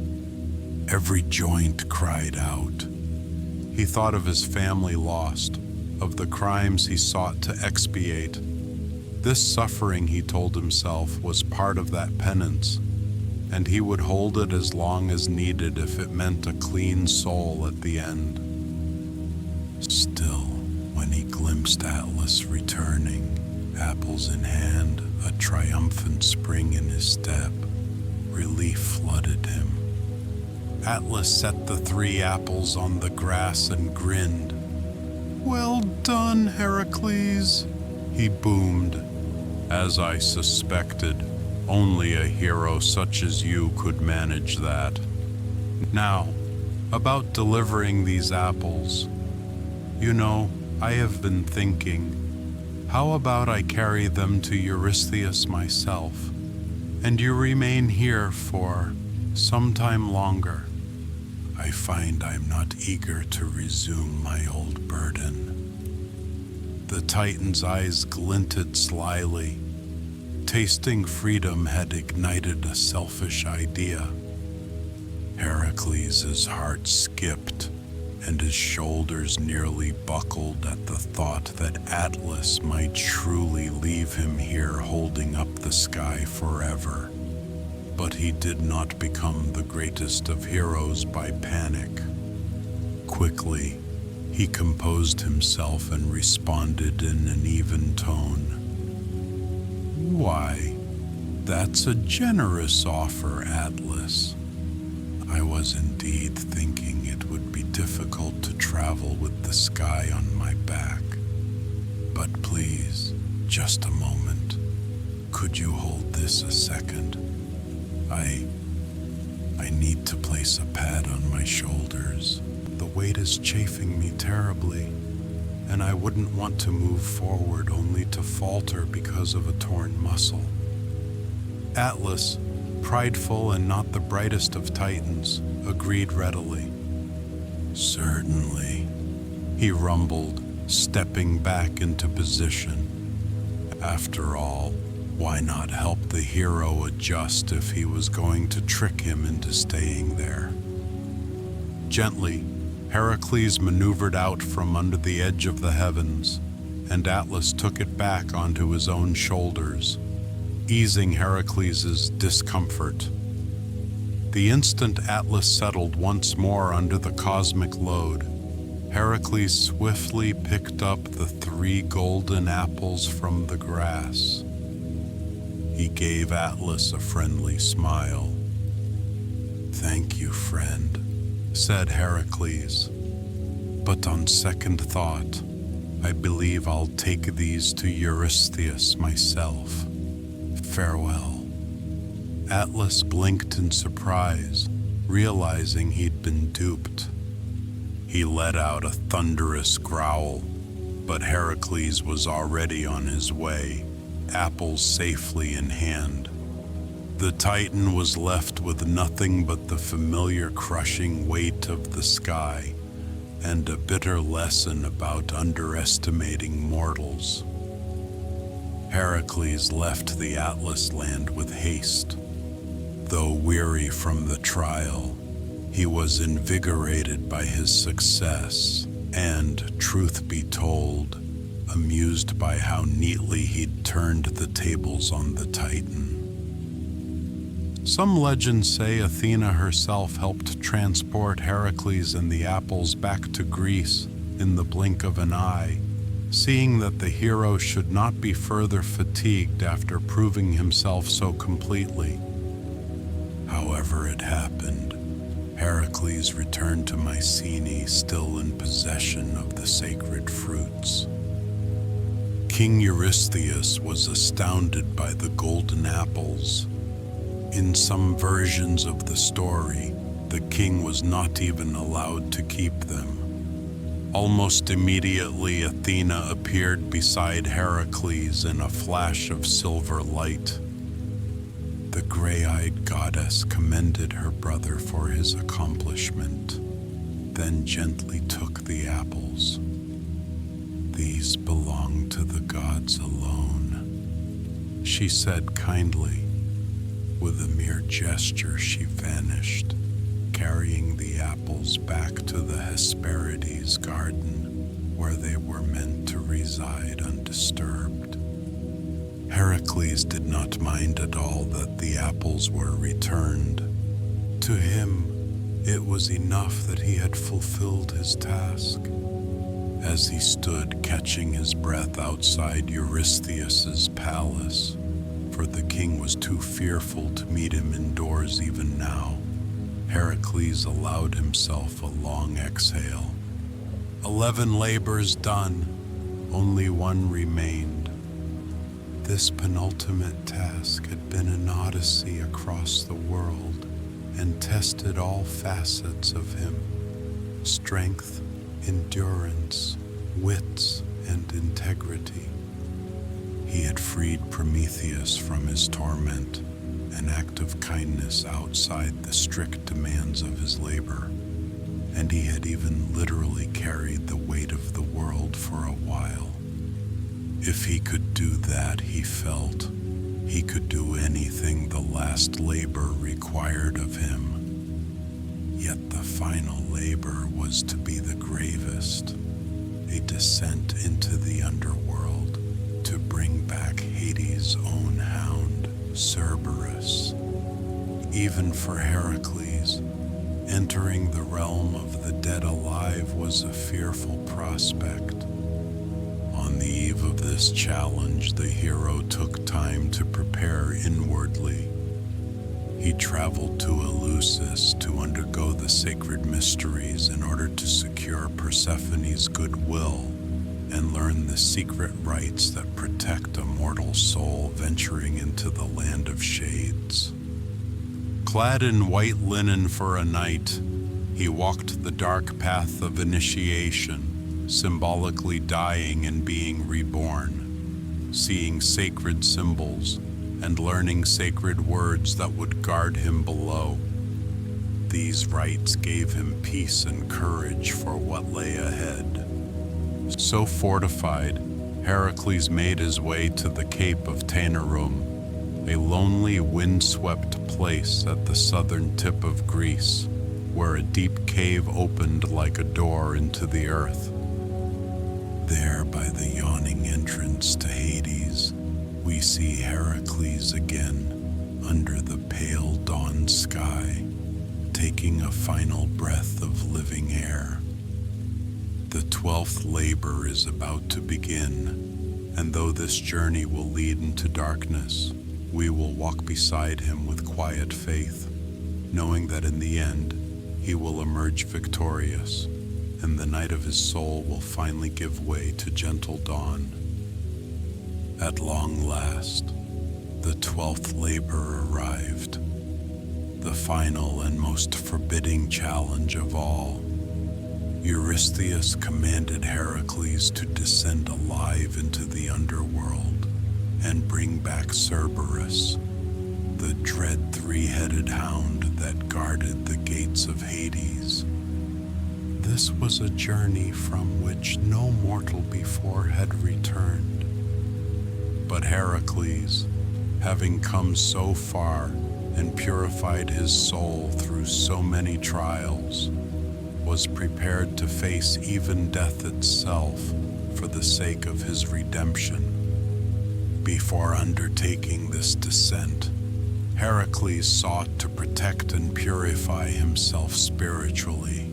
Every joint cried out. He thought of his family lost, of the crimes he sought to expiate. This suffering, he told himself, was part of that penance, and he would hold it as long as needed if it meant a clean soul at the end. Still, when he glimpsed Atlas returning, apples in hand, a triumphant spring in his step, relief flooded him. Atlas set the 3 apples on the grass and grinned. "Well done, Heracles," he boomed. "As I suspected, only a hero such as you could manage that. Now, about delivering these apples. You know, I have been thinking, how about I carry them to Eurystheus myself, and you remain here for some time longer? I find I'm not eager to resume my old burden." The Titan's eyes glinted slyly. Tasting freedom had ignited a selfish idea. Heracles' heart skipped, and his shoulders nearly buckled at the thought that Atlas might truly leave him here holding up the sky forever. But he did not become the greatest of heroes by panic. Quickly, he composed himself and responded in an even tone. "Why, that's a generous offer, Atlas. I was indeed thinking it would be difficult to travel with the sky on my back. But please, just a moment. Could you hold this a second? I need to place a pad on my shoulders. The weight is chafing me terribly, and I wouldn't want to move forward only to falter because of a torn muscle." Atlas, prideful and not the brightest of Titans, agreed readily. "Certainly," he rumbled, stepping back into position. After all, why not help the hero adjust if he was going to trick him into staying there? Gently, Heracles maneuvered out from under the edge of the heavens, and Atlas took it back onto his own shoulders, easing Heracles' discomfort. The instant Atlas settled once more under the cosmic load, Heracles swiftly picked up the 3 golden apples from the grass. He gave Atlas a friendly smile. "Thank you, friend," said Heracles. "But on second thought, I believe I'll take these to Eurystheus myself. Farewell." Atlas blinked in surprise, realizing he'd been duped. He let out a thunderous growl, but Heracles was already on his way, apples safely in hand. The Titan was left with nothing but the familiar crushing weight of the sky and a bitter lesson about underestimating mortals. Heracles left the Atlas land with haste. Though weary from the trial, he was invigorated by his success and, truth be told, amused by how neatly he'd turned the tables on the Titan. Some legends say Athena herself helped transport Heracles and the apples back to Greece in the blink of an eye, seeing that the hero should not be further fatigued after proving himself so completely. However it happened, Heracles returned to Mycenae still in possession of the sacred fruits. King Eurystheus was astounded by the golden apples. In some versions of the story, the king was not even allowed to keep them. Almost immediately, Athena appeared beside Heracles in a flash of silver light. The gray-eyed goddess commended her brother for his accomplishment, then gently took the apples. "These belong to the gods alone," she said kindly. With a mere gesture, she vanished, carrying the apples back to the Hesperides garden, where they were meant to reside undisturbed. Heracles did not mind at all that the apples were returned. To him, it was enough that he had fulfilled his task. As he stood catching his breath outside Eurystheus's palace, for the king was too fearful to meet him indoors even now, Heracles allowed himself a long exhale. 11 labors done, only one remained. This penultimate task had been an odyssey across the world and tested all facets of him: strength, endurance, wits, and integrity. He had freed Prometheus from his torment, an act of kindness outside the strict demands of his labor, and he had even literally carried the weight of the world for a while. If he could do that, he felt, he could do anything the last labor required of him. Yet the final labor was to be the gravest, a descent into the underworld to bring back Hades' own hound, Cerberus. Even for Heracles, entering the realm of the dead alive was a fearful prospect. On the eve of this challenge, the hero took time to prepare inwardly. He traveled to Eleusis to undergo the sacred mysteries in order to secure Persephone's goodwill and learn the secret rites that protect a mortal soul venturing into the land of shades. Clad in white linen for a night, he walked the dark path of initiation, symbolically dying and being reborn, seeing sacred symbols and learning sacred words that would guard him below. These rites gave him peace and courage for what lay ahead. So fortified, Heracles made his way to the Cape of Taenarum, a lonely, windswept place at the southern tip of Greece, where a deep cave opened like a door into the earth. There, by the yawning entrance to Hades, we see Heracles again under the pale dawn sky, taking a final breath of living air. The 12th labor is about to begin, and though this journey will lead into darkness, we will walk beside him with quiet faith, knowing that in the end, he will emerge victorious, and the night of his soul will finally give way to gentle dawn. At long last, the 12th labor arrived, the final and most forbidding challenge of all. Eurystheus commanded Heracles to descend alive into the underworld and bring back Cerberus, the dread three-headed hound that guarded the gates of Hades. This was a journey from which no mortal before had returned. But Heracles, having come so far and purified his soul through so many trials, was prepared to face even death itself for the sake of his redemption. Before undertaking this descent, Heracles sought to protect and purify himself spiritually.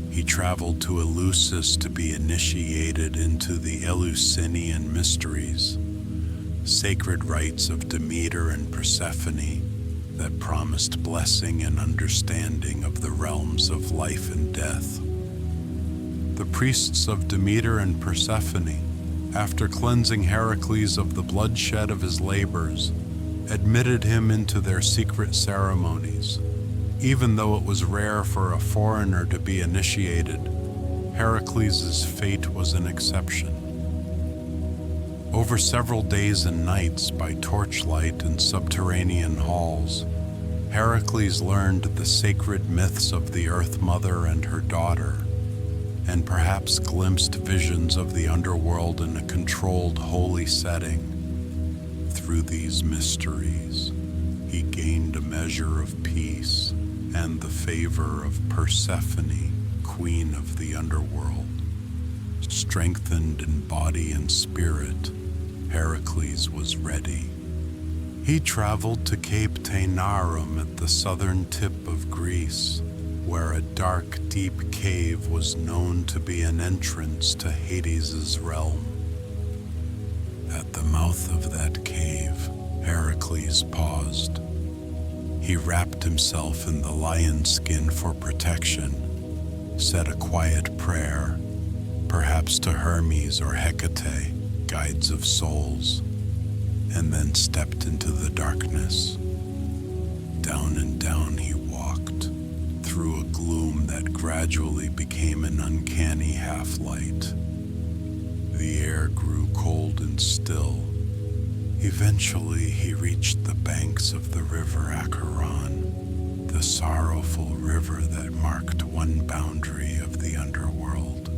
He traveled to Eleusis to be initiated into the Eleusinian mysteries, sacred rites of Demeter and Persephone that promised blessing and understanding of the realms of life and death. The priests of Demeter and Persephone, after cleansing Heracles of the bloodshed of his labors, admitted him into their secret ceremonies. Even though it was rare for a foreigner to be initiated, Heracles' fate was an exception. Over several days and nights, by torchlight and subterranean halls, Heracles learned the sacred myths of the Earth Mother and her daughter, and perhaps glimpsed visions of the underworld in a controlled, holy setting. Through these mysteries, he gained a measure of peace and the favor of Persephone, queen of the underworld. Strengthened in body and spirit, Heracles was ready. He traveled to Cape Taenarum at the southern tip of Greece, where a dark, deep cave was known to be an entrance to Hades' realm. At the mouth of that cave, Heracles paused. He wrapped himself in the lion skin for protection, said a quiet prayer, perhaps to Hermes or Hecate, guides of souls, and then stepped into the darkness. Down and down he walked, through a gloom that gradually became an uncanny half-light. The air grew cold and still. Eventually he reached the banks of the river Acheron, the sorrowful river that marked one boundary of the underworld.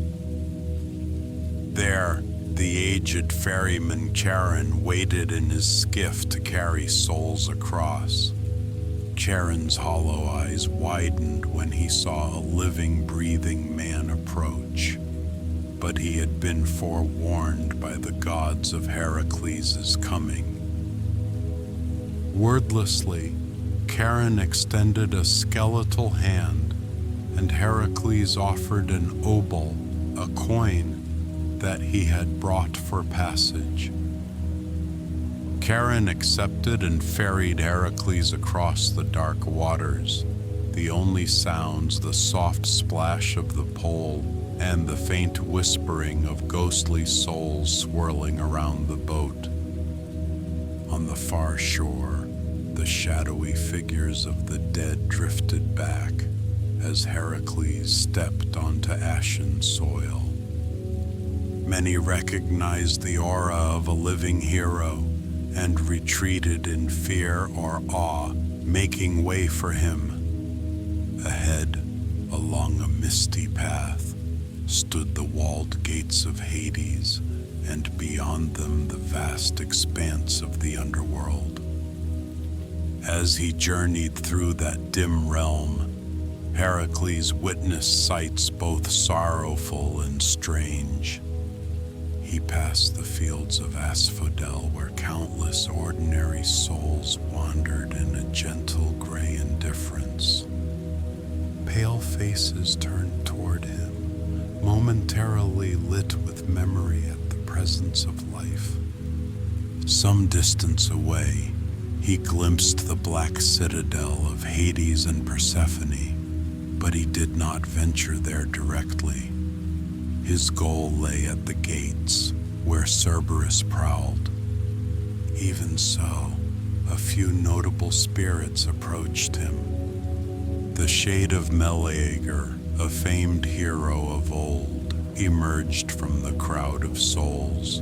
There, the aged ferryman Charon waited in his skiff to carry souls across. Charon's hollow eyes widened when he saw a living, breathing man approach, but he had been forewarned by the gods of Heracles' coming. Wordlessly, Charon extended a skeletal hand, and Heracles offered an obol, a coin, that he had brought for passage. Charon accepted and ferried Heracles across the dark waters, the only sounds the soft splash of the pole and the faint whispering of ghostly souls swirling around the boat. On the far shore, the shadowy figures of the dead drifted back as Heracles stepped onto ashen soil. Many recognized the aura of a living hero and retreated in fear or awe, making way for him. Ahead, along a misty path, stood the walled gates of Hades, and beyond them the vast expanse of the underworld. As he journeyed through that dim realm, Heracles witnessed sights both sorrowful and strange. He passed the fields of asphodel where countless ordinary souls wandered in a gentle gray indifference. Pale faces turned toward him, momentarily lit with memory at the presence of life. Some distance away, he glimpsed the black citadel of Hades and Persephone, but he did not venture there directly. His goal lay at the gates, where Cerberus prowled. Even so, a few notable spirits approached him. The shade of Meleager, a famed hero of old, emerged from the crowd of souls,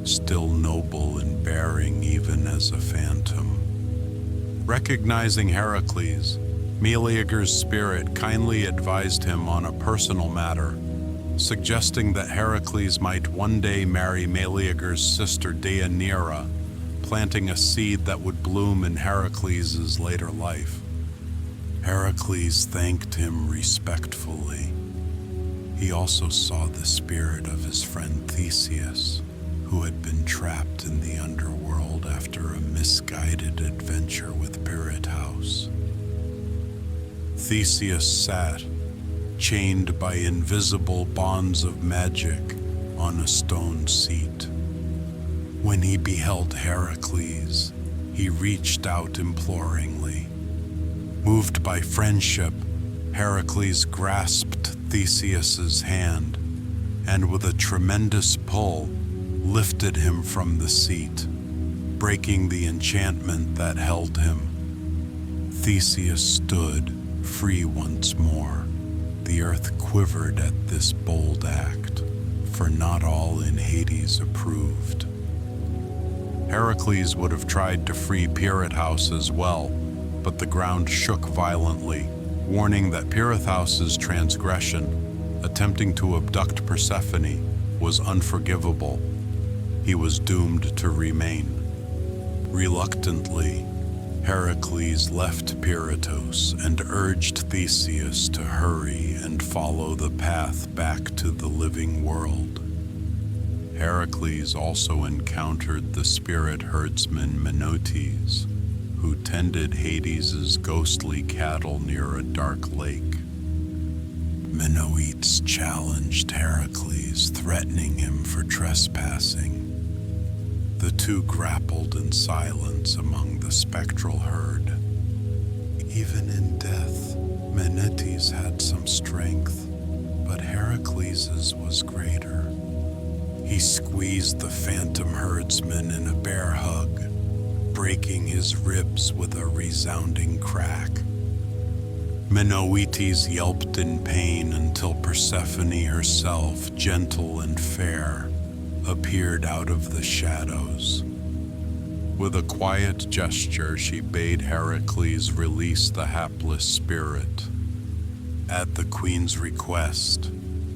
still noble in bearing even as a phantom. Recognizing Heracles, Meleager's spirit kindly advised him on a personal matter, suggesting that Heracles might one day marry Meleager's sister Deianira, planting a seed that would bloom in Heracles' later life. Heracles thanked him respectfully. He also saw the spirit of his friend Theseus, who had been trapped in the underworld after a misguided adventure with Pirithous. Theseus sat, chained by invisible bonds of magic, on a stone seat. When he beheld Heracles, he reached out imploringly. Moved by friendship, Heracles grasped Theseus's hand, and with a tremendous pull, lifted him from the seat, breaking the enchantment that held him. Theseus stood, free once more. The earth quivered at this bold act, for not all in Hades approved. Heracles would have tried to free Pirithous as well, but the ground shook violently, warning that Pirithous' transgression, attempting to abduct Persephone, was unforgivable. He was doomed to remain. Reluctantly, Heracles left Pirithous and urged Theseus to hurry and follow the path back to the living world. Heracles also encountered the spirit herdsman Menoetes, who tended Hades' ghostly cattle near a dark lake. Menoetes challenged Heracles, threatening him for trespassing. The two grappled in silence among the spectral herd. Even in death, Menoetes had some strength, but Heracles's was greater. He squeezed the phantom herdsman in a bear hug, breaking his ribs with a resounding crack. Menoetes yelped in pain until Persephone herself, gentle and fair, appeared out of the shadows. With a quiet gesture, she bade Heracles release the hapless spirit. At the queen's request,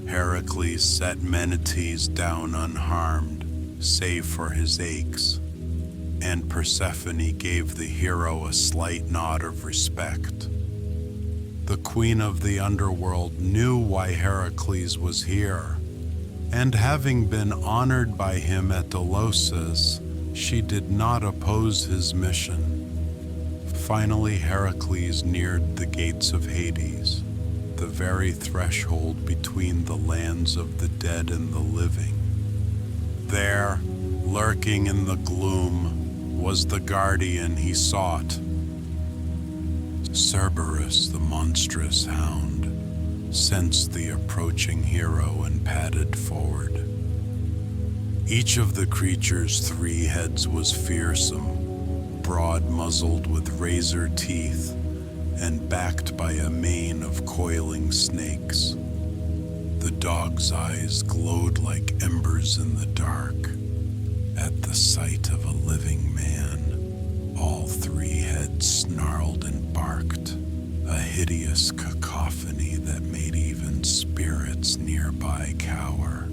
Heracles set Menoetes down unharmed, save for his aches, and Persephone gave the hero a slight nod of respect. The queen of the underworld knew why Heracles was here, and having been honored by him at Delosus, she did not oppose his mission. Finally, Heracles neared the gates of Hades, the very threshold between the lands of the dead and the living. There, lurking in the gloom, was the guardian he sought. Cerberus, the monstrous hound, sensed the approaching hero and padded forward. Each of the creature's 3 heads was fearsome, broad-muzzled with razor teeth, and backed by a mane of coiling snakes. The dog's eyes glowed like embers in the dark. At the sight of a living man, all 3 heads snarled and barked, a hideous cacophony that made even spirits nearby cower.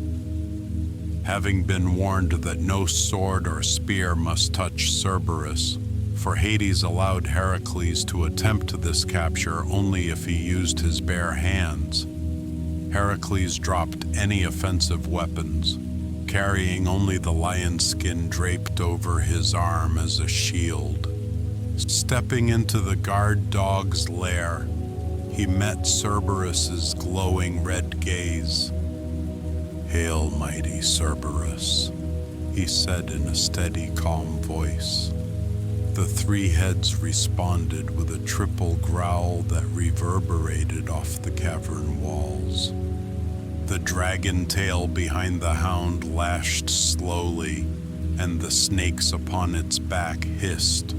Having been warned that no sword or spear must touch Cerberus, for Hades allowed Heracles to attempt this capture only if he used his bare hands, Heracles dropped any offensive weapons, carrying only the lion skin draped over his arm as a shield. Stepping into the guard dog's lair, he met Cerberus's glowing red gaze. "Hail, mighty Cerberus," he said in a steady, calm voice. The 3 heads responded with a triple growl that reverberated off the cavern walls. The dragon tail behind the hound lashed slowly, and the snakes upon its back hissed.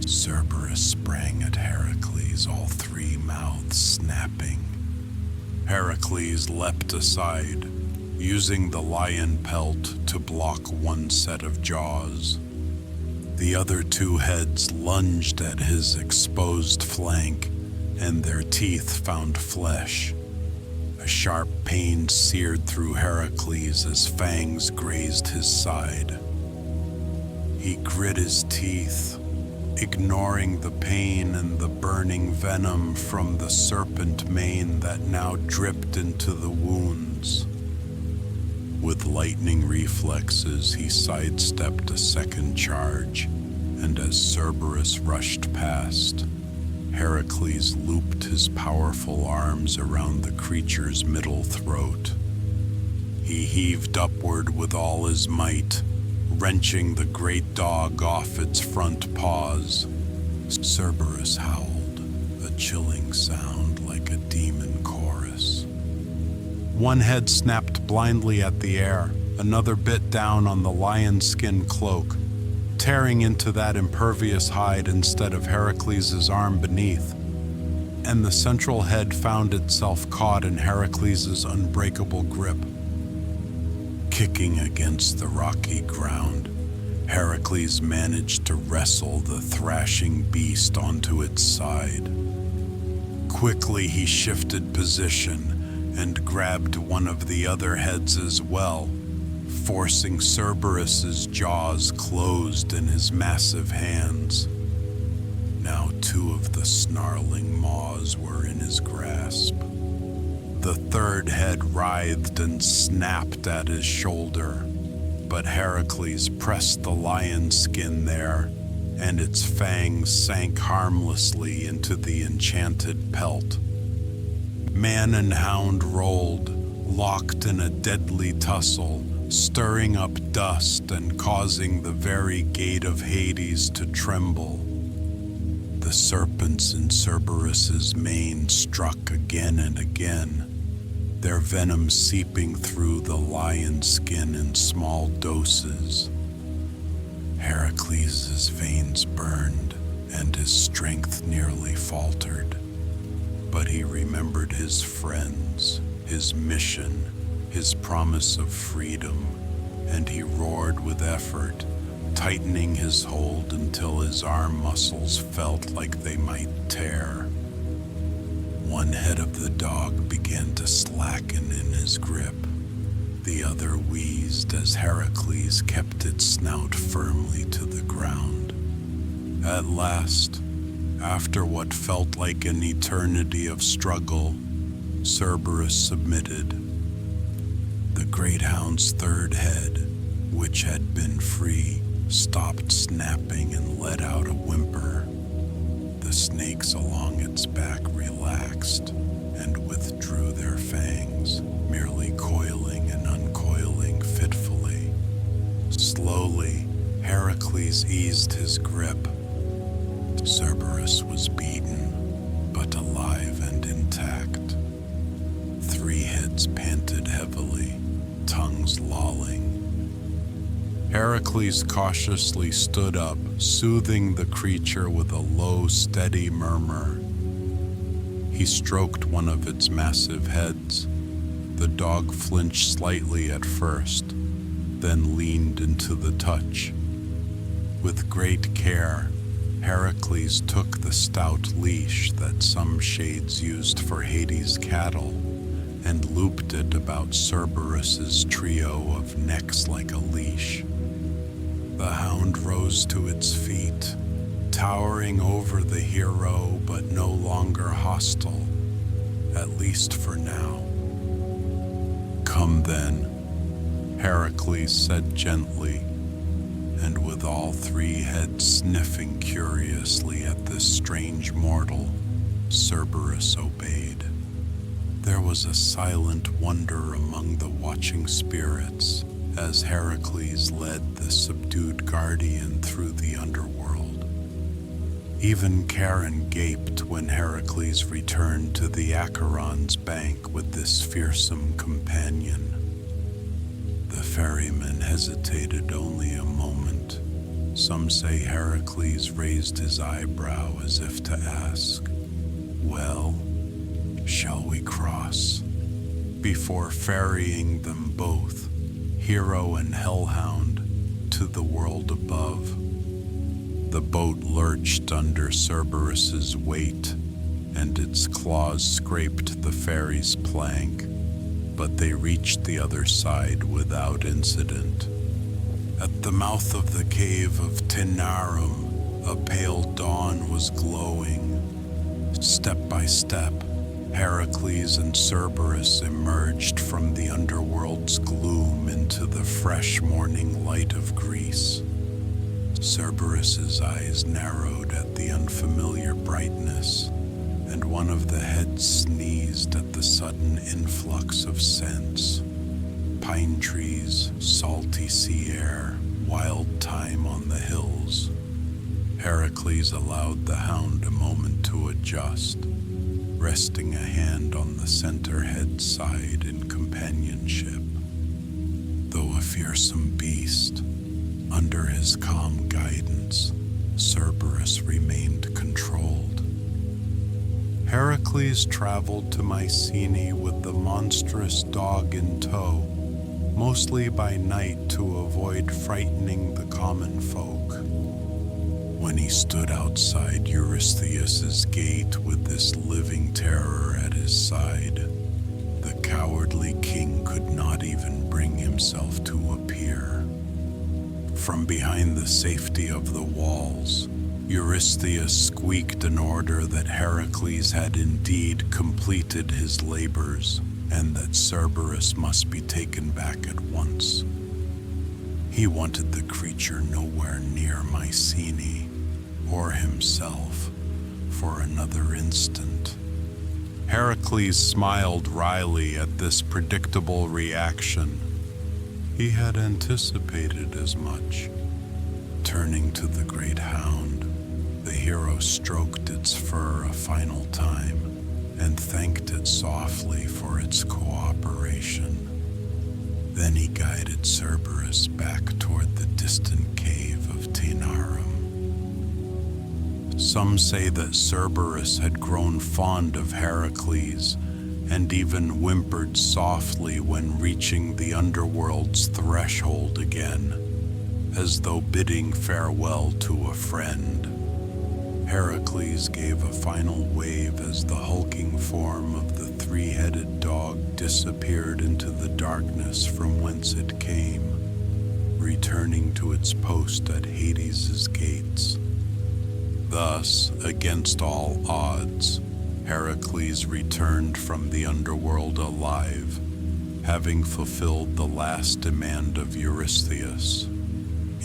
Cerberus sprang at Heracles, all 3 mouths snapping. Heracles leapt aside, using the lion pelt to block one set of jaws. The other 2 heads lunged at his exposed flank, and their teeth found flesh. A sharp pain seared through Heracles as fangs grazed his side. He grit his teeth, ignoring the pain and the burning venom from the serpent mane that now dripped into the wounds. With lightning reflexes, he sidestepped a second charge, and as Cerberus rushed past, Heracles looped his powerful arms around the creature's middle throat. He heaved upward with all his might, wrenching the great dog off its front paws. Cerberus howled, a chilling sound like a demon chorus. One head snapped blindly at the air, another bit down on the lion skin cloak, tearing into that impervious hide instead of Heracles' arm beneath, and the central head found itself caught in Heracles' unbreakable grip. Kicking against the rocky ground, Heracles managed to wrestle the thrashing beast onto its side. Quickly he shifted position and grabbed one of the other heads as well, forcing Cerberus's jaws closed in his massive hands. Now 2 of the snarling maws were in his grasp. The 3rd head writhed and snapped at his shoulder, but Heracles pressed the lion skin there, and its fangs sank harmlessly into the enchanted pelt. Man and hound rolled, locked in a deadly tussle, stirring up dust and causing the very gate of Hades to tremble. The serpents in Cerberus's mane struck again and again, their venom seeping through the lion's skin in small doses. Heracles' veins burned, and his strength nearly faltered. But he remembered his friends, his mission, his promise of freedom, and he roared with effort, tightening his hold until his arm muscles felt like they might tear. One head of the dog began to slacken in his grip. The other wheezed as Heracles kept its snout firmly to the ground. At last, after what felt like an eternity of struggle, Cerberus submitted. The great hound's third head, which had been free, stopped snapping and let out a whimper. The snakes along its back relaxed and withdrew their fangs, merely coiling and uncoiling fitfully. Slowly, Heracles eased his grip. Cerberus was beaten, but alive and intact. Three heads panted heavily, tongues lolling. Heracles cautiously stood up, soothing the creature with a low, steady murmur. He stroked one of its massive heads. The dog flinched slightly at first, then leaned into the touch. With great care, Heracles took the stout leash that some shades used for Hades' cattle and looped it about Cerberus's trio of necks like a leash. The hound rose to its feet, towering over the hero but no longer hostile, at least for now. "Come then," Heracles said gently, and with all three heads sniffing curiously at this strange mortal, Cerberus obeyed. There was a silent wonder among the watching spirits as Heracles led the subdued guardian through the underworld. Even Charon gaped when Heracles returned to the Acheron's bank with this fearsome companion. The ferryman hesitated only a moment. Some say Heracles raised his eyebrow as if to ask, "Well, shall we cross?" before ferrying them both, hero and hellhound, to the world above. The boat lurched under Cerberus's weight, and its claws scraped the ferry's plank, but they reached the other side without incident. At the mouth of the cave of Tinarum, a pale dawn was glowing. Step by step, Heracles and Cerberus emerged from the underworld's gloom into the fresh morning light of Greece. Cerberus's eyes narrowed at the unfamiliar brightness, and one of the heads sneezed at the sudden influx of scents. Pine trees, salty sea air, wild thyme on the hills. Heracles allowed the hound a moment to adjust, resting a hand on the center head's side in companionship. Though a fearsome beast, under his calm guidance, Cerberus remained controlled. Heracles traveled to Mycenae with the monstrous dog in tow, mostly by night to avoid frightening the common folk. When he stood outside Eurystheus's gate with this living terror at his side, the cowardly king could not even bring himself to appear. From behind the safety of the walls, Eurystheus squeaked an order that Heracles had indeed completed his labors and that Cerberus must be taken back at once. He wanted the creature nowhere near Mycenae or himself for another instant. Heracles smiled wryly at this predictable reaction. He had anticipated as much. Turning to the great hound, the hero stroked its fur a final time and thanked it softly for its cooperation. Then he guided Cerberus back toward the distant cave of Taenarum. Some say that Cerberus had grown fond of Heracles and even whimpered softly when reaching the underworld's threshold again, as though bidding farewell to a friend. Heracles gave a final wave as the hulking form of the three-headed dog disappeared into the darkness from whence it came, returning to its post at Hades's gates. Thus, against all odds, Heracles returned from the underworld alive, having fulfilled the last demand of Eurystheus.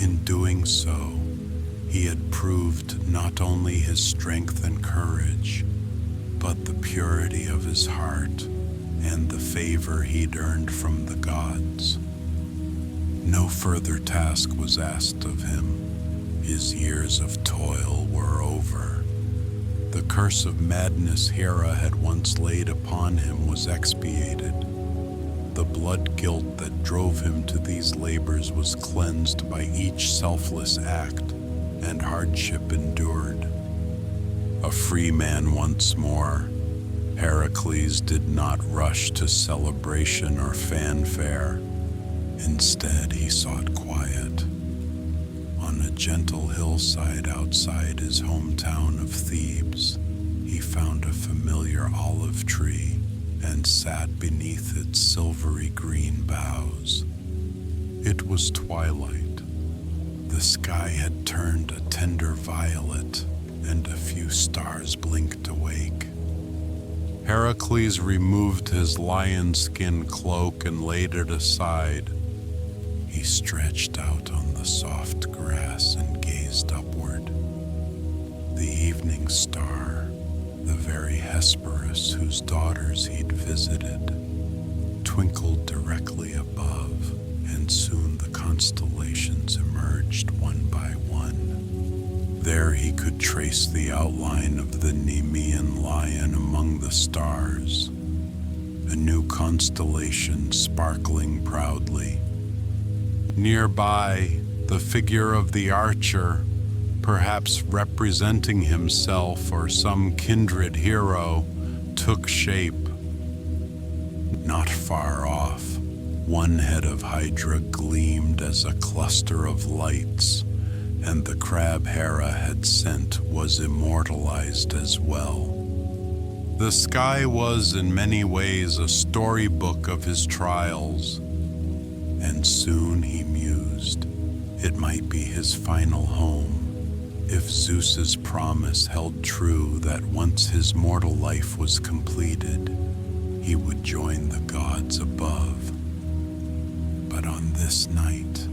In doing so, he had proved not only his strength and courage, but the purity of his heart and the favor he'd earned from the gods. No further task was asked of him. His years of toil were over. The curse of madness Hera had once laid upon him was expiated. The blood guilt that drove him to these labors was cleansed by each selfless act and hardship endured. A free man once more, Heracles did not rush to celebration or fanfare. Instead, he sought quiet. On a gentle hillside outside his hometown of Thebes, he found a familiar olive tree and sat beneath its silvery green boughs. It was twilight. The sky had turned a tender violet, and a few stars blinked awake. Heracles removed his lion skin cloak and laid it aside. He stretched out on the soft grass and gazed upward. The evening star, the very Hesperus whose daughters he'd visited, twinkled directly above, and soon the constellations emerged one by one. There he could trace the outline of the Nemean Lion among the stars, a new constellation sparkling proudly. Nearby, the figure of the archer, perhaps representing himself or some kindred hero, took shape. Not far off, one head of Hydra gleamed as a cluster of lights, and the crab Hera had sent was immortalized as well. The sky was in many ways a storybook of his trials, and soon he mused it might be his final home, if Zeus's promise held true that once his mortal life was completed, he would join the gods above. But on this night,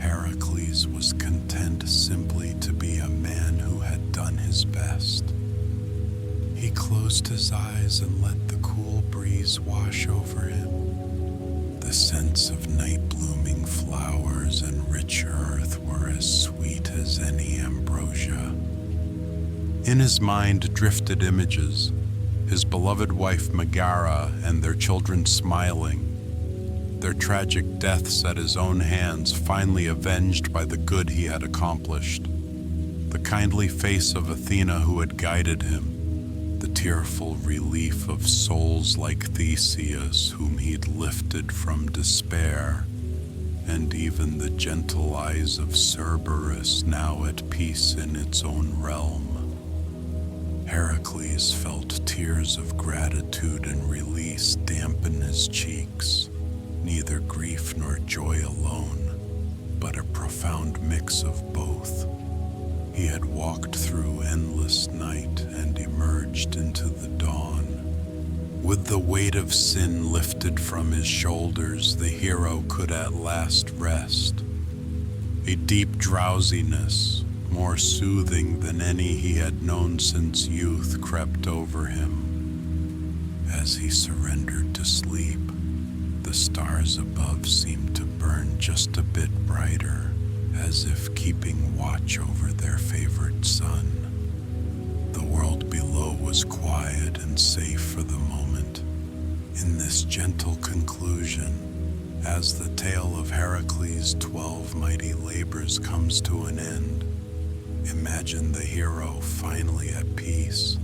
Heracles was content simply to be a man who had done his best. He closed his eyes and let the cool breeze wash over him. The scents of night-blooming flowers and rich earth were as sweet as any ambrosia. In his mind drifted images, his beloved wife Megara and their children smiling, their tragic deaths at his own hands finally avenged by the good he had accomplished, the kindly face of Athena who had guided him, the tearful relief of souls like Theseus whom he'd lifted from despair, and even the gentle eyes of Cerberus now at peace in its own realm. Heracles felt tears of gratitude and release dampen his cheeks, neither grief nor joy alone, but a profound mix of both. He had walked through endless night and emerged into the dawn. With the weight of sin lifted from his shoulders, the hero could at last rest. A deep drowsiness, more soothing than any he had known since youth, crept over him. As he surrendered to sleep, the stars above seemed to burn just a bit brighter, as if keeping watch over their favored sun. The world below was was quiet and safe for the moment. In this gentle conclusion, as the tale of Heracles' 12 mighty labors comes to an end, imagine the hero finally at peace,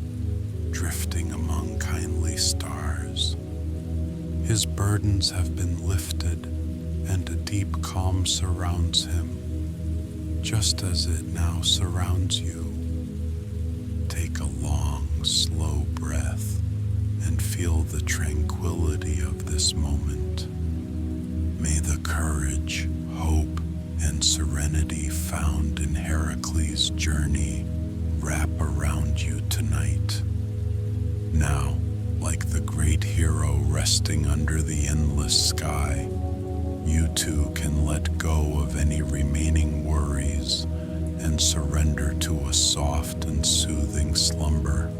drifting among kindly stars. His burdens have been lifted, and a deep calm surrounds him, just as it now surrounds you. Take a long, slow breath and feel the tranquility of this moment. May the courage, hope, and serenity found in Heracles' journey wrap around you tonight. Now, like the great hero resting under the endless sky, you too can let go of any remaining worries and surrender to a soft and soothing slumber.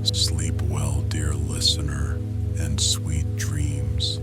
Sleep well, dear listener, and sweet dreams.